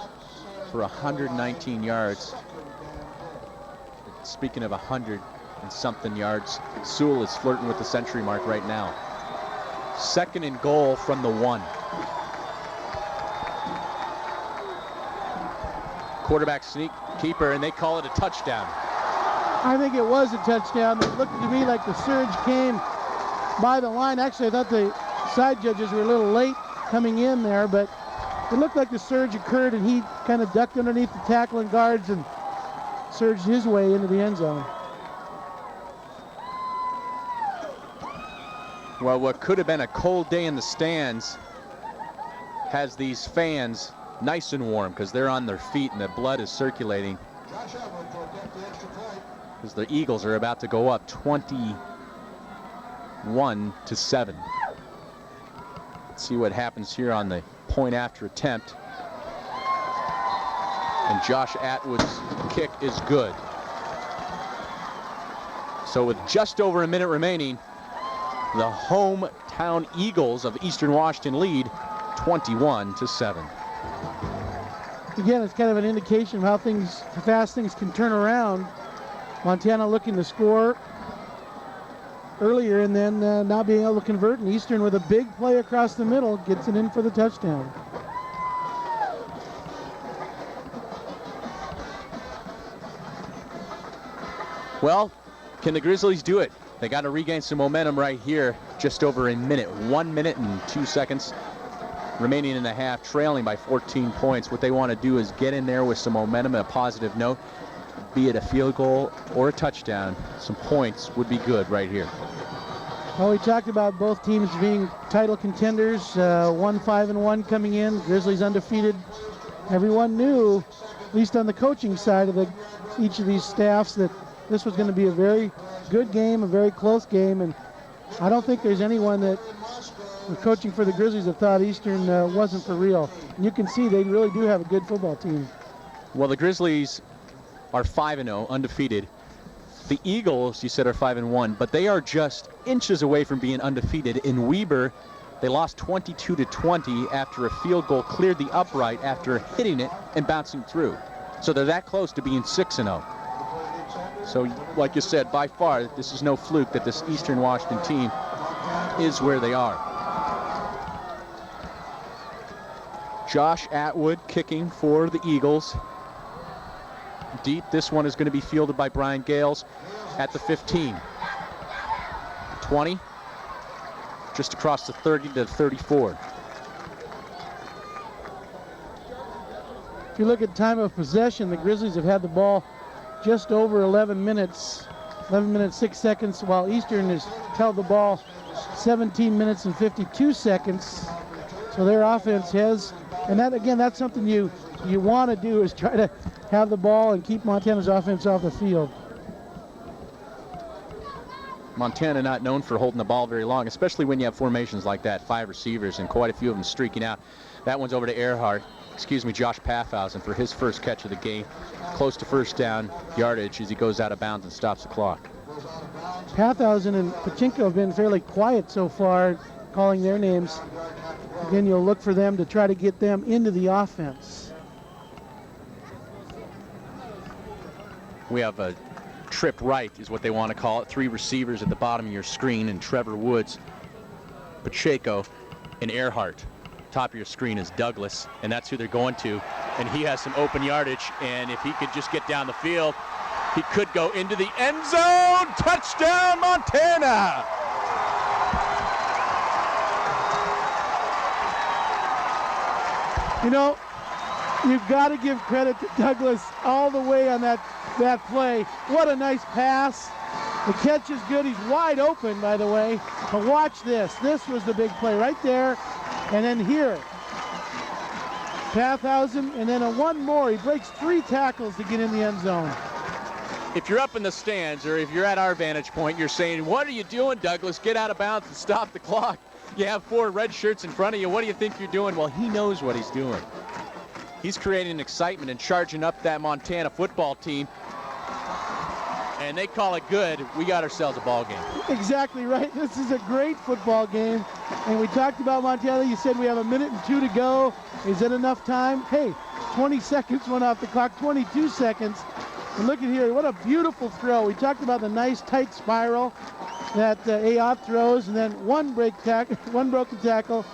for 119 yards. Speaking of 100 and something yards, Sewell is flirting with the century mark right now. 2nd and goal from the 1. Quarterback sneak keeper, and they call it a touchdown. I think it was a touchdown. It looked to me like the surge came by the line. Actually, I thought the side judges were a little late coming in there, but it looked like the surge occurred, and he kind of ducked underneath the tackling guards and surged his way into the end zone. Well, what could have been a cold day in the stands has these fans nice and warm because they're on their feet and the blood is circulating. Because the Eagles are about to go up 21-7. Let's see what happens here on the point after attempt. And Josh Atwood's kick is good. So with just over a minute remaining, the hometown Eagles of Eastern Washington lead 21-7. Again, it's kind of an indication of how fast things can turn around. Montana looking to score earlier and then not being able to convert, and Eastern with a big play across the middle gets it in for the touchdown. Well, Can the Grizzlies do it? They got to regain some momentum right here. Just over a minute. 1 minute and 2 seconds remaining in the half, trailing by 14 points. What they want to do is get in there with some momentum and a positive note, be it a field goal or a touchdown. Some points would be good right here. Well, we talked about both teams being title contenders, 1-5-1 coming in, Grizzlies undefeated. Everyone knew, at least on the coaching side of each of these staffs, that this was going to be a very good game, a very close game, and I don't think there's anyone that was coaching for the Grizzlies that thought Eastern wasn't for real. And you can see they really do have a good football team. Well, the Grizzlies are 5-0, undefeated. The Eagles, you said, are 5-1, but they are just inches away from being undefeated. In Weber, they lost 22-20 after a field goal cleared the upright after hitting it and bouncing through. So they're that close to being 6-0. So, like you said, by far, this is no fluke that this Eastern Washington team is where they are. Josh Atwood kicking for the Eagles. Deep, this one is going to be fielded by Brian Gales at the 15. 20, just across the 30 to 34. If you look at time of possession, the Grizzlies have had the ball just over 11 minutes 6 seconds, while Eastern has held the ball 17 minutes and 52 seconds. So their offense has, and that again, that's something you want to do, is try to have the ball and keep Montana's offense off the field. Montana not known for holding the ball very long, especially when you have formations like that, 5 receivers and quite a few of them streaking out. That one's over to Josh Pathausen for his first catch of the game, close to first down yardage as he goes out of bounds and stops the clock. Pathausen and Pachinko have been fairly quiet so far, calling their names. Again, you'll look for them to try to get them into the offense. We have a trip right is what they want to call it. 3 receivers at the bottom of your screen, and Trevor Woods, Pacheco, and Earhart. Top of your screen is Douglas, and that's who they're going to. And he has some open yardage, and if he could just get down the field, he could go into the end zone. Touchdown, Montana! You know, you've got to give credit to Douglas all the way on that play. What a nice pass. The catch is good. He's wide open, by the way. But watch this. This was the big play right there. And then here, Pathausen, and then one more. He breaks 3 tackles to get in the end zone. If you're up in the stands, or if you're at our vantage point, you're saying, what are you doing, Douglas? Get out of bounds and stop the clock. You have 4 red shirts in front of you. What do you think you're doing? Well, he knows what he's doing. He's creating excitement and charging up that Montana football team. And they call it good. We got ourselves a ball game. Exactly right. This is a great football game. And we talked about Montana. You said we have 1 minute and 2 to go. Is that enough time? Hey, 20 seconds went off the clock, 22 seconds. And look at here, what a beautiful throw. We talked about the nice tight spiral that Ayotte throws, and then one broken tackle,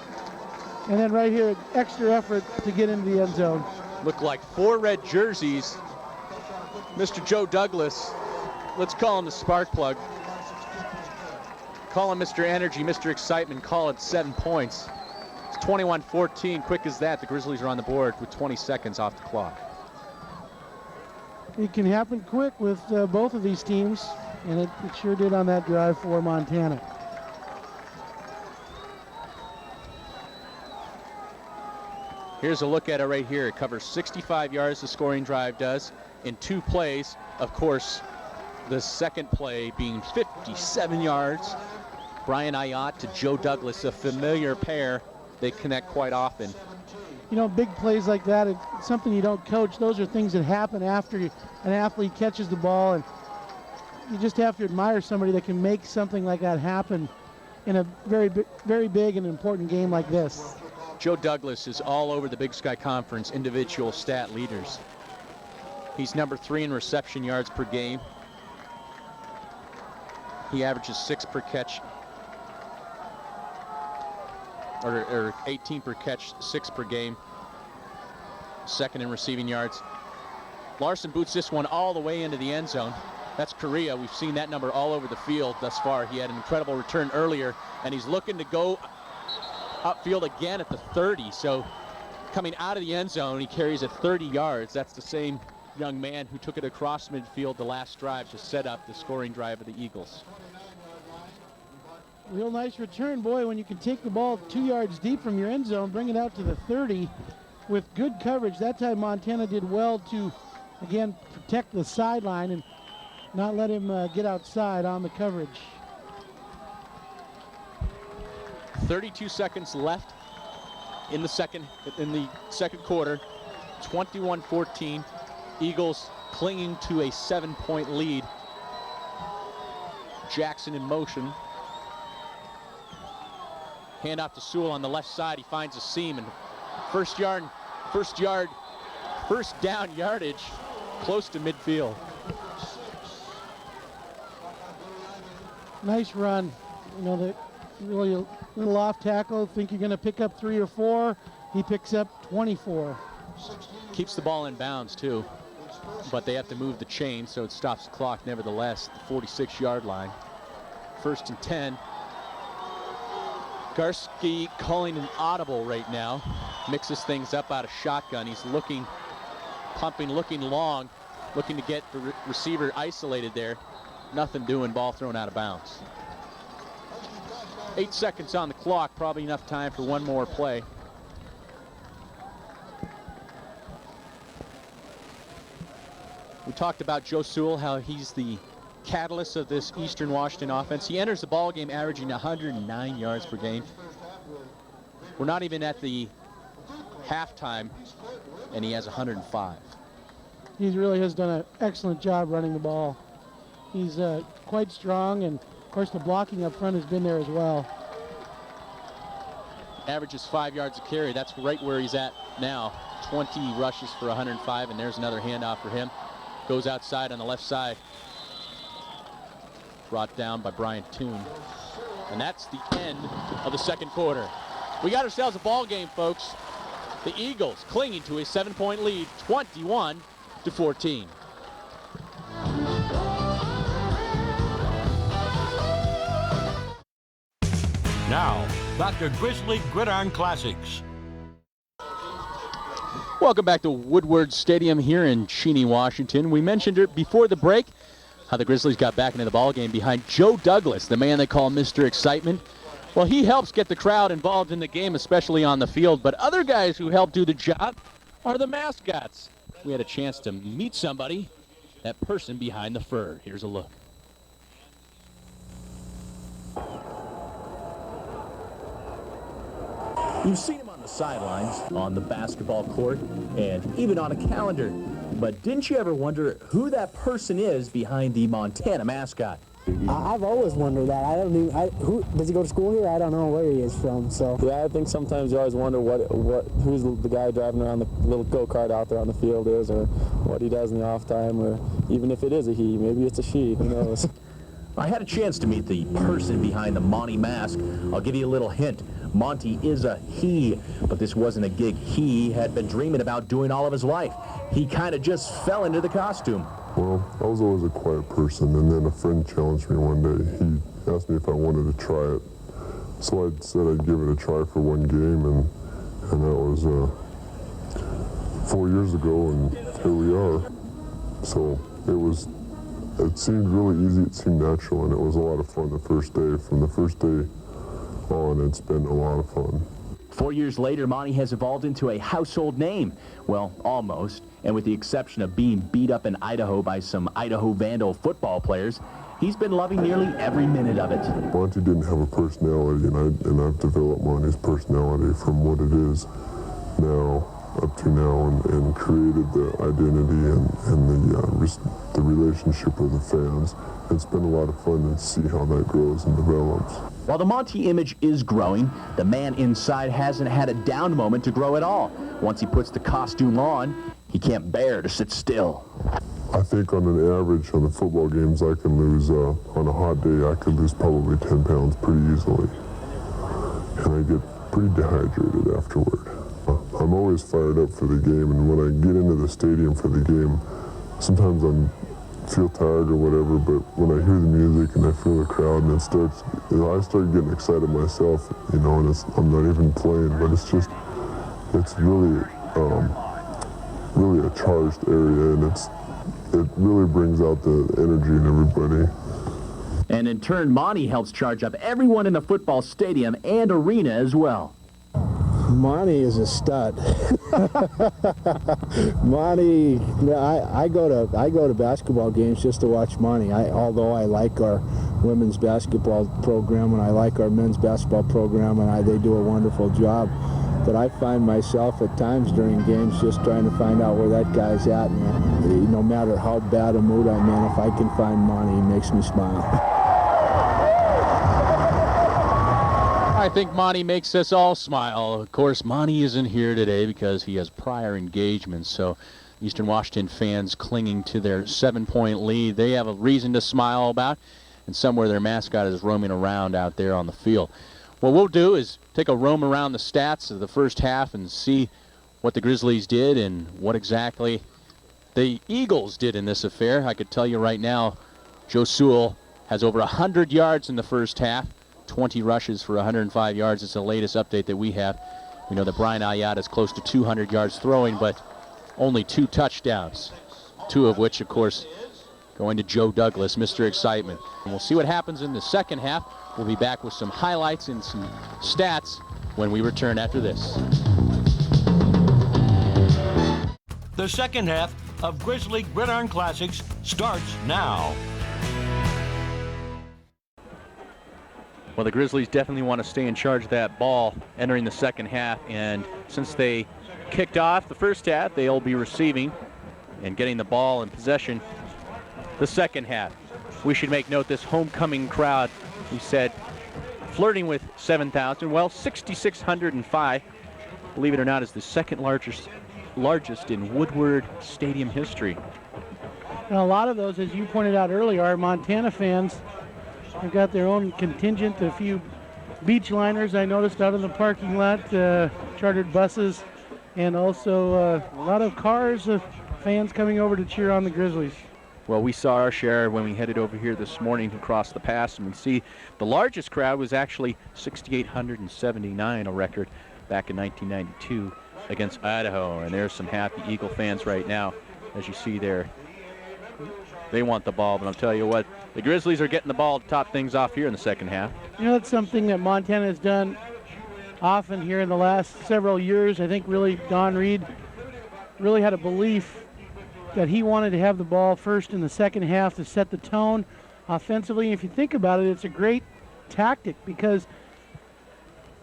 and then right here, extra effort to get into the end zone. Look like 4 red jerseys. Mr. Joe Douglas, let's call him the spark plug. Call him Mr. Energy, Mr. Excitement, call it 7 points. It's 21-14, quick as that. The Grizzlies are on the board with 20 seconds off the clock. It can happen quick with both of these teams, and it sure did on that drive for Montana. Here's a look at it right here. It covers 65 yards, the scoring drive does, in 2 plays. Of course, the second play being 57 yards. Brian Ayotte to Joe Douglas, a familiar pair. They connect quite often. You know, big plays like that, it's something you don't coach. Those are things that happen after an athlete catches the ball, and you just have to admire somebody that can make something like that happen in a very big and important game like this. Joe Douglas is all over the Big Sky Conference individual stat leaders. He's number 3 in reception yards per game. He averages 6 per catch, or 18 per catch, 6 per game. Second in receiving yards. Larson boots this one all the way into the end zone. That's Correa. We've seen that number all over the field thus far. He had an incredible return earlier, and he's looking to go upfield again at the 30. So coming out of the end zone, he carries it 30 yards. That's the same young man who took it across midfield the last drive to set up the scoring drive of the Eagles. Real nice return, boy, when you can take the ball 2 yards deep from your end zone, bring it out to the 30 with good coverage. That time Montana did well to, again, protect the sideline and not let him get outside on the coverage. 32 seconds left in the second quarter. 21-14. Eagles clinging to a 7-point lead. Jackson in motion. Hand off to Sewell on the left side. He finds a seam, and first down yardage close to midfield. Nice run. You know, the really a little off tackle. Think you're going to pick up 3 or 4. He picks up 24. Keeps the ball in bounds too, but they have to move the chain, so it stops the clock nevertheless. The 46-yard line. 1st and 10. Garski calling an audible right now. Mixes things up out of shotgun. He's looking, pumping, looking long, looking to get the receiver isolated there. Nothing doing, ball thrown out of bounds. 8 seconds on the clock, probably enough time for one more play. We talked about Joe Sewell, how he's the catalyst of this Eastern Washington offense. He enters the ball game averaging 109 yards per game. We're not even at the halftime, and he has 105. He really has done an excellent job running the ball. He's quite strong, and of course the blocking up front has been there as well. Averages 5 yards a carry. That's right where he's at now. 20 rushes for 105, and there's another handoff for him. Goes outside on the left side. Brought down by Brian Toon. And that's the end of the second quarter. We got ourselves a ball game, folks. The Eagles clinging to a 7-point lead, 21-14. Now, back to Grizzly Gridiron Classics. Welcome back to Woodward Stadium here in Cheney, Washington. We mentioned it before the break, how the Grizzlies got back into the ballgame behind Joe Douglas, the man they call Mr. Excitement. Well, he helps get the crowd involved in the game, especially on the field, but other guys who help do the job are the mascots. We had a chance to meet somebody, that person behind the fur. Here's a look. You've seen him on the sidelines, on the basketball court, and even on a calendar. But didn't you ever wonder who that person is behind the Montana mascot? I've always wondered that. Who does he go to school here? I don't know where he is from. So yeah, I think sometimes you always wonder who's the guy driving around the little go-kart out there on the field is, or what he does in the off time, or even if it is a he, maybe it's a she. Who knows? I had a chance to meet the person behind the Monty mask. I'll give you a little hint. Monty is a he, but this wasn't a gig he had been dreaming about doing all of his life. He kind of just fell into the costume. Well, I was always a quiet person, and then a friend challenged me one day. He asked me if I wanted to try it. So I said I'd give it a try for one game, and that was 4 years ago, and here we are. So it seemed really easy, it seemed natural, and it was a lot of fun the first day. From the first day on, it's been a lot of fun. 4 years later, Monty has evolved into a household name. Well, almost. And with the exception of being beat up in Idaho by some Idaho Vandal football players, he's been loving nearly every minute of it. Monty didn't have a personality, and I've developed Monty's personality from what it is now, up to now, and created the identity and the relationship with the fans. It's been a lot of fun to see how that grows and develops. While the Monty image is growing, the man inside hasn't had a down moment to grow at all. Once he puts the costume on, he can't bear to sit still. I think on an average on the football games, I can lose, on a hot day, I could lose probably 10 pounds pretty easily. And I get pretty dehydrated afterward. I'm always fired up for the game, and when I get into the stadium for the game, sometimes I'm feel tired or whatever, but when I hear the music and I feel the crowd and it starts, I start getting excited myself, and I'm not even playing, but it's really, really a charged area, and it really brings out the energy in everybody. And in turn, Monty helps charge up everyone in the football stadium and arena as well. Monty is a stud. Monty, I go to basketball games just to watch Monty. Although I like our women's basketball program and I like our men's basketball program, and they do a wonderful job. But I find myself at times during games just trying to find out where that guy's at. And no matter how bad a mood I'm in, if I can find Monty, he makes me smile. I think Monty makes us all smile. Of course, Monty isn't here today because he has prior engagements, so Eastern Washington fans clinging to their 7-point lead, they have a reason to smile about, and somewhere their mascot is roaming around out there on the field. What we'll do is take a roam around the stats of the first half and see what the Grizzlies did and what exactly the Eagles did in this affair. I could tell you right now, Joe Sewell has over 100 yards in the first half. 20 rushes for 105 yards. It's the latest update that we have. We know that Brian Ayat is close to 200 yards throwing, but only 2 touchdowns, 2 of which, of course, going to Joe Douglas, Mr. Excitement. And we'll see what happens in the second half. We'll be back with some highlights and some stats when we return after this. The second half of Grizzly Gridiron Classics starts now. Well, the Grizzlies definitely want to stay in charge of that ball entering the second half, and since they kicked off the first half, they'll be receiving and getting the ball in possession the second half. We should make note this homecoming crowd, we said, flirting with 7,000. Well, 6,605, believe it or not, is the second largest in Woodward Stadium history. And a lot of those, as you pointed out earlier, are Montana fans. They've got their own contingent, a few beach liners I noticed out in the parking lot, chartered buses, and also a lot of cars, fans coming over to cheer on the Grizzlies. Well, we saw our share when we headed over here this morning across the pass, and we see the largest crowd was actually 6,879, a record back in 1992 against Idaho. And there's some happy Eagle fans right now, as you see there. They want the ball, but I'll tell you what, the Grizzlies are getting the ball to top things off here in the second half. You know, that's something that Montana has done often here in the last several years. I think really Don Reed really had a belief that he wanted to have the ball first in the second half to set the tone offensively. If you think about it, it's a great tactic because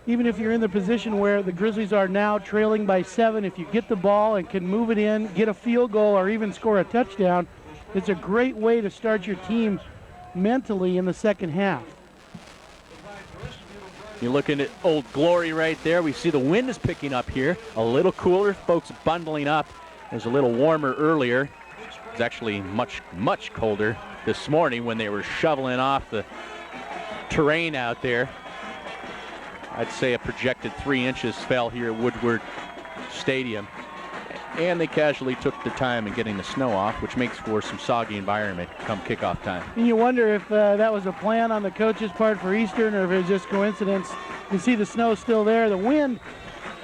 even if you're in the position where the Grizzlies are now trailing by 7, if you get the ball and can move it in, get a field goal, or even score a touchdown, it's a great way to start your team mentally in the second half. You're looking at Old Glory right there. We see the wind is picking up here. A little cooler, folks bundling up. It was a little warmer earlier. It was actually much, much colder this morning when they were shoveling off the terrain out there. I'd say a projected 3 inches fell here at Woodward Stadium. And they casually took the time in getting the snow off, which makes for some soggy environment come kickoff time. And you wonder if that was a plan on the coach's part for Eastern, or if it was just coincidence. You see the snow still there. The wind,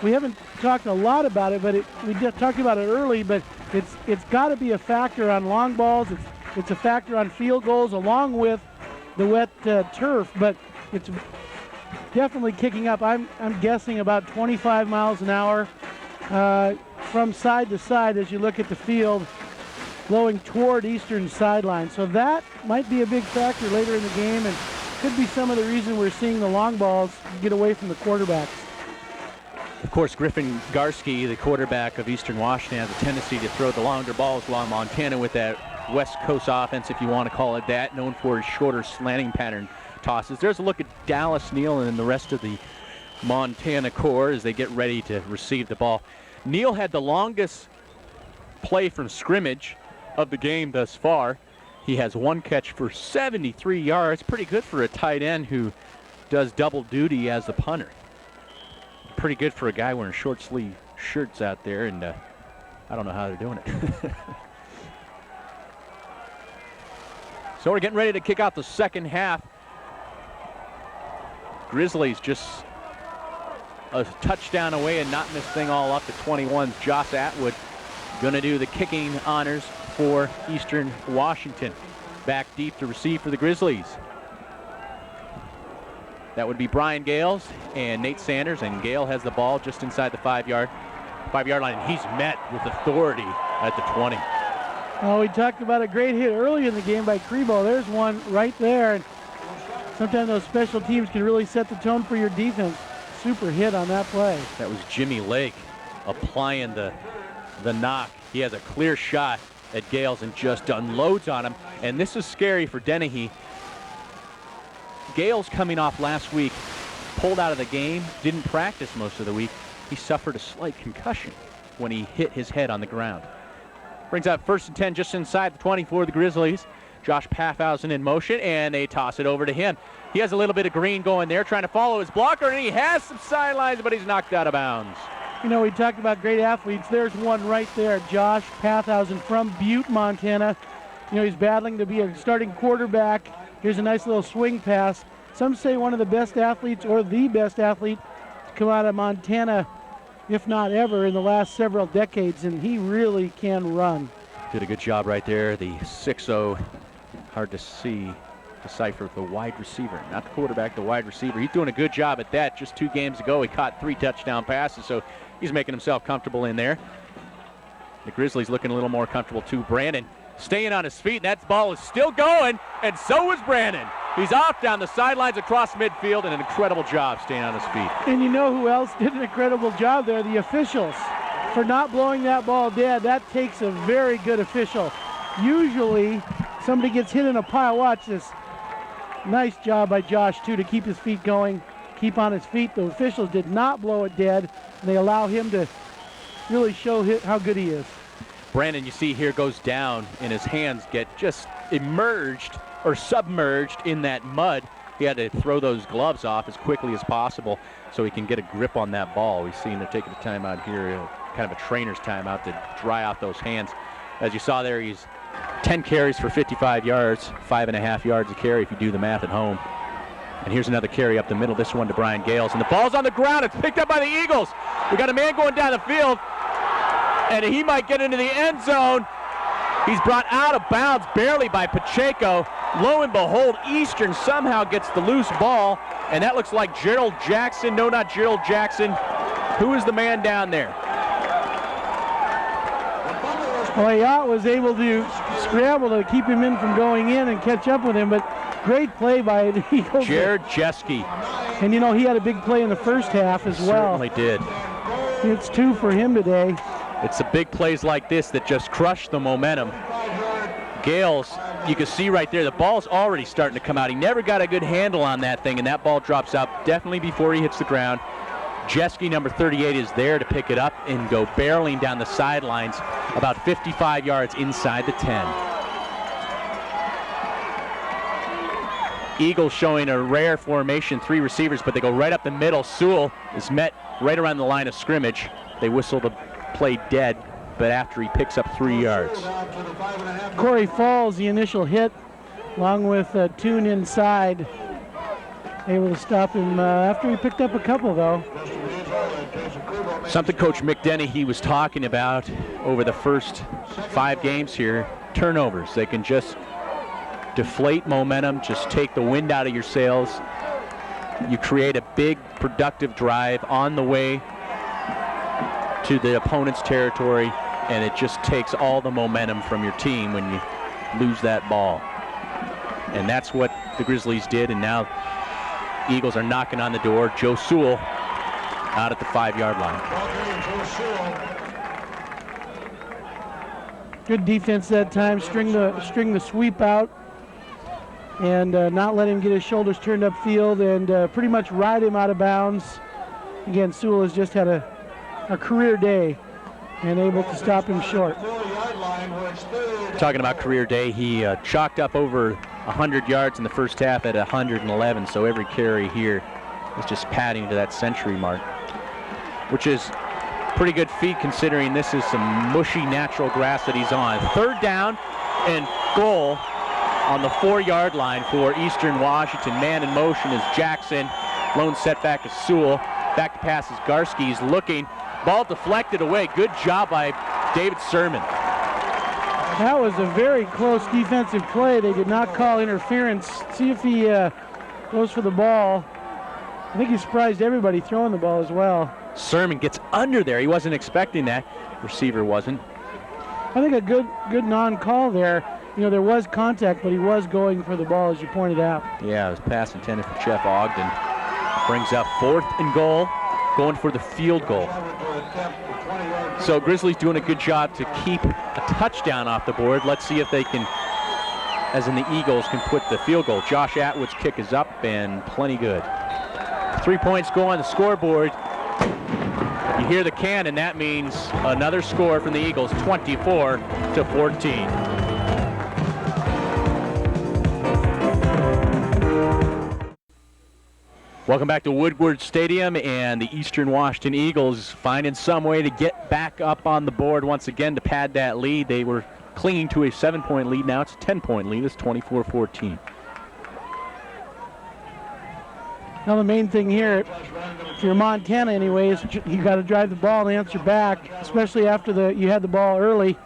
we haven't talked a lot about it, but we talked about it early, but it's got to be a factor on long balls. It's a factor on field goals along with the wet turf, but it's definitely kicking up. I'm guessing about 25 miles an hour. From side to side as you look at the field, blowing toward Eastern's sideline. So that might be a big factor later in the game, and could be some of the reason we're seeing the long balls get away from the quarterbacks. Of course, Griffin Garski, the quarterback of Eastern Washington, has a tendency to throw the longer balls, while Montana, with that West Coast offense, if you want to call it that, known for his shorter slanting pattern tosses. There's a look at Dallas Neal and the rest of the Montana core as they get ready to receive the ball. Neal had the longest play from scrimmage of the game thus far. He has 1 catch for 73 yards. Pretty good for a tight end who does double duty as the punter. Pretty good for a guy wearing short sleeve shirts out there, and I don't know how they're doing it. So we're getting ready to kick out the second half. Grizzlies just a touchdown away and knotting this thing all up to 21. Josh Atwood going to do the kicking honors for Eastern Washington. Back deep to receive for the Grizzlies. That would be Brian Gales and Nate Sanders, and Gale has the ball just inside the 5-yard line, and he's met with authority at the 20. Oh, we talked about a great hit early in the game by Crebo. There's one right there. And sometimes those special teams can really set the tone for your defense. Super hit on that play. That was Jimmy Lake applying the knock. He has a clear shot at Gales and just unloads on him. And this is scary for Dennehy. Gales coming off last week, pulled out of the game, didn't practice most of the week. He suffered a slight concussion when he hit his head on the ground. Brings out 1st and 10 just inside the 20 for the Grizzlies. Josh Paffhausen in motion, and they toss it over to him. He has a little bit of green going there, trying to follow his blocker, and he has some sidelines, but he's knocked out of bounds. You know, we talked about great athletes. There's one right there, Josh Paffhausen from Butte, Montana. You know, he's battling to be a starting quarterback. Here's a nice little swing pass. Some say one of the best athletes or the best athlete to come out of Montana, if not ever, in the last several decades, and he really can run. Did a good job right there. The 6-0, hard to see, decipher the wide receiver. Not the quarterback, the wide receiver. He's doing a good job at that. Just 2 games ago, he caught 3 touchdown passes, so he's making himself comfortable in there. The Grizzlies looking a little more comfortable too. Brandon staying on his feet, and that ball is still going, and so is Brandon. He's off down the sidelines across midfield, and an incredible job staying on his feet. And you know who else did an incredible job there? The officials. For not blowing that ball dead, that takes a very good official. Usually, somebody gets hit in a pile. Watch this. Nice job by Josh, too, to keep his feet going, keep on his feet. The officials did not blow it dead, and they allow him to really show how good he is. Brandon, you see here, goes down, and his hands get just emerged or submerged in that mud. He had to throw those gloves off as quickly as possible so he can get a grip on that ball. We've seen they're taking a timeout here, kind of a trainer's timeout to dry out those hands. As you saw there, he's 10 carries for 55 yards, 5.5 yards a carry if you do the math at home. And here's another carry up the middle, this one to Brian Gales. And the ball's on the ground, it's picked up by the Eagles. We got a man going down the field, and he might get into the end zone. He's brought out of bounds barely by Pacheco. Lo and behold, Eastern somehow gets the loose ball, and that looks like Gerald Jackson. No, not Gerald Jackson. Who is the man down there? Well, was able to scramble to keep him in from going in and catch up with him, but great play by the Eagles. Jared Jeske. And you know, he had a big play in the first half as well. Certainly did. It's 2 for him today. It's the big plays like this that just crush the momentum. Gales, you can see right there, the ball's already starting to come out. He never got a good handle on that thing, and that ball drops out definitely before he hits the ground. Jeske, number 38, is there to pick it up and go barreling down the sidelines about 55 yards inside the 10. Eagles showing a rare formation, 3 receivers, but they go right up the middle. Sewell is met right around the line of scrimmage. They whistle the play dead, but after he picks up 3 yards. Corey Falls, the initial hit, along with Toon inside. Able to stop him after he picked up a couple, though. Something Coach Mick Dennehy was talking about over the first 5 games here, turnovers. They can just deflate momentum, just take the wind out of your sails. You create a big, productive drive on the way to the opponent's territory, and it just takes all the momentum from your team when you lose that ball. And that's what the Grizzlies did, and now Eagles are knocking on the door. Joe Sewell out at the 5-yard line. Good defense that time. String the sweep out and not let him get his shoulders turned upfield and pretty much ride him out of bounds. Again, Sewell has just had a career day and able to stop him short. Talking about career day, he chalked up over 100 yards in the first half at 111, so every carry here is just padding to that century mark, which is pretty good feat considering this is some mushy natural grass that he's on. 3rd down and goal. on the 4-yard line for Eastern Washington. Man in motion is Jackson. Lone setback is Sewell. Back to pass is Garski. He's looking. Ball deflected away. Good job by David Sermon. That was a very close defensive play. They did not call interference. See if he goes for the ball. I think he surprised everybody throwing the ball as well. Sermon gets under there. He wasn't expecting that. Receiver wasn't. I think a good non-call there. You know, there was contact, but he was going for the ball, as you pointed out. Yeah, it was pass intended for Jeff Ogden. Brings up 4th and goal, going for the field goal. So Grizzlies doing a good job to keep a touchdown off the board. Let's see if they can, as in the Eagles, can put the field goal. Josh Atwood's kick is up and plenty good. 3 points go on the scoreboard. You hear the cannon, that means another score from the Eagles, 24-14. Welcome back to Woodward Stadium, and the Eastern Washington Eagles finding some way to get back up on the board once again to pad that lead. They were clinging to a 7-point lead. Now it's a 10-point lead. It's 24-14. Now the main thing here, if you're Montana anyway, is you got to drive the ball and answer back, especially after you had the ball early.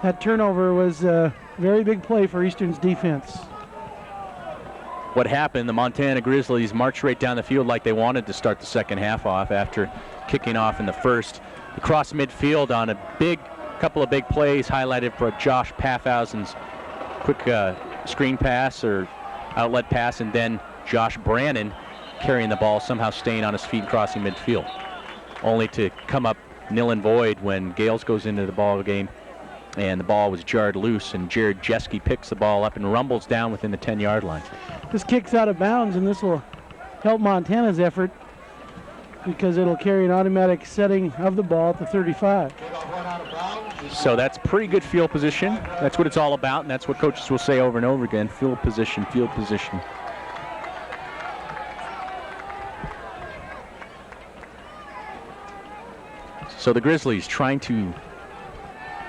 That turnover was a very big play for Eastern's defense. What happened, the Montana Grizzlies marched right down the field like they wanted to start the second half off after kicking off in the first. Across midfield on a couple of big plays highlighted for Josh Paffhausen's quick screen pass or outlet pass, and then Josh Brannon carrying the ball, somehow staying on his feet, crossing midfield. Only to come up nil and void when Gales goes into the ball game, and the ball was jarred loose, and Jared Jeske picks the ball up and rumbles down within the 10-yard line. This kick's out of bounds, and this will help Montana's effort because it'll carry an automatic setting of the ball at the 35. So that's pretty good field position. That's what it's all about, and that's what coaches will say over and over again, field position, field position. So the Grizzlies trying to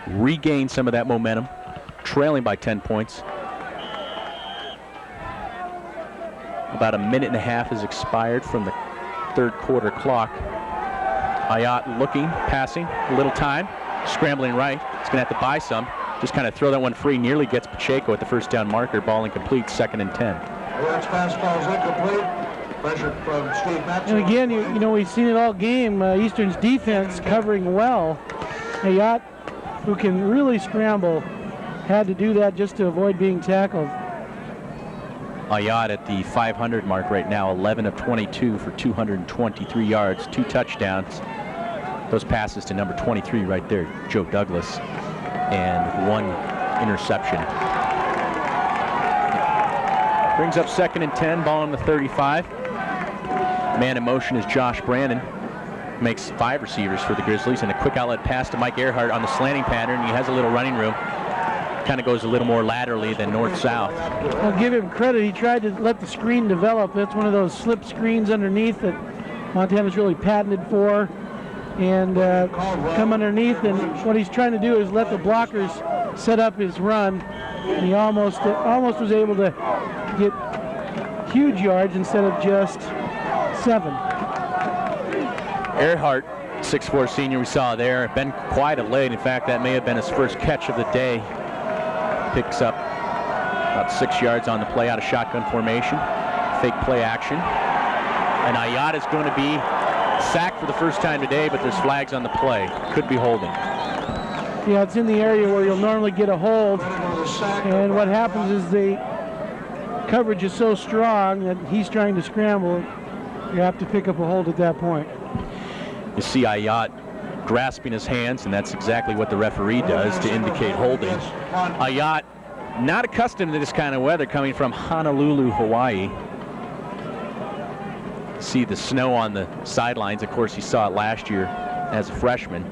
regain some of that momentum, trailing by 10 points. About a minute and a half has expired from the third quarter clock. Ayat looking, passing, a little time, scrambling right. He's going to have to buy some. Just kind of throw that one free, nearly gets Pacheco at the first down marker. Ball incomplete, 2nd and 10. Pass ball is incomplete. Pressure from Steve Maxwell. And again, you know, we've seen it all game. Eastern's defense covering well. Ayat, who can really scramble, had to do that just to avoid being tackled. Ayat at the 500 mark right now, 11 of 22 for 223 yards, 2 touchdowns. Those passes to number 23 right there, Joe Douglas, and 1 interception. Brings up 2nd and 10, ball on the 35. Man in motion is Josh Brannon. Makes 5 receivers for the Grizzlies, and a quick outlet pass to Mike Earhart on the slanting pattern. He has a little running room. Kind of goes a little more laterally than north-south. I'll give him credit. He tried to let the screen develop. That's one of those slip screens underneath that Montana's really patented for. And come underneath, and what he's trying to do is let the blockers set up his run. And he almost was able to get huge yards instead of just 7. Earhart, 6'4" senior we saw there, been quite of late. In fact, that may have been his first catch of the day. Picks up about 6 yards on the play out of shotgun formation. Fake play action. And Ayat is going to be sacked for the first time today, but there's flags on the play. Could be holding. Yeah, it's in the area where you'll normally get a hold. And what happens is the coverage is so strong that he's trying to scramble. You have to pick up a hold at that point. You see Ayat grasping his hands, and that's exactly what the referee does to indicate holding. Ayat, not accustomed to this kind of weather, coming from Honolulu, Hawaii. See the snow on the sidelines. Of course, he saw it last year as a freshman,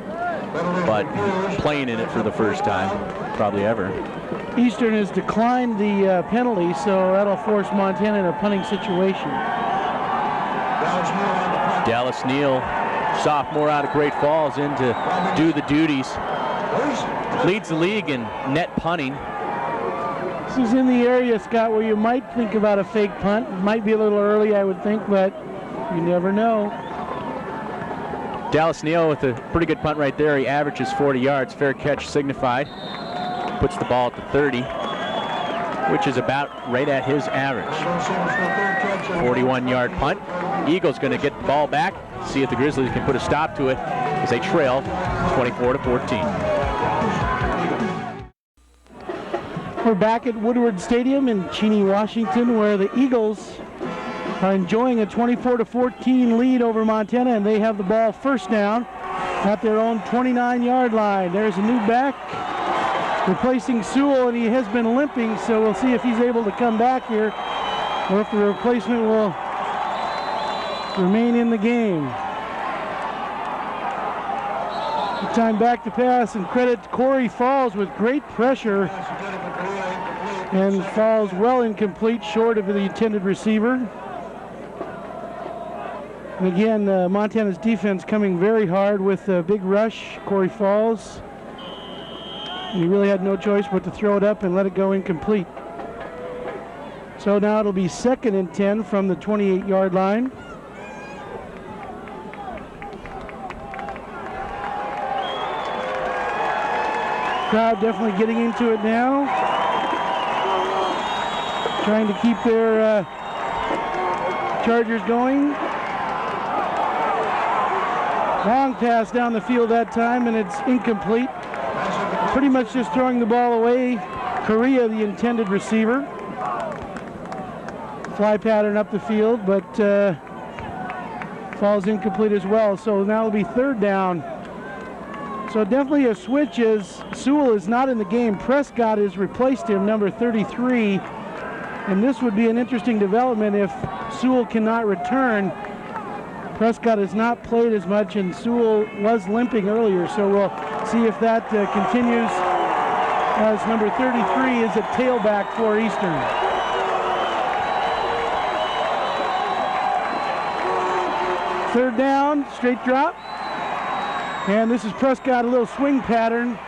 but playing in it for the first time, probably ever. Eastern has declined the penalty, so that'll force Montana in a punting situation. Dallas Neal, sophomore out of Great Falls, in to do the duties. Leads the league in net punting. is in the area, Scott, where you might think about a fake punt. It might be a little early, I would think, but you never know. Dallas Neal with a pretty good punt right there. He averages 40 yards. Fair catch signified. Puts the ball at the 30, which is about right at his average. 41-yard punt. Eagles going to get the ball back. See if the Grizzlies can put a stop to it as they trail 24-14. We're back at Woodward Stadium in Cheney, Washington, where the Eagles are enjoying a 24-14 lead over Montana, and they have the ball first down at their own 29-yard line. There's a new back replacing Sewell, and he has been limping, so we'll see if he's able to come back here or if the replacement will remain in the game. The time back to pass, and credit to Corey Falls with great pressure, and falls well incomplete, short of the intended receiver. And again, Montana's defense coming very hard with a big rush. Corey Falls. And he really had no choice but to throw it up and let it go incomplete. So now it'll be 2nd and 10 from the 28-yard line. Crowd definitely getting into it now. Trying to keep their Chargers going. Long pass down the field that time, and it's incomplete. Pretty much just throwing the ball away. Correa, the intended receiver. Fly pattern up the field, but falls incomplete as well. So now it'll be 3rd down. So definitely a switch as Sewell is not in the game. Prescott has replaced him, number 33. And this would be an interesting development if Sewell cannot return. Prescott has not played as much, and Sewell was limping earlier, so we'll see if that continues, as number 33 is a tailback for Eastern. Third down, straight drop. And this is Prescott, a little swing pattern.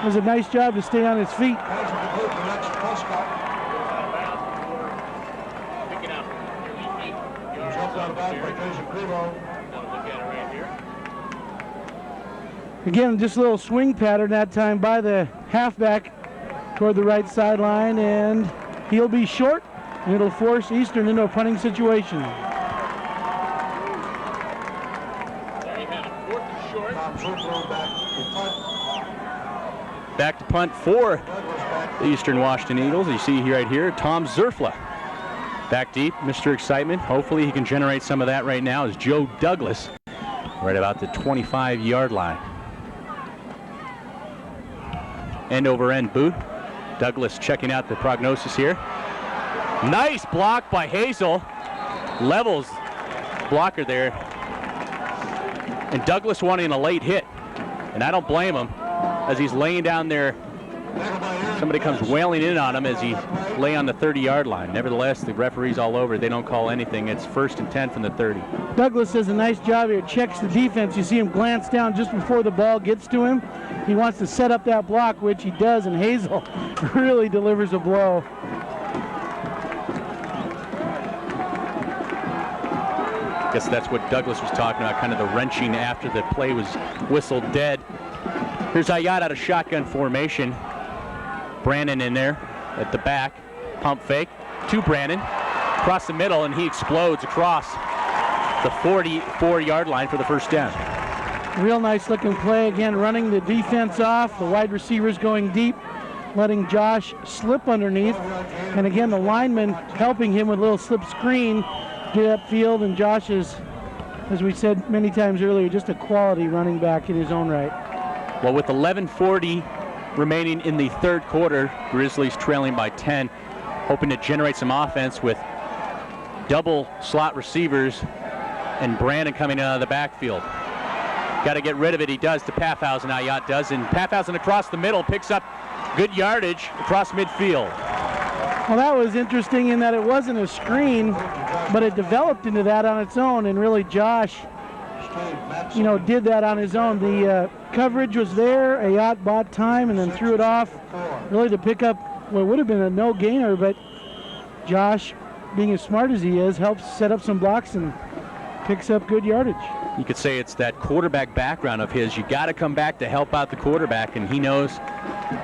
Does a nice job to stay on his feet. Again, just a little swing pattern that time by the halfback toward the right sideline, and he'll be short, and it'll force Eastern into a punting situation. Back to punt for the Eastern Washington Eagles. You see right here, Tom Zerfla. Back deep, Mr. Excitement. Hopefully he can generate some of that right now as Joe Douglas right about the 25-yard line. End over end boot. Douglas checking out the prognosis here. Nice block by Hazel. Levels blocker there. And Douglas wanting a late hit. And I don't blame him as he's laying down there. Somebody comes wailing in on him as he lay on the 30-yard line. Nevertheless, the referee's all over. They don't call anything. It's 1st and 10 from the 30. Douglas does a nice job here. Checks the defense. You see him glance down just before the ball gets to him. He wants to set up that block, which he does, and Hazel really delivers a blow. Guess that's what Douglas was talking about, kind of the wrenching after the play was whistled dead. Here's Ayat out of shotgun formation. Brandon in there at the back. Pump fake to Brandon. Across the middle, and he explodes across the 44-yard line for the first down. Real nice looking play. Again, running the defense off. The wide receivers going deep, letting Josh slip underneath. And again, the lineman helping him with a little slip screen, get upfield, and Josh is, as we said many times earlier, just a quality running back in his own right. Well, with 11:40 remaining in the 3rd quarter, Grizzlies trailing by 10, hoping to generate some offense with double slot receivers and Brandon coming out of the backfield. Got to get rid of it. He does to Paffhausen. Ayat does, and Paffhausen across the middle picks up good yardage across midfield. Well, that was interesting in that it wasn't a screen, but it developed into that on its own, and really Josh, did that on his own. The coverage was there. Ayat bought time and then threw it off, really to pick up what would have been a no-gainer, but Josh, being as smart as he is, helps set up some blocks and picks up good yardage. You could say it's that quarterback background of his. You got to come back to help out the quarterback, and he knows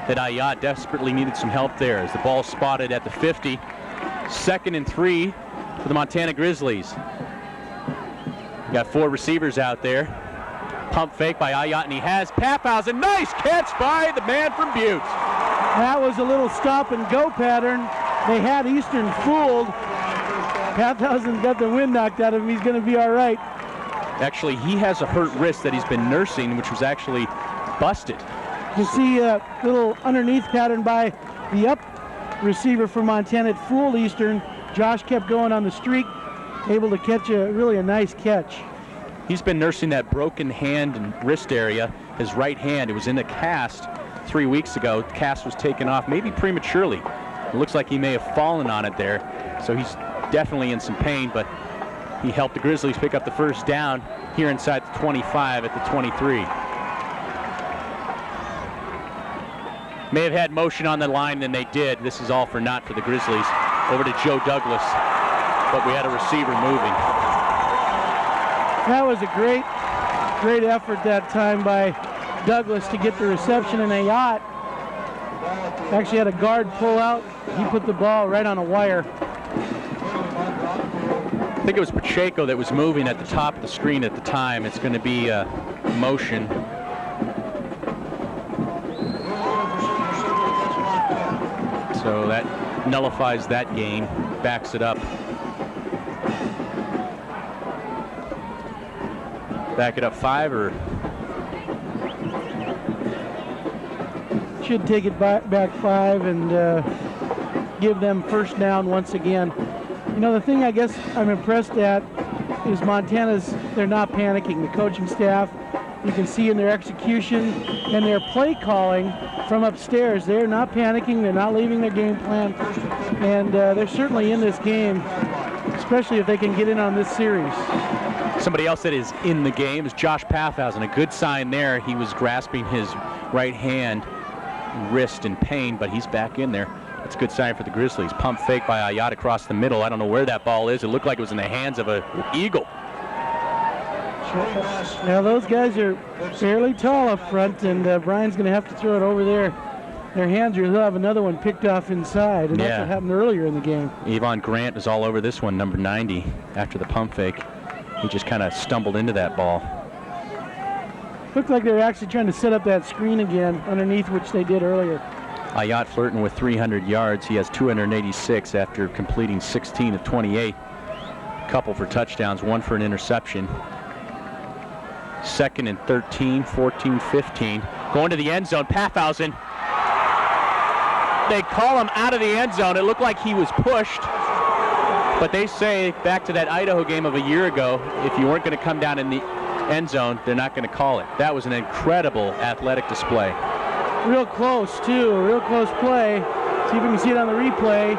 that Ayat desperately needed some help there as the ball spotted at the 50. 2nd and 3 for the Montana Grizzlies. You got 4 receivers out there. Pump fake by Ayat, and he has Paffhausen. Nice catch by the man from Butte. That was a little stop-and-go pattern. They had Eastern fooled. Paffhausen's got the wind knocked out of him. He's going to be all right. Actually, he has a hurt wrist that he's been nursing, which was actually busted. You see a little underneath pattern by the up receiver for Montana. It fooled Eastern. Josh kept going on the streak, able to catch a nice catch. He's been nursing that broken hand and wrist area, his right hand. It was in a cast 3 weeks ago. The cast was taken off, maybe prematurely. It looks like he may have fallen on it there, so he's definitely in some pain, but he helped the Grizzlies pick up the first down here inside the 25 at the 23. May have had motion on the line than they did. This is all for naught for the Grizzlies. Over to Joe Douglas, but we had a receiver moving. That was a great effort that time by Douglas to get the reception, and Ayat actually had a guard pull out. He put the ball right on a wire. I think it was Pacheco that was moving at the top of the screen at the time. It's going to be motion. So that nullifies that gain, backs it up. Back it up 5 or? Should take it back 5 and give them first down once again. You know, the thing I guess I'm impressed at is they're not panicking. The coaching staff, you can see in their execution and their play calling from upstairs, they're not panicking, they're not leaving their game plan, and they're certainly in this game, especially if they can get in on this series. Somebody else that is in the game is Josh Paffhausen. A good sign there. He was grasping his right hand, wrist in pain, but he's back in there. That's a good sign for the Grizzlies. Pump fake by Ayat across the middle. I don't know where that ball is. It looked like it was in the hands of an eagle. Now those guys are fairly tall up front, and Brian's going to have to throw it over their hands, or he'll have another one picked off inside, and that's what happened earlier in the game. Yvonne Grant was all over this one, number 90, after the pump fake. He just kind of stumbled into that ball. Looked like they were actually trying to set up that screen again underneath, which they did earlier. Ayat flirting with 300 yards. He has 286 after completing 16 of 28. Couple for touchdowns, 1 for an interception. 2nd and 13, 14, 15. Going to the end zone, Paffhausen. They call him out of the end zone. It looked like he was pushed. But they say, back to that Idaho game of a year ago, if you weren't going to come down in the end zone, they're not going to call it. That was an incredible athletic display. Real close, too. A real close play. See if we can see it on the replay.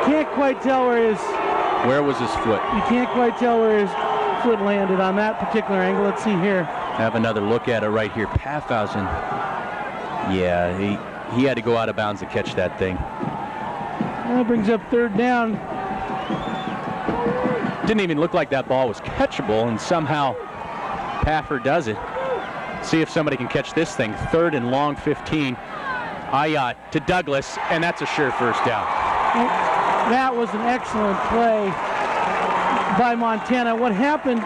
Can't quite tell where was his foot? You can't quite tell where his foot landed on that particular angle. Let's see here. Have another look at it right here. Paffhausen. Yeah, he had to go out of bounds to catch that thing. That brings up 3rd down. Didn't even look like that ball was catchable, and somehow Paffer does it. See if somebody can catch this thing. 3rd and long, 15. Ayat to Douglas, and that's a sure first down. That was an excellent play by Montana. What happened,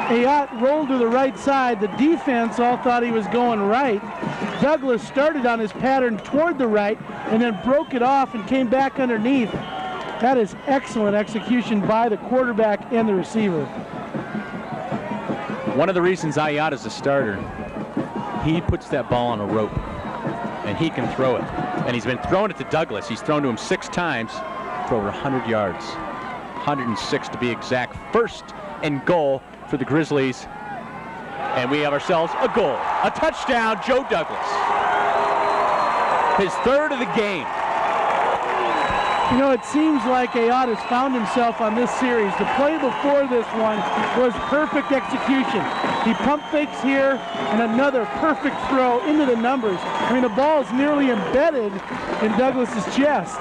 Ayat rolled to the right side. The defense all thought he was going right. Douglas started on his pattern toward the right and then broke it off and came back underneath. That is excellent execution by the quarterback and the receiver. One of the reasons Ayat is a starter, he puts that ball on a rope, and he can throw it. And he's been throwing it to Douglas. He's thrown to him 6 times for over 100 yards. 106 to be exact. 1st and goal for the Grizzlies. And we have ourselves a goal. A touchdown, Joe Douglas. His 3rd of the game. You know, it seems like Ayotte has found himself on this series. The play before this one was perfect execution. He pump fakes here and another perfect throw into the numbers. I mean, the ball's nearly embedded in Douglas's chest.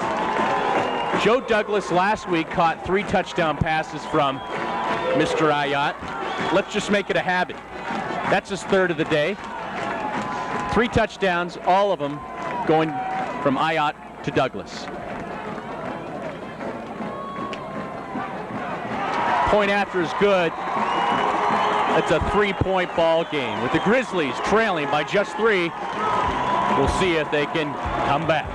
Joe Douglas last week caught 3 touchdown passes from Mr. Ayotte. Let's just make it a habit. That's his 3rd of the day. 3 touchdowns, all of them going from Ayotte to Douglas. Point after is good. It's a 3-point ball game with the Grizzlies trailing by just 3. We'll see if they can come back.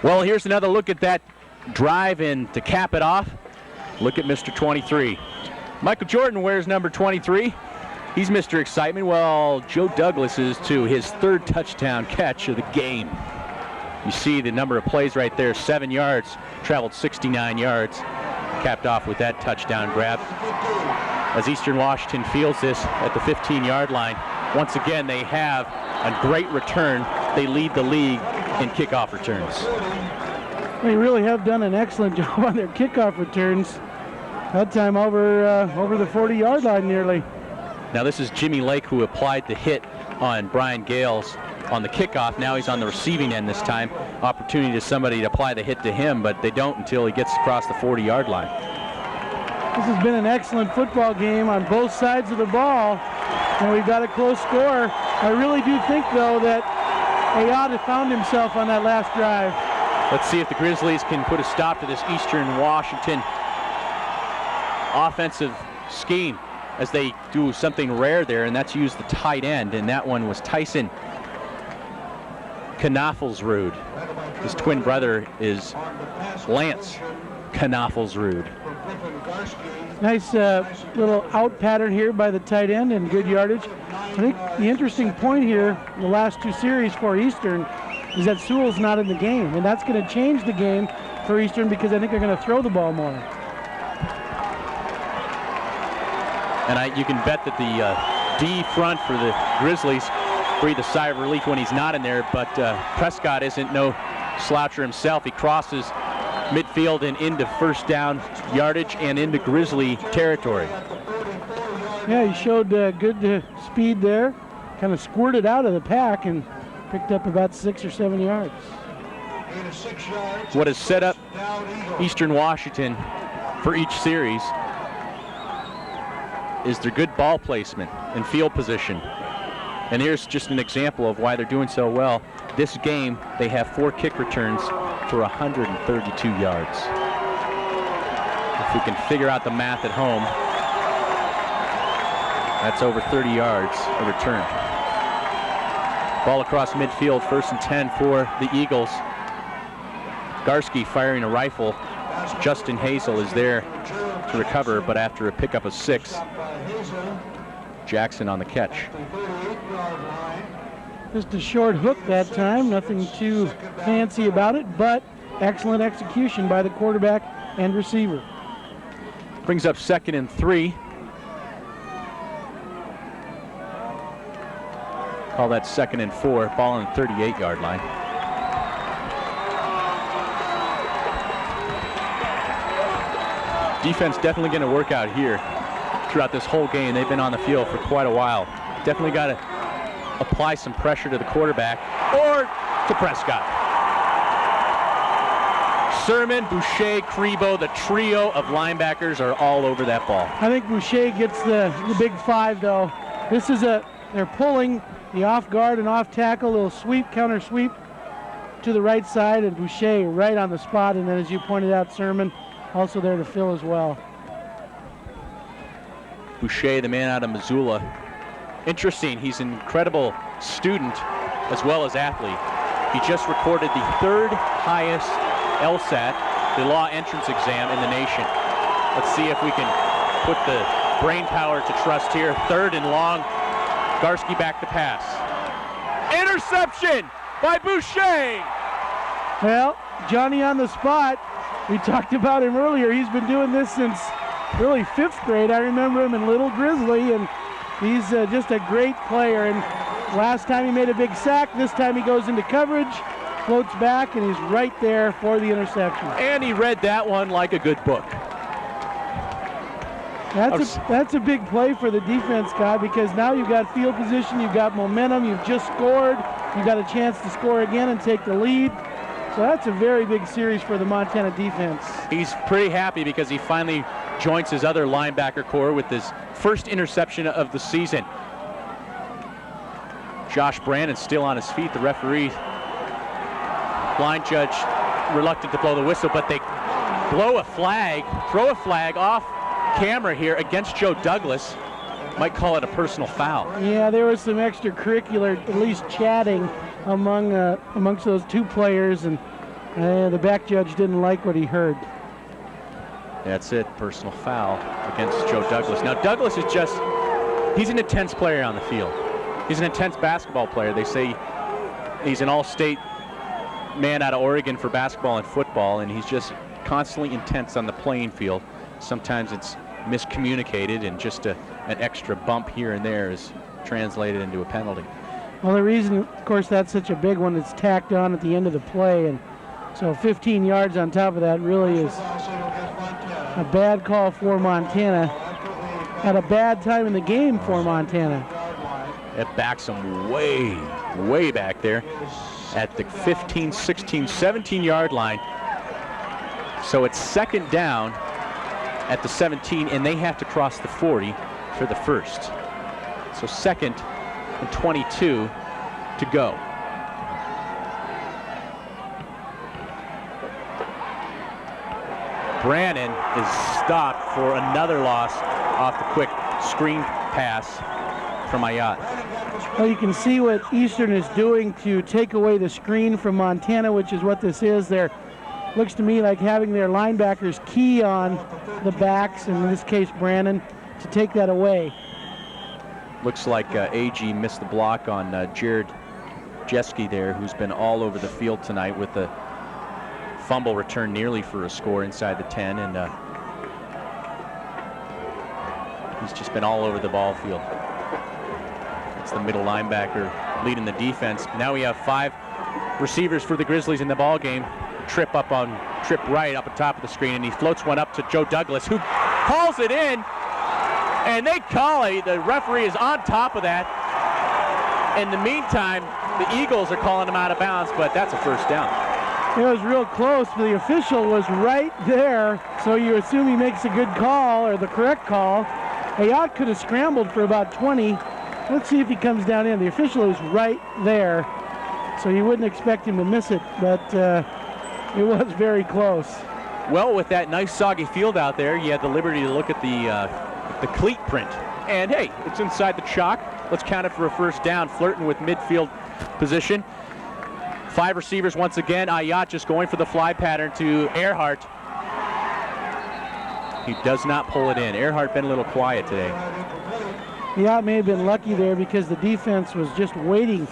Well, here's another look at that drive, and to cap it off, look at Mr. 23. Michael Jordan wears number 23. He's Mr. Excitement. Well, Joe Douglas is to his 3rd touchdown catch of the game. You see the number of plays right there, 7 yards, traveled 69 yards, capped off with that touchdown grab. As Eastern Washington fields this at the 15-yard line, once again they have a great return. They lead the league in kickoff returns. They really have done an excellent job on their kickoff returns. That time over the 40-yard line nearly. Now this is Jimmy Lake, who applied the hit on Brian Gales on the kickoff. Now he's on the receiving end this time. Opportunity to somebody to apply the hit to him, but they don't until he gets across the 40-yard line. This has been an excellent football game on both sides of the ball, and we've got a close score. I really do think, though, that Ayotte found himself on that last drive. Let's see if the Grizzlies can put a stop to this Eastern Washington offensive scheme as they do something rare there, and that's use the tight end, and that one was Tyson Knaffelsrud. His twin brother is Lance Knaffelsrud. Nice little out pattern here by the tight end and good yardage. I think the interesting point here in the last 2 series for Eastern is that Sewell's not in the game, and that's going to change the game for Eastern because I think they're going to throw the ball more. And you can bet that the D front for the Grizzlies breathe a sigh of relief when he's not in there, but Prescott isn't no sloucher himself. He crosses midfield and into first down yardage and into Grizzly territory. Yeah, he showed good speed there, kind of squirted out of the pack and picked up about 6 or 7 yards. What has set up Eastern Washington for each series is their good ball placement and field position. And here's just an example of why they're doing so well. This game, they have 4 kick returns for 132 yards. If we can figure out the math at home, that's over 30 yards a return. Ball across midfield, 1st and 10 for the Eagles. Garski firing a rifle. Justin Hazel is there to recover, but after a pickup of 6, Jackson on the catch. Just a short hook that time, nothing too fancy about it, but excellent execution by the quarterback and receiver. Brings up 2nd and 3. Call that 2nd and 4, ball on the 38-yard line. Defense definitely going to work out here throughout this whole game. They've been on the field for quite a while. Definitely got to apply some pressure to the quarterback or to Prescott. Sermon, Boucher, Crebo, the trio of linebackers are all over that ball. I think Boucher gets the big 5, though. This is they're pulling the off guard and off tackle, little sweep, counter sweep to the right side, and Boucher right on the spot. And then, as you pointed out, Sermon also there to fill as well. Boucher, the man out of Missoula. Interesting, he's an incredible student as well as athlete. He just recorded the 3rd highest LSAT, the law entrance exam in the nation. Let's see if we can put the brain power to trust here. 3rd and long. Garski back to pass. Interception by Boucher. Well, Johnny on the spot. We talked about him earlier. He's been doing this since really 5th grade. I remember him in Little Grizzly, and He's just a great player, and last time he made a big sack, this time he goes into coverage, floats back, and he's right there for the interception. And he read that one like a good book. That's a big play for the defense, Scott, because now you've got field position, you've got momentum, you've just scored, you've got a chance to score again and take the lead. So that's a very big series for the Montana defense. He's pretty happy because he finally joins his other linebacker core with his first interception of the season. Josh Brandon still on his feet. The referee, line judge, reluctant to blow the whistle, but they throw a flag off camera here against Joe Douglas. Might call it a personal foul. Yeah, there was some extracurricular, at least chatting amongst those two players, and the back judge didn't like what he heard. That's it, personal foul against Joe Douglas. Now Douglas is he's an intense player on the field. He's an intense basketball player. They say he's an all-state man out of Oregon for basketball and football, and he's just constantly intense on the playing field. Sometimes it's miscommunicated, and just an extra bump here and there is translated into a penalty. Well, the reason, of course, that's such a big one, it's tacked on at the end of the play, and so 15 yards on top of that really is a bad call for Montana at a bad time in the game for Montana. It backs him way, way back there at the 15, 16, 17-yard line. So it's second down at the 17, and they have to cross the 40 for the first. So second and 22 to go. Brannon is stopped for another loss off the quick screen pass from Ayat. Well, you can see what Eastern is doing to take away the screen from Montana, which is what this is. There looks to me like having their linebackers key on the backs, in this case Brannon, to take that away. Looks like AG missed the block on Jared Jeske there, who's been all over the field tonight with the fumble return nearly for a score inside the 10, and he's just been all over the ball field. It's the middle linebacker leading the defense. Now we have 5 receivers for the Grizzlies in the ball game. Trip right up on top of the screen, and he floats one up to Joe Douglas, who calls it in, and they call it. The referee is on top of that. In the meantime, the Eagles are calling him out of bounds, but that's a first down. It was real close, but the official was right there, so you assume he makes a good call, or the correct call. Ayat could have scrambled for about 20. Let's see if he comes down in. The official is right there, so you wouldn't expect him to miss it, but it was very close. Well, with that nice soggy field out there, you had the liberty to look at the cleat print. And hey, it's inside the chalk. Let's count it for a first down, flirting with midfield position. 5 receivers once again. Ayat just going for the fly pattern to Earhart. He does not pull it in. Earhart been a little quiet today. Ayat may have been lucky there because the defense was just waiting,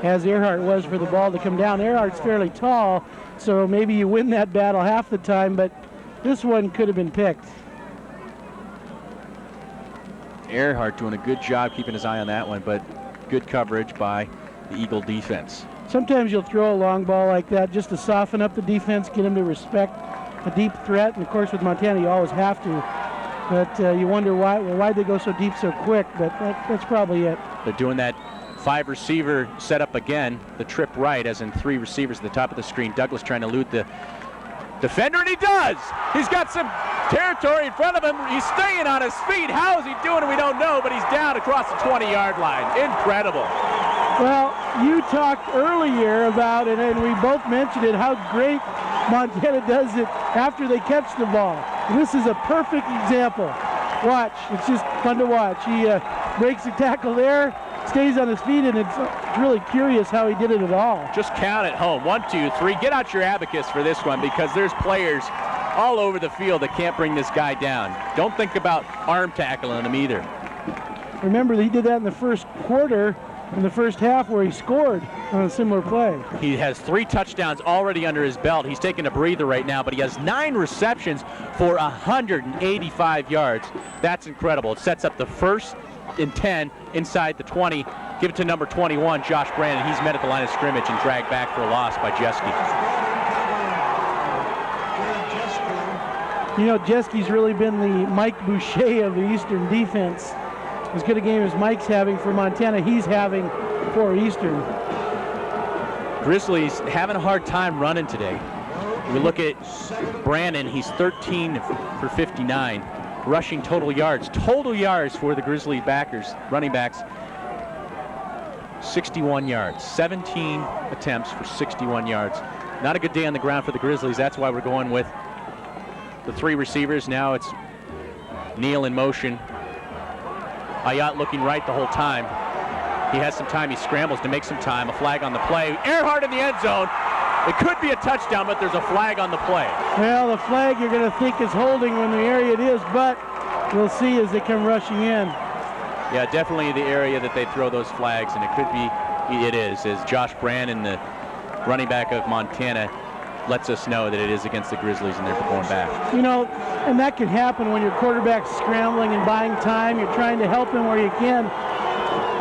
as Earhart was, for the ball to come down. Earhart's fairly tall, so maybe you win that battle half the time, but this one could have been picked. Earhart doing a good job keeping his eye on that one, but good coverage by the Eagle defense. Sometimes you'll throw a long ball like that just to soften up the defense, get them to respect a deep threat, and of course with Montana you always have to. But you wonder why'd they go so deep so quick, but that's probably it. They're doing that 5 receiver setup again, the trip right, as in 3 receivers at the top of the screen. Douglas trying to elude the defender, and he does! He's got some territory in front of him. He's staying on his feet. How is he doing it? We don't know, but he's down across the 20-yard line. Incredible. Well, you talked earlier about it, and we both mentioned it, how great Montana does it after they catch the ball. And this is a perfect example. Watch, it's just fun to watch. He breaks the tackle there, stays on his feet, and it's really curious how he did it at all. Just count it home. 1, 2, 3. Get out your abacus for this one, because there's players all over the field that can't bring this guy down. Don't think about arm tackling him either. Remember, he did that in the first quarter, in the first half, where he scored on a similar play. He has 3 touchdowns already under his belt. He's taking a breather right now, but he has 9 receptions for 185 yards. That's incredible. It sets up the first and 10 inside the 20. Give it to number 21, Josh Brandon. He's met at the line of scrimmage and dragged back for a loss by Jeske. You know, Jeske's really been the Mike Boucher of the Eastern defense. As good a game as Mike's having for Montana, he's having for Eastern. Grizzlies having a hard time running today. We look at Brandon, he's 13 for 59. Rushing total yards for the Grizzly running backs, 61 yards. 17 attempts for 61 yards. Not a good day on the ground for the Grizzlies. That's why we're going with the 3 receivers. Now it's Neal in motion. Ayat looking right the whole time. He has some time. He scrambles to make some time. A flag on the play. Earhart in the end zone. It could be a touchdown, but there's a flag on the play. Well, the flag you're going to think is holding when the area it is, but we'll see as they come rushing in. Yeah, definitely the area that they throw those flags, and it is, as Josh Brandon, the running back of Montana, lets us know that it is against the Grizzlies and they're going back. You know, and that can happen when your quarterback's scrambling and buying time. You're trying to help him where you can.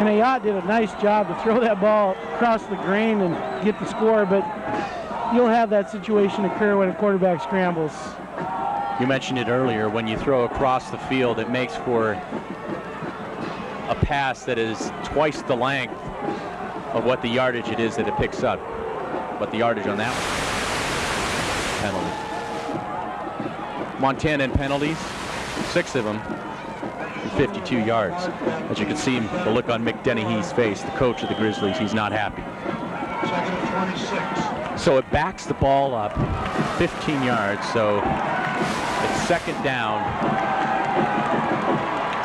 And Ayat did a nice job to throw that ball across the grain and get the score, but you'll have that situation occur when a quarterback scrambles. You mentioned it earlier, when you throw across the field, it makes for a pass that is twice the length of what the yardage it is that it picks up. But the yardage on that one, penalty. Montana in penalties, 6 of them, 52 yards. As you can see the look on Mick Dennehy's face, the coach of the Grizzlies, he's not happy. Second and 26. So it backs the ball up 15 yards, so it's second down.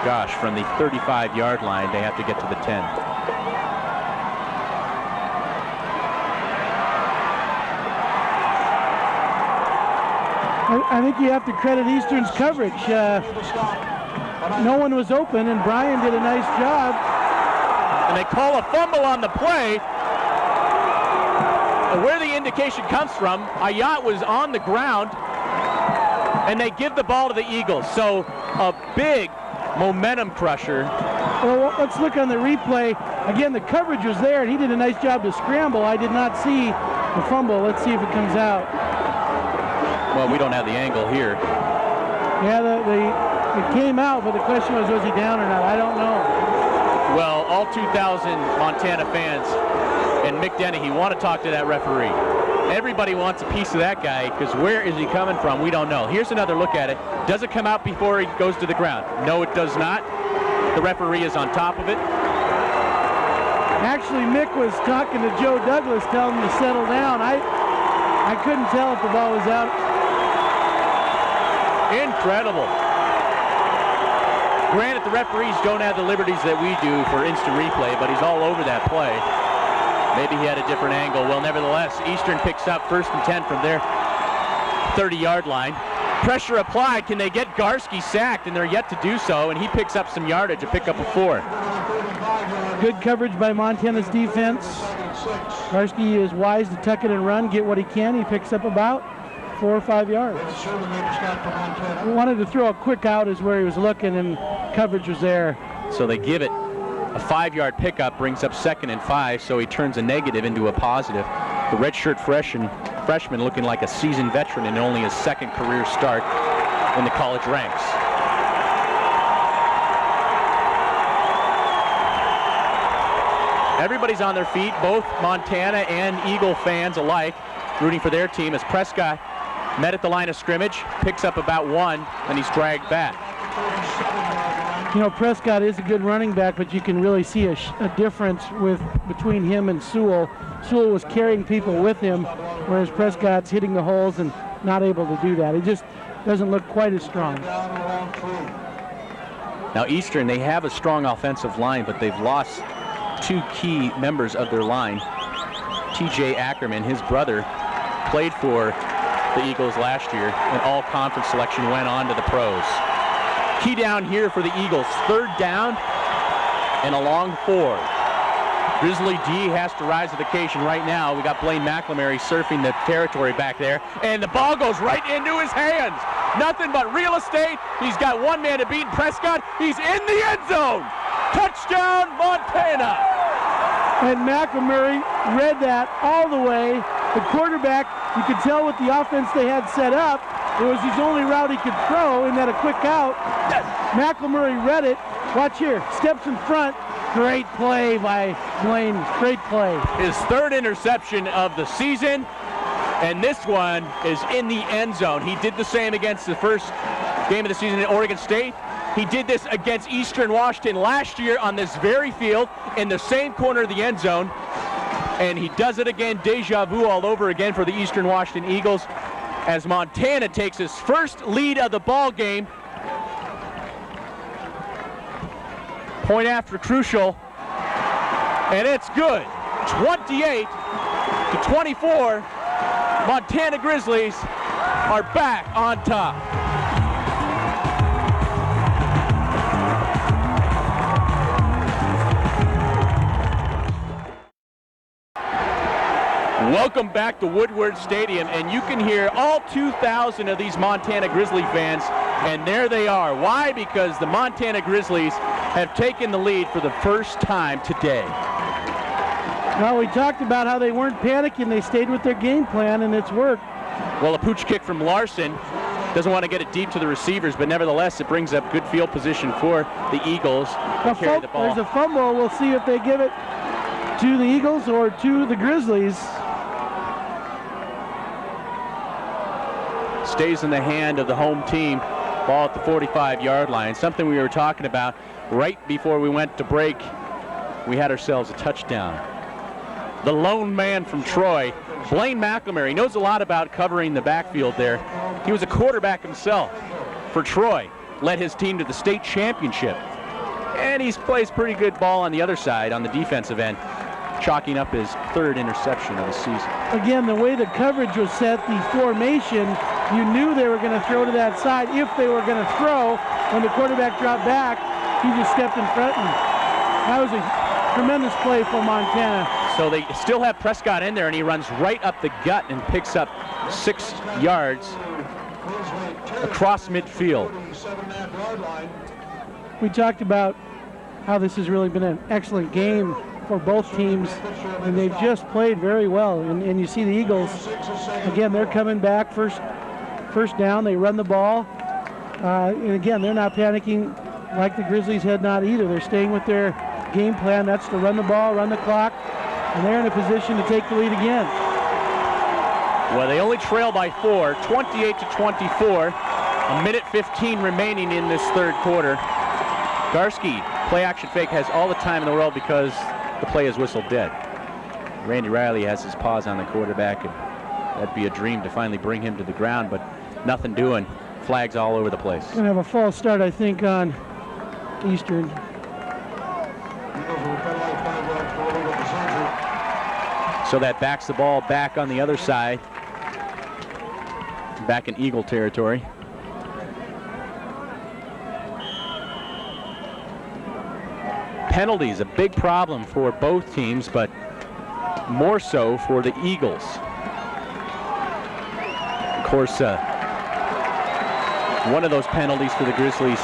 Gosh, from the 35-yard line, they have to get to the 10. I think you have to credit Eastern's coverage. No one was open, and Brian did a nice job. And they call a fumble on the play. Where the indication comes from, Ayat was on the ground, and they give the ball to the Eagles. So a big momentum crusher. Well, let's look on the replay. Again, the coverage was there, and he did a nice job to scramble. I did not see the fumble. Let's see if it comes out. Well, we don't have the angle here. Yeah, it came out, but the question was he down or not? I don't know. Well, all 2,000 Montana fans and Mick Dennehy want to talk to that referee. Everybody wants a piece of that guy, because where is he coming from? We don't know. Here's another look at it. Does it come out before he goes to the ground? No, it does not. The referee is on top of it. Actually, Mick was talking to Joe Douglas, telling him to settle down. I couldn't tell if the ball was out. Incredible. Granted, the referees don't have the liberties that we do for instant replay, but he's all over that play. Maybe he had a different angle. Well, nevertheless, Eastern picks up 1st and 10 from their 30-yard line. Pressure applied. Can they get Garski sacked? And they're yet to do so, and he picks up some yardage, a pickup of 4. Good coverage by Montana's defense. Garski is wise to tuck it and run, get what he can. He picks up about 4 or 5 yards. We wanted to throw a quick out is where he was looking, and coverage was there. So they give it a 5-yard pickup, brings up 2nd and 5, so he turns a negative into a positive. The redshirt freshman looking like a seasoned veteran in only his 2nd career start in the college ranks. Everybody's on their feet, both Montana and Eagle fans alike, rooting for their team as Prescott met at the line of scrimmage, picks up about 1, and he's dragged back. You know, Prescott is a good running back, but you can really see a difference between him and Sewell. Sewell was carrying people with him, whereas Prescott's hitting the holes and not able to do that. He just doesn't look quite as strong. Now Eastern, they have a strong offensive line, but they've lost 2 key members of their line. T.J. Ackerman, his brother, played for the Eagles last year, and all-conference selection went on to the pros. Key down here for the Eagles, 3rd down and a long 4. Grizzly D has to rise to the occasion right now. We got Blaine McLemary surfing the territory back there, and the ball goes right into his hands. Nothing but real estate. He's got one man to beat, Prescott. He's in the end zone. Touchdown, Montana! And McElmurray read that all the way. The quarterback, you could tell with the offense they had set up, it was his only route he could throw, and that a quick out. Yes. McElmurray read it. Watch here, steps in front. Great play by Blaine, great play. His third interception of the season, and this one is in the end zone. He did the same against the first game of the season at Oregon State. He did this against Eastern Washington last year on this very field in the same corner of the end zone. And he does it again, deja vu all over again for the Eastern Washington Eagles as Montana takes his first lead of the ball game. Point after crucial, and it's good. 28-24, Montana Grizzlies are back on top. Welcome back to Woodward Stadium, and you can hear all 2,000 of these Montana Grizzly fans, and there they are. Why? Because the Montana Grizzlies have taken the lead for the first time today. Well, we talked about how they weren't panicking. They stayed with their game plan, and it's worked. Well, a pooch kick from Larson. Doesn't want to get it deep to the receivers, but nevertheless, it brings up good field position for the Eagles to carry the ball. There's a fumble. We'll see if they give it to the Eagles or to the Grizzlies. Stays in the hand of the home team. Ball at the 45-yard line. Something we were talking about right before we went to break. We had ourselves a touchdown. The lone man from Troy, Blaine McElmurray, knows a lot about covering the backfield there. He was a quarterback himself for Troy. Led his team to the state championship. And he plays pretty good ball on the other side, on the defensive end, chalking up his third interception of the season. Again, the way the coverage was set, the formation, you knew they were going to throw to that side. If they were going to throw, when the quarterback dropped back, he just stepped in front. And that was a tremendous play for Montana. So they still have Prescott in there, and he runs right up the gut and picks up 6 yards across midfield. We talked about how this has really been an excellent game for both teams, and they've just played very well. And you see the Eagles, again, they're coming back first down, they run the ball, and again, they're not panicking like the Grizzlies had not either. They're staying with their game plan. That's to run the ball, run the clock, and they're in a position to take the lead again. Well, they only trail by 4, 28-24. A minute 15 remaining in this third quarter. Garski, play action fake, has all the time in the world because the play is whistled dead. Randy Riley has his paws on the quarterback, and that'd be a dream to finally bring him to the ground, but nothing doing. Flags all over the place. Gonna have a false start, I think, on Eastern. So that backs the ball back on the other side, back in Eagle territory. Penalties, a big problem for both teams, but more so for the Eagles. Of course, one of those penalties for the Grizzlies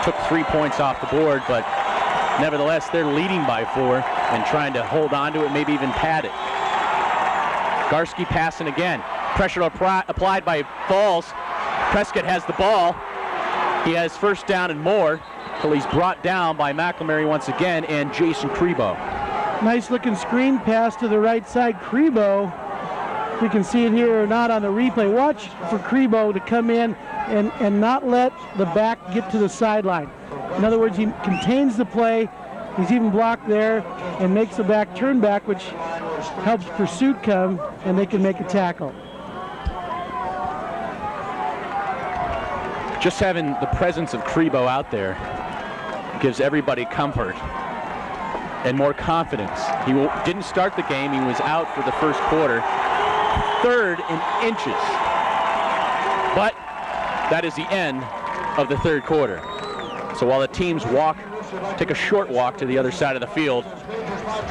took 3 points off the board, but nevertheless, they're leading by 4 and trying to hold on to it, maybe even pad it. Garski passing again. Pressure applied by Falls. Prescott has the ball. He has first down and more till he's brought down by McElmurray once again and Jason Crebo. Nice looking screen pass to the right side. Crebo, we can see it here or not on the replay. Watch for Crebo to come in and not let the back get to the sideline. In other words, he contains the play. He's even blocked there and makes the back turn back, which helps pursuit come, and they can make a tackle. Just having the presence of Crebo out there gives everybody comfort and more confidence. He didn't start the game. He was out for the first quarter. 3rd in inches. But that is the end of the third quarter. So while the teams take a short walk to the other side of the field,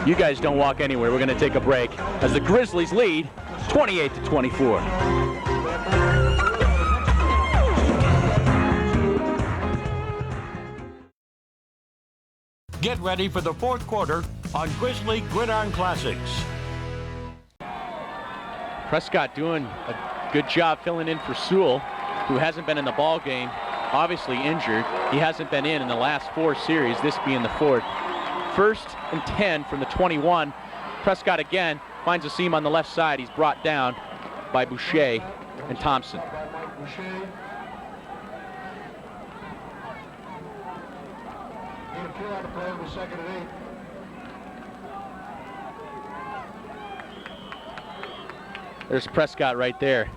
you guys don't walk anywhere. We're going to take a break as the Grizzlies lead 28-24. Get ready for the fourth quarter on Grizzly Gridiron Classics. Prescott doing a good job filling in for Sewell, who hasn't been in the ball game, obviously injured. He hasn't been in the last 4 series, this being the 4th. 1st and 10 from the 21. Prescott again finds a seam on the left side. He's brought down by Boucher and Thompson. There's Prescott right there.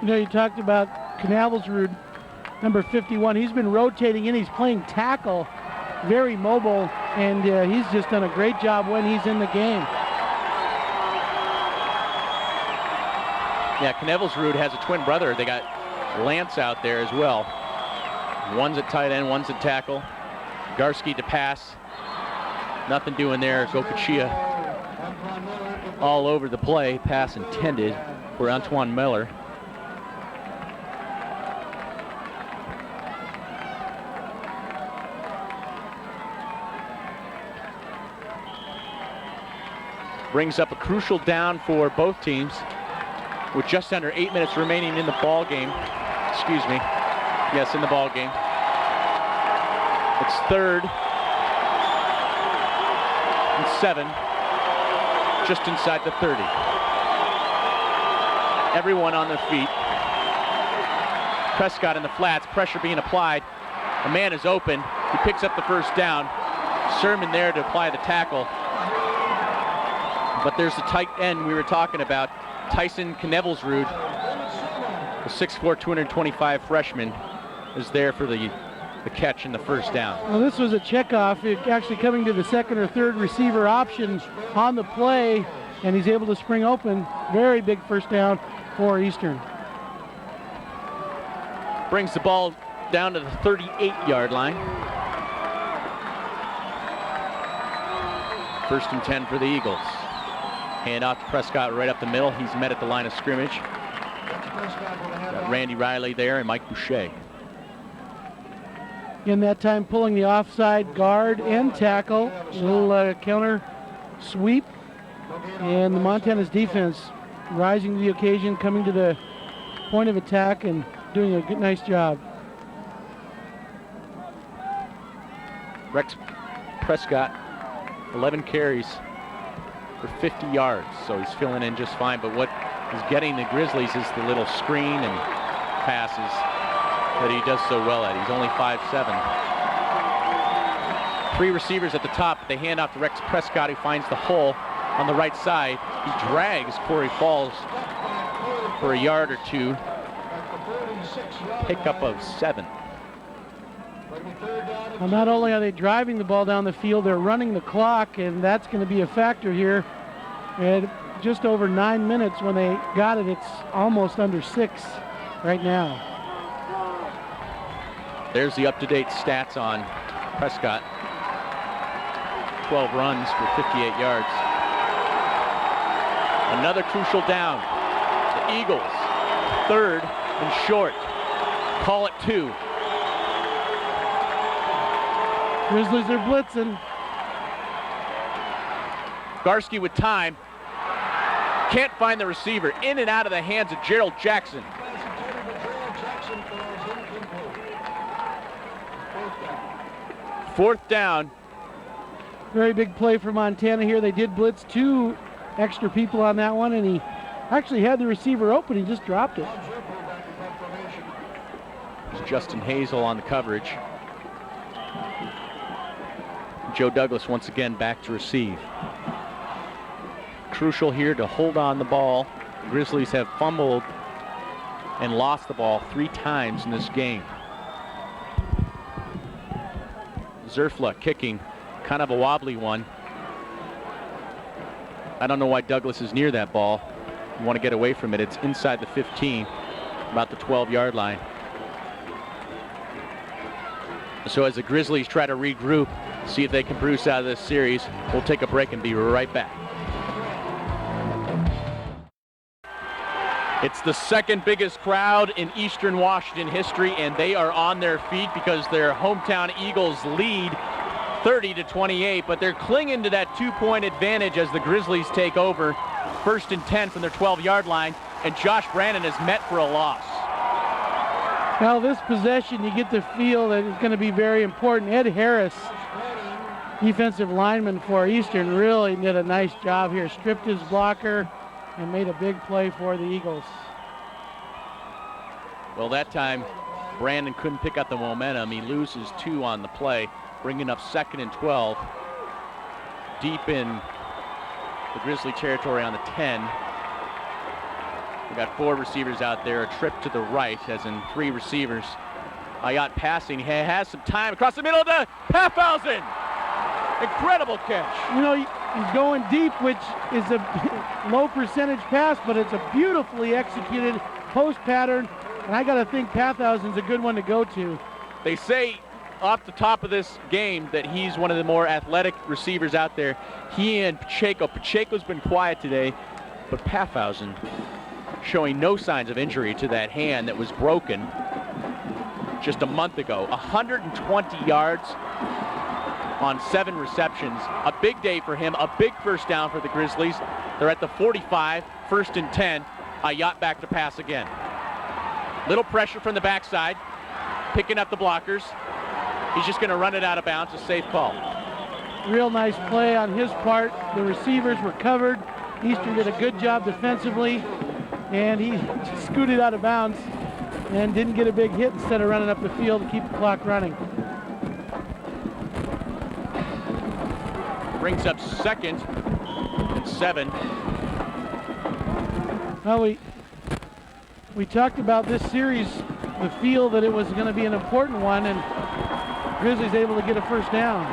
You know, you talked about Knavelsrud, number 51. He's been rotating in. He's playing tackle, very mobile, and he's just done a great job when he's in the game. Yeah, Knavelsrud has a twin brother. They got Lance out there as well. One's at tight end, one's at tackle. Garski to pass. Nothing doing there. Gokachia all over the play. Pass intended for Antoine Miller. Brings up a crucial down for both teams with just under 8 minutes remaining in the ball game. Excuse me. Yes, in the ball game. It's 3rd and 7, just inside the 30. Everyone on their feet. Prescott in the flats, pressure being applied. A man is open. He picks up the first down. Sermon there to apply the tackle. But there's the tight end we were talking about, Tyson Knavelsrud, the 6'4", 225 freshman, is there for the catch and the first down. Well, this was a checkoff, actually coming to the 2nd or 3rd receiver option on the play, and he's able to spring open. Very big first down for Eastern. Brings the ball down to the 38-yard line. 1st and 10 for the Eagles. Hand off to Prescott right up the middle. He's met at the line of scrimmage. Got Randy Riley there and Mike Boucher. In that time, pulling the offside guard and tackle. Little counter sweep. And the Montana's defense rising to the occasion, coming to the point of attack and doing a good, nice job. Rex Prescott, 11 carries for 50 yards, so he's filling in just fine. But what is getting the Grizzlies is the little screen and passes that he does so well at. He's only 5'7". 3 receivers at the top. They hand off to Rex Prescott, who finds the hole on the right side. He drags Corey Falls for a yard or 2. Pickup of 7. Well, not only are they driving the ball down the field, they're running the clock, and that's going to be a factor here. And just over 9 minutes when they got it. It's almost under 6 right now. There's the up-to-date stats on Prescott. 12 runs for 58 yards. Another crucial down. The Eagles, 3rd and short. Call it 2. Grizzlies are blitzing. Garski with time. Can't find the receiver. In and out of the hands of Gerald Jackson. Fourth down. Very big play for Montana here. They did blitz 2 extra people on that one, and he actually had the receiver open. He just dropped it. There's Justin Hazel on the coverage. Joe Douglas once again back to receive. Crucial here to hold on the ball. The Grizzlies have fumbled and lost the ball 3 times in this game. Zerfla kicking, kind of a wobbly one. I don't know why Douglas is near that ball. You want to get away from it. It's inside the 15, about the 12-yard line. So as the Grizzlies try to regroup, see if they can produce out of this series, we'll take a break and be right back. It's the second biggest crowd in Eastern Washington history, and they are on their feet because their hometown Eagles lead 30-28, but they're clinging to that 2-point advantage as the Grizzlies take over. 1st and 10 from their 12-yard line, and Josh Brandon is met for a loss. Well, this possession, you get the feel that it's going to be very important. Ed Harris, defensive lineman for Eastern, really did a nice job here. Stripped his blocker and made a big play for the Eagles. Well, that time, Brandon couldn't pick up the momentum. He loses 2 on the play, bringing up 2nd and 12. Deep in the Grizzly territory on the 10. We got 4 receivers out there, a trip to the right, as in 3 receivers. Ayat passing, he has some time across the middle to Paffhausen. Incredible catch. You know, he's going deep, which is a low percentage pass, but it's a beautifully executed post pattern, and I got to think Paffhausen's a good one to go to. They say off the top of this game that he's one of the more athletic receivers out there. He and Pacheco. Pacheco's been quiet today, but Paffhausen showing no signs of injury to that hand that was broken just a month ago. 120 yards on 7 receptions. A big day for him, a big first down for the Grizzlies. They're at the 45, 1st and 10. Ayat back to pass again. Little pressure from the backside, picking up the blockers. He's just going to run it out of bounds, a safe call. Real nice play on his part. The receivers were covered. Eastern did a good job defensively, and he scooted out of bounds and didn't get a big hit instead of running up the field to keep the clock running. Brings up 2nd and 7. Well, we talked about this series, the feel that it was going to be an important one, and Grizzlies able to get a first down.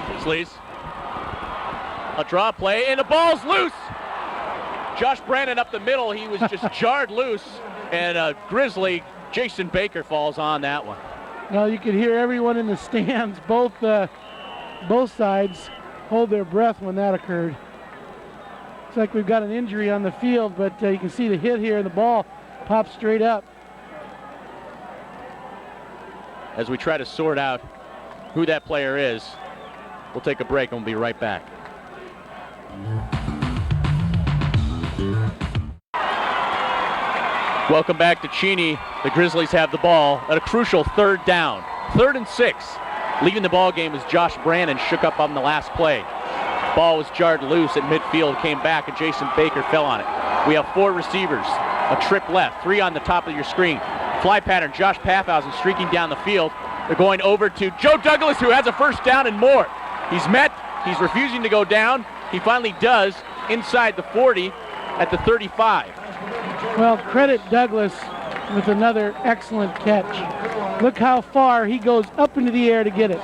Grizzlies. A draw play, and the ball's loose. Josh Brandon up the middle. He was just jarred loose, and Grizzly Jason Baker falls on that one. Well, you could hear everyone in the stands, both sides, hold their breath when that occurred. Looks like we've got an injury on the field, but you can see the hit here, and the ball pops straight up. As we try to sort out who that player is, we'll take a break and we'll be right back. Welcome back to Cheney. The Grizzlies have the ball at a crucial 3rd down. 3rd and 6. Leaving the ball game as Josh Brandon shook up on the last play. Ball was jarred loose at midfield, came back, and Jason Baker fell on it. We have 4 receivers, a trip left, 3 on the top of your screen. Fly pattern, Josh Paffhausen streaking down the field. They're going over to Joe Douglas, who has a first down and more. He's met, he's refusing to go down. He finally does inside the 40 at the 35. Well, credit Douglas with another excellent catch. Look how far he goes up into the air to get it.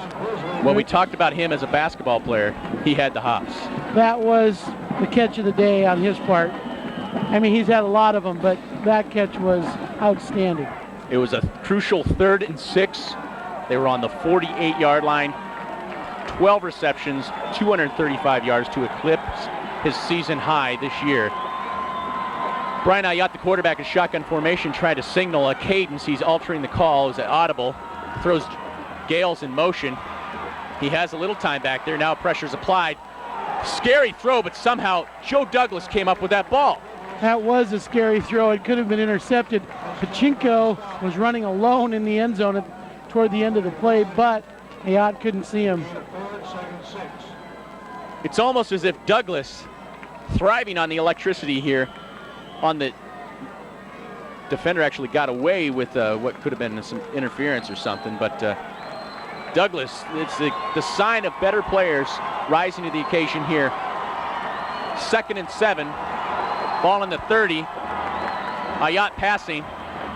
When we talked about him as a basketball player, he had the hops. That was the catch of the day on his part. I mean, he's had a lot of them, but that catch was outstanding. It was a crucial 3rd and 6. They were on the 48-yard line. 12 receptions, 235 yards to eclipse his season high this year. Brian Ayat, the quarterback, in shotgun formation, tried to signal a cadence. He's altering the call. Is audible. Throws Gales in motion. He has a little time back there. Now pressure's applied. Scary throw, but somehow Joe Douglas came up with that ball. That was a scary throw. It could have been intercepted. Pachinko was running alone in the end zone toward the end of the play, but Ayat couldn't see him. It's almost as if Douglas, thriving on the electricity here, on the defender actually got away with what could have been some interference or something, but Douglas, it's the sign of better players rising to the occasion here. 2nd and 7, ball in the 30. Ayat passing.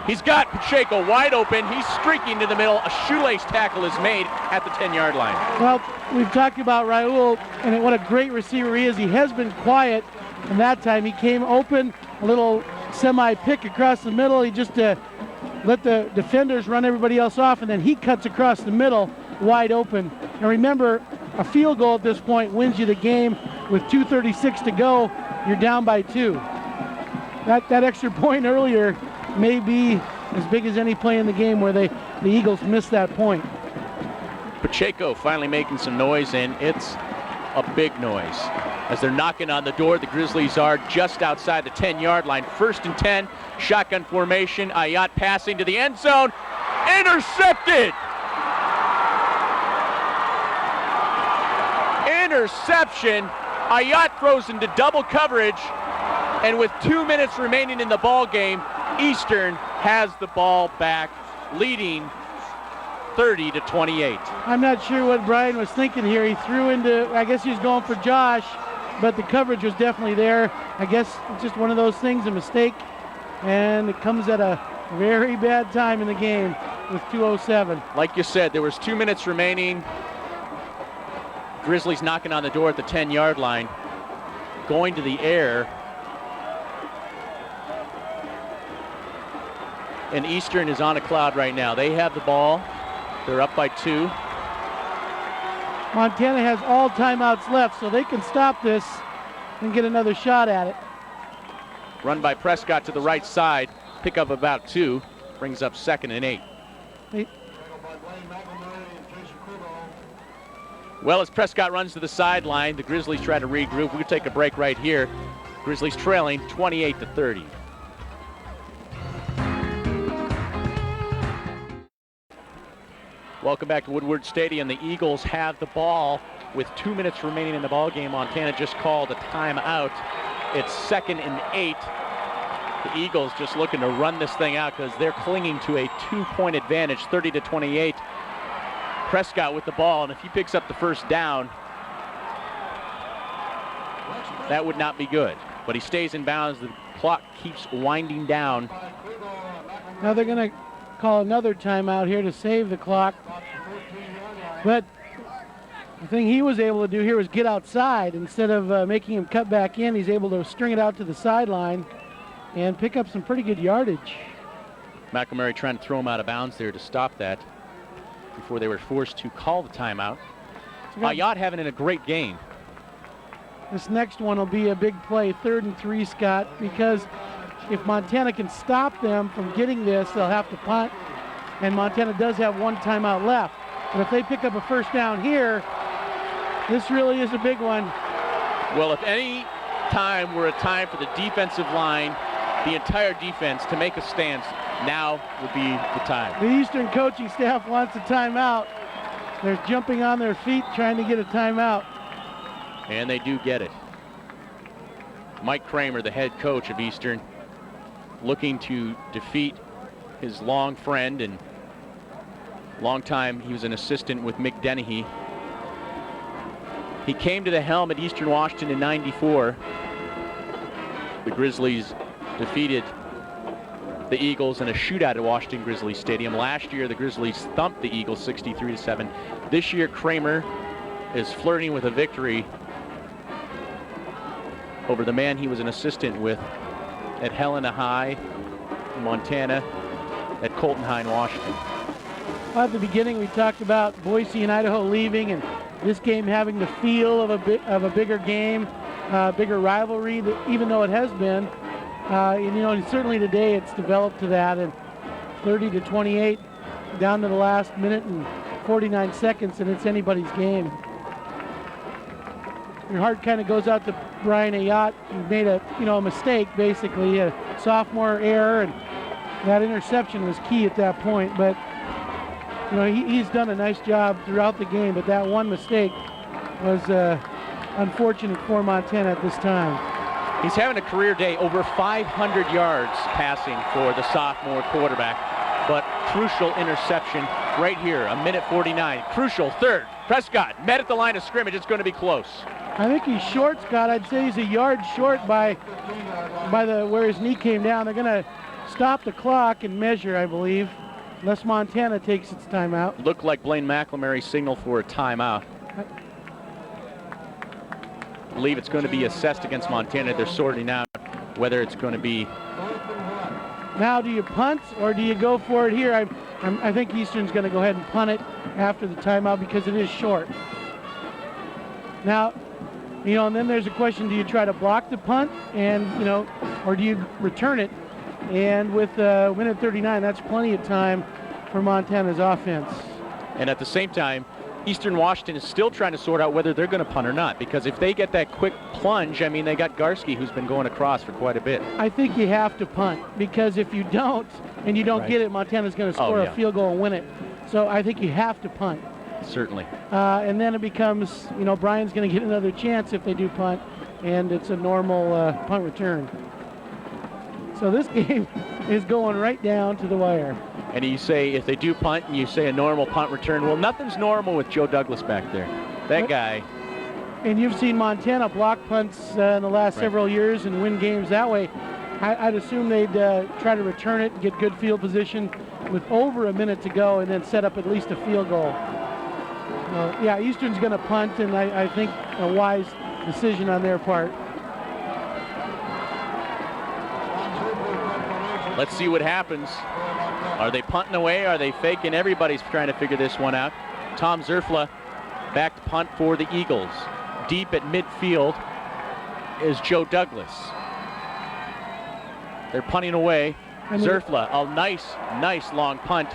He's got Pacheco wide open. He's streaking to the middle. A shoelace tackle is made at the 10-yard line. Well, we've talked about Raul and what a great receiver he is. He has been quiet, and that time he came open, a little semi-pick across the middle. He just let the defenders run everybody else off, and then he cuts across the middle wide open. And remember, a field goal at this point wins you the game. With 2:36 to go, you're down by 2. That extra point earlier may be as big as any play in the game where the Eagles missed that point. Pacheco finally making some noise, and it's a big noise. As they're knocking on the door, the Grizzlies are just outside the 10-yard line. 1st and 10, shotgun formation. Ayat passing to the end zone. Intercepted! Interception. Ayat throws into double coverage, and with 2 minutes remaining in the ball game, Eastern has the ball back, leading 30-28. I'm not sure what Brian was thinking here. He threw into, I guess he was going for Josh, but the coverage was definitely there. I guess it's just one of those things, a mistake, and it comes at a very bad time in the game with 2:07. Like you said, there was 2 minutes remaining. Grizzlies knocking on the door at the 10-yard line, going to the air. And Eastern is on a cloud right now. They have the ball. They're up by 2. Montana has all timeouts left, so they can stop this and get another shot at it. Run by Prescott to the right side. Pick up about 2. Brings up 2nd and 8. Well, as Prescott runs to the sideline, the Grizzlies try to regroup. We'll take a break right here. Grizzlies trailing 28-30. Welcome back to Woodward Stadium. The Eagles have the ball with 2 minutes remaining in the ball game. Montana just called a timeout. It's 2nd and 8. The Eagles just looking to run this thing out because they're clinging to a 2-point advantage, 30-28. Prescott with the ball, and if he picks up the first down, that would not be good. But he stays in bounds. The clock keeps winding down. Now they're going to call another timeout here to save the clock. But the thing he was able to do here was get outside. Instead of making him cut back in, he's able to string it out to the sideline and pick up some pretty good yardage. McElmurray trying to throw him out of bounds there to stop that before they were forced to call the timeout. Ayat having a great game. This next one will be a big play, 3rd and 3, Scott, because if Montana can stop them from getting this, they'll have to punt, and Montana does have 1 timeout left. But if they pick up a first down here, this really is a big one. Well, if any time were a time for the defensive line, the entire defense to make a stance, now would be the time. The Eastern coaching staff wants a timeout. They're jumping on their feet trying to get a timeout. And they do get it. Mike Kramer, the head coach of Eastern, looking to defeat his long friend and long time, he was an assistant with Mick Dennehy. He came to the helm at Eastern Washington in '94. The Grizzlies defeated the Eagles in a shootout at Washington Grizzlies Stadium. Last year, the Grizzlies thumped the Eagles 63-7. This year, Kramer is flirting with a victory over the man he was an assistant with at Helena High, Montana, at Colton High in Washington. Well, at the beginning, we talked about Boise and Idaho leaving, and this game having the feel of a bigger game, bigger rivalry, even though it has been. And, you know, certainly today it's developed to that, and 30-28 down to the last minute and 49 seconds, and it's anybody's game. Your heart kind of goes out to Brian Ayat. He made a mistake, basically, a sophomore error, and that interception was key at that point. But you know, he's done a nice job throughout the game, but that one mistake was unfortunate for Montana at this time. He's having a career day, over 500 yards passing for the sophomore quarterback, but crucial interception right here, 1:49. Crucial, 3rd. Prescott met at the line of scrimmage. It's going to be close. I think he's short, Scott. I'd say he's a yard short by where his knee came down. They're going to stop the clock and measure, I believe, unless Montana takes its timeout. Looked like Blaine McElmurray signaled for a timeout. I believe it's going to be assessed against Montana. They're sorting out whether it's going to be. Now, do you punt or do you go for it here? I think Eastern's going to go ahead and punt it after the timeout because it is short. Now, and then there's a question, do you try to block the punt and, or do you return it? And with minute 39, that's plenty of time for Montana's offense. And at the same time, Eastern Washington is still trying to sort out whether they're going to punt or not, because if they get that quick plunge, I mean, they got Garski, who's been going across for quite a bit. I think you have to punt, because if you don't, and you don't get it, Montana's going to score a field goal and win it. So I think you have to punt. Certainly. And then it becomes, Brian's going to get another chance if they do punt, and it's a normal punt return. So this game is going right down to the wire. And you say, if they do punt, and you say a normal punt return, well, nothing's normal with Joe Douglas back there. That guy. And you've seen Montana block punts in the last several years and win games that way. I'd assume they'd try to return it and get good field position with over a minute to go and then set up at least a field goal. Yeah, Eastern's going to punt, and I think a wise decision on their part. Let's see what happens. Are they punting away? Are they faking? Everybody's trying to figure this one out. Tom Zerfla back to punt for the Eagles. Deep at midfield is Joe Douglas. They're punting away. Zerfla, a nice long punt.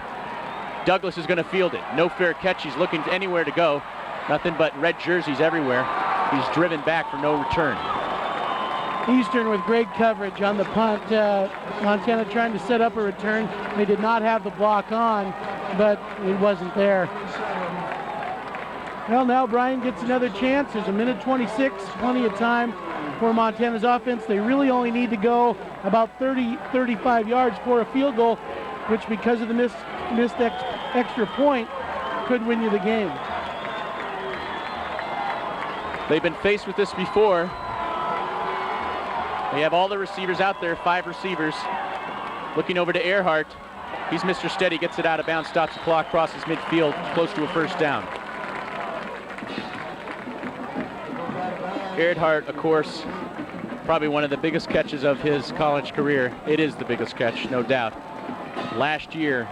Douglas is going to field it. No fair catch. He's looking anywhere to go. Nothing but red jerseys everywhere. He's driven back for no return. Eastern with great coverage on the punt. Montana trying to set up a return. They did not have the block on, but it wasn't there. Well, now Brian gets another chance. There's a minute 26, plenty of time for Montana's offense. They really only need to go about 35 yards for a field goal, which, because of the missed extra point, could win you the game. They've been faced with this before. They have all the receivers out there, 5 receivers. Looking over to Earhart. He's Mr. Steady, gets it out of bounds, stops the clock, crosses midfield, close to a first down. Earhart, of course, probably one of the biggest catches of his college career. It is the biggest catch, no doubt. Last year,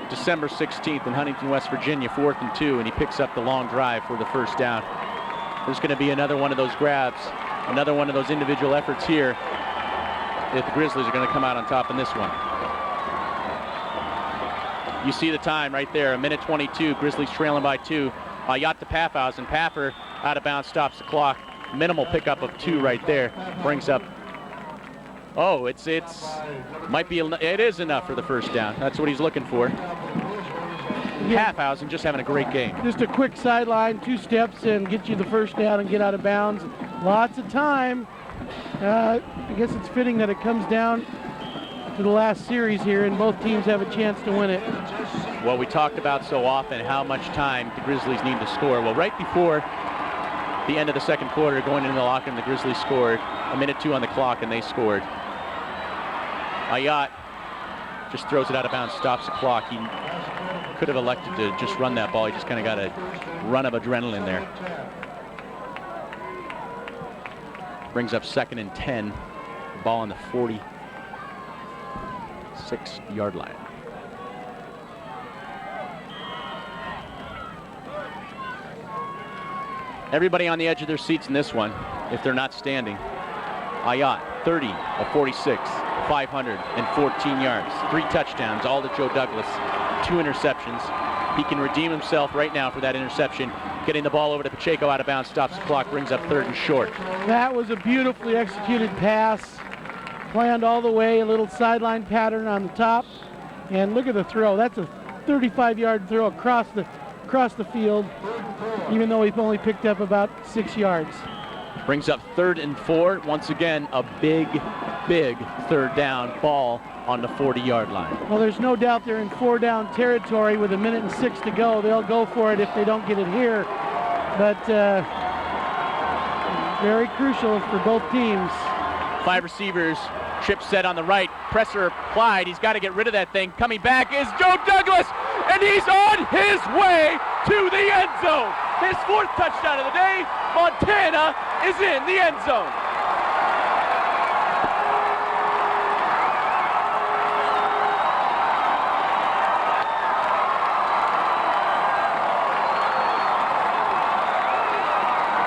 December 16th in Huntington, West Virginia, 4th and 2, and he picks up the long drive for the first down. There's going to be another one of those grabs, another one of those individual efforts here, if the Grizzlies are going to come out on top in this one. You see the time right there, a minute 22, Grizzlies trailing by 2. Yacht to Paffhausen. Paffer out of bounds, stops the clock. Minimal pickup of 2 right there. Brings up, it is enough for the first down. That's what he's looking for. Paffhausen just having a great game. Just a quick sideline, 2 steps, and get you the first down and get out of bounds. Lots of time. I guess it's fitting that it comes down to the last series here, and both teams have a chance to win it. Well, we talked about so often how much time the Grizzlies need to score. Well, right before the end of the second quarter, going into the locker room, the Grizzlies scored. A minute 2 on the clock, and they scored. Ayat just throws it out of bounds, stops the clock. He could have elected to just run that ball. He just kind of got a run of adrenaline there. Brings up 2nd and 10. Ball on the 46-yard line. Everybody on the edge of their seats in this one, if they're not standing. Ayat, 30 of 46, 514 yards, 3 touchdowns, all to Joe Douglas, 2 interceptions. He can redeem himself right now for that interception. Getting the ball over to Pacheco, out of bounds, stops the clock, brings up 3rd and short. That was a beautifully executed pass. Planned all the way, a little sideline pattern on the top. And look at the throw. That's a 35-yard throw across the field, even though he's only picked up about 6 yards. Brings up 3rd and 4. Once again, a big 3rd down, ball on the 40-yard line. Well, there's no doubt they're in 4-down territory with a minute and 6 to go. They'll go for it if they don't get it here. But very crucial for both teams. 5 receivers, trip set on the right, pressure applied. He's got to get rid of that thing. Coming back is Joe Douglas, and he's on his way to the end zone. His 4th touchdown of the day. Montana is in the end zone.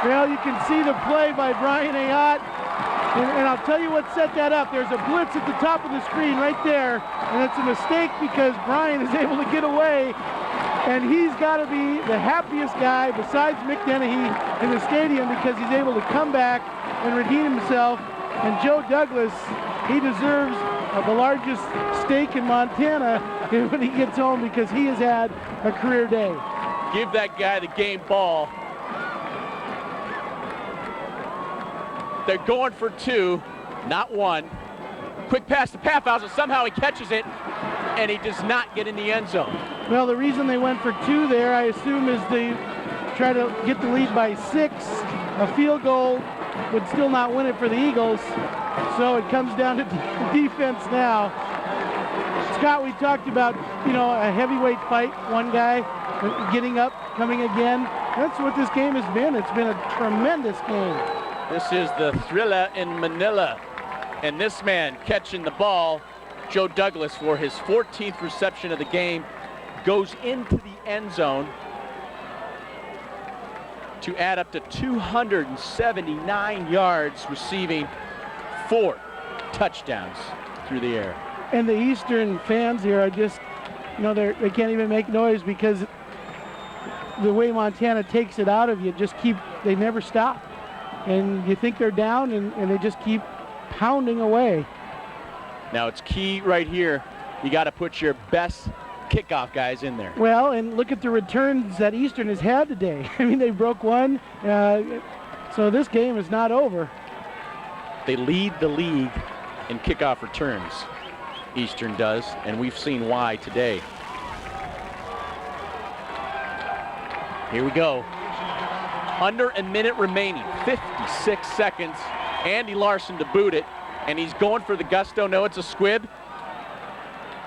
Well, you can see the play by Brian Ayotte. And I'll tell you what set that up. There's a blitz at the top of the screen right there. And it's a mistake because Brian is able to get away. And he's got to be the happiest guy besides Mick Dennehy in the stadium because he's able to come back and redeem himself. And Joe Douglas, he deserves the largest steak in Montana when he gets home because he has had a career day. Give that guy the game ball. They're going for 2, not 1. Quick pass to Paffhausen. Somehow he catches it, and he does not get in the end zone. Well, the reason they went for 2 there, I assume, is they try to get the lead by 6. A field goal would still not win it for the Eagles, so it comes down to defense now. Scott, we talked about, a heavyweight fight, one guy getting up, coming again. That's what this game has been. It's been a tremendous game. This is the thriller in Manila. And this man catching the ball, Joe Douglas, for his 14th reception of the game, goes into the end zone to add up to 279 yards, receiving 4 touchdowns through the air. And the Eastern fans here are just, they can't even make noise because the way Montana takes it out of you, they never stop. And you think they're down, and they just keep pounding away. Now it's key right here. You got to put your best kickoff guys in there. Well, and look at the returns that Eastern has had today. I mean, they broke one, so this game is not over. They lead the league in kickoff returns, Eastern does, and we've seen why today. Here we go. Under a minute remaining, 56 seconds. Andy Larson to boot it, and he's going for the gusto. No, it's a squib,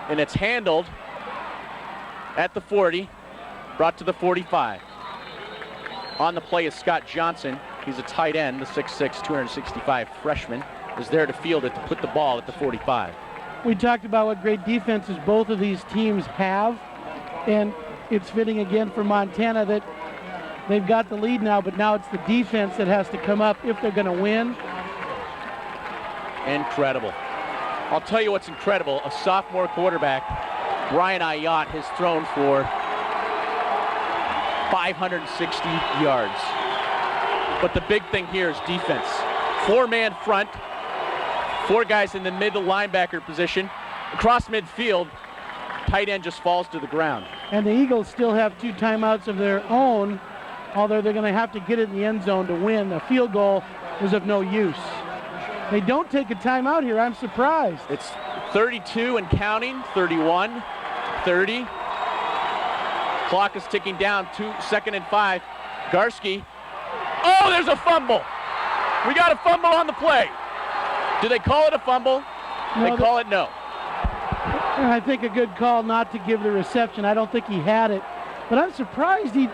and it's handled at the 40, brought to the 45. On the play is Scott Johnson. He's a tight end, the 6'6", 265 freshman, is there to field it, to put the ball at the 45. We talked about what great defenses both of these teams have, and it's fitting again for Montana that they've got the lead now, but now it's the defense that has to come up if they're going to win. Incredible. I'll tell you what's incredible. A sophomore quarterback, Brian Ayotte, has thrown for 560 yards. But the big thing here is defense. 4-man front, 4 guys in the middle linebacker position. Across midfield, tight end just falls to the ground. And the Eagles still have 2 timeouts of their own, although they're going to have to get it in the end zone to win. A field goal was of no use. They don't take a timeout here. I'm surprised. It's 32 and counting, 31, 30. Clock is ticking down, 2nd and 5. Garski. Oh, there's a fumble. We got a fumble on the play. Do they call it a fumble? No, they call it no. I think a good call not to give the reception. I don't think he had it. But I'm surprised he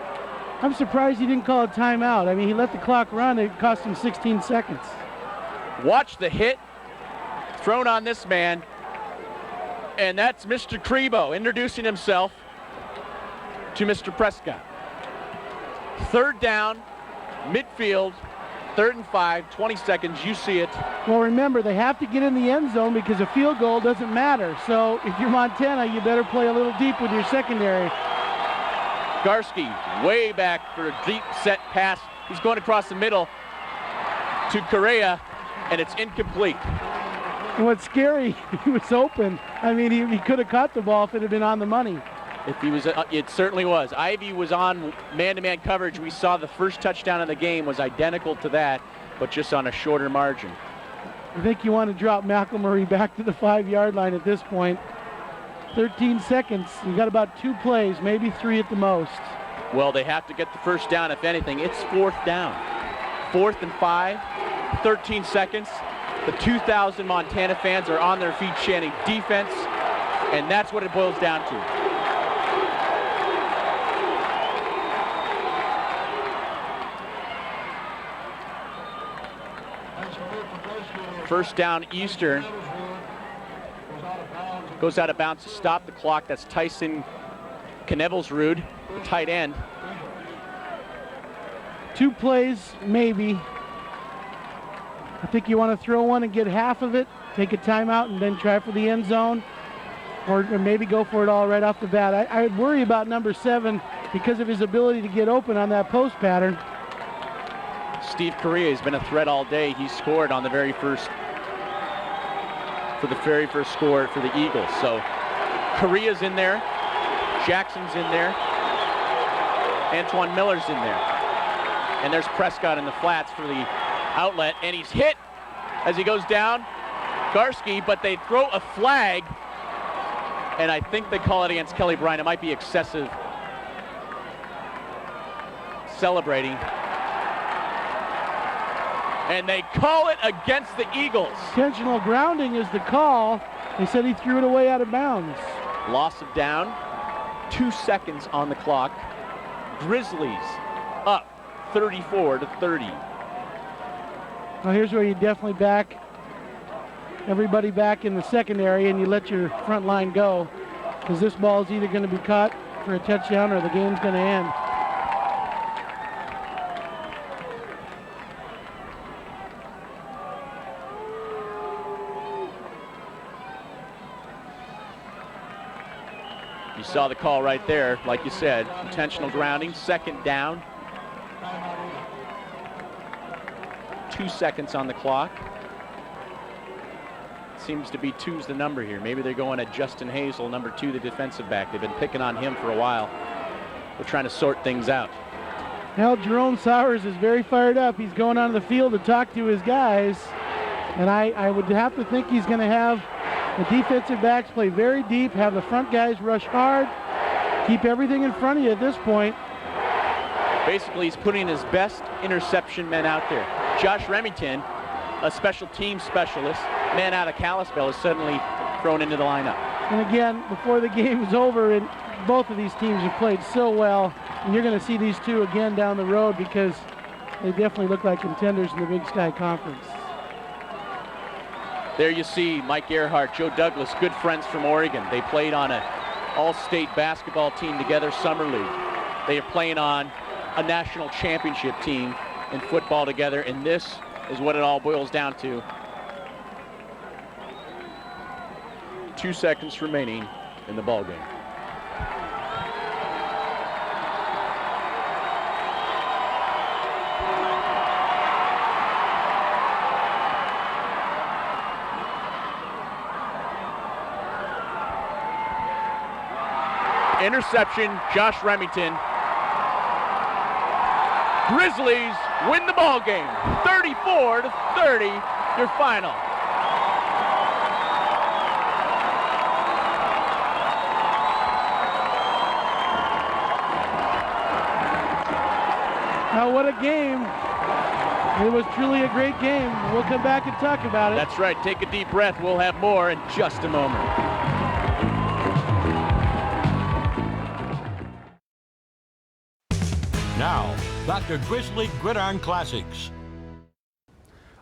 didn't call a timeout. I mean, he let the clock run. It cost him 16 seconds. Watch the hit thrown on this man. And that's Mr. Crebo introducing himself to Mr. Prescott. 3rd down, midfield, 3rd and 5, 20 seconds, you see it. Well, remember, they have to get in the end zone because a field goal doesn't matter. So if you're Montana, you better play a little deep with your secondary. Garski way back for a deep set pass. He's going across the middle to Correa, and it's incomplete. And what's scary, he was open. I mean, he could have caught the ball if it had been on the money. If he was, it certainly was. Ivy was on man-to-man coverage. We saw the first touchdown of the game was identical to that, but just on a shorter margin. I think you want to drop McElmurray back to the 5-yard line at this point. 13 seconds. You got about 2 plays, maybe 3 at the most. Well, they have to get the first down. If anything, it's 4th down. 4th and 5, 13 seconds. The 2,000 Montana fans are on their feet chanting defense, and that's what it boils down to. First down, Eastern. Goes out of bounds to stop the clock. That's Tyson Knebelsrud, the tight end. 2 plays, maybe. I think you want to throw one and get half of it, take a timeout, and then try for the end zone, or maybe go for it all right off the bat. I would worry about number 7 because of his ability to get open on that post pattern. Steve Correa has been a threat all day. He scored on the very first score for the Eagles. So Correa's in there, Jackson's in there, Antoine Miller's in there. And there's Prescott in the flats for the outlet, and he's hit as he goes down. Garski, but they throw a flag, and I think they call it against Kelly Bryant. It might be excessive celebrating. And they call it against the Eagles. Intentional grounding is the call. They said he threw it away out of bounds. Loss of down, 2 seconds on the clock. Grizzlies up 34-30. Well, here's where you definitely back everybody back in the secondary and you let your front line go, because this ball is either going to be caught for a touchdown or the game's going to end. You saw the call right there, like you said, intentional grounding, 2nd down. 2 seconds on the clock. Seems to be 2's the number here. Maybe they're going at Justin Hazel, number 2, the defensive back. They've been picking on him for a while. They're trying to sort things out. Now Jerome Sowers is very fired up. He's going onto the field to talk to his guys. And I would have to think he's going to have the defensive backs play very deep, have the front guys rush hard, keep everything in front of you at this point. Basically, he's putting his best interception men out there. Josh Remington, a special team specialist, man out of Kalispell, is suddenly thrown into the lineup. And again, before the game is over, and both of these teams have played so well, and you're going to see these two again down the road because they definitely look like contenders in the Big Sky Conference. There you see Mike Earhart, Joe Douglas, good friends from Oregon. They played on an all-state basketball team together, summer league. They are playing on a national championship team in football together, and this is what it all boils down to. 2 seconds remaining in the ball game. Interception, Josh Remington. Grizzlies win the ball game, 34-30, your final. Now what a game. It was truly a great game. We'll come back and talk about it. That's right, take a deep breath. We'll have more in just a moment. Now, back to Grizzly Gridiron Classics.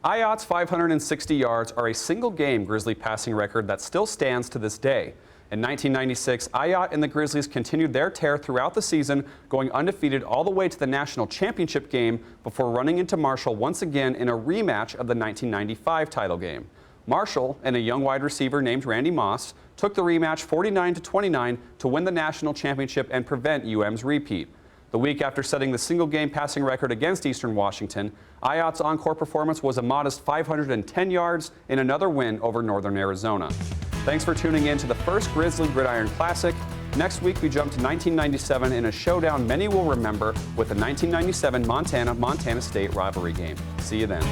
Ayott's 560 yards are a single-game Grizzly passing record that still stands to this day. In 1996, Ayott and the Grizzlies continued their tear throughout the season, going undefeated all the way to the national championship game before running into Marshall once again in a rematch of the 1995 title game. Marshall and a young wide receiver named Randy Moss took the rematch 49-29 to win the national championship and prevent UM's repeat. The week after setting the single-game passing record against Eastern Washington, Ayott's encore performance was a modest 510 yards in another win over Northern Arizona. Thanks for tuning in to the first Grizzly Gridiron Classic. Next week, we jump to 1997 in a showdown many will remember with the 1997 Montana-Montana State rivalry game. See you then.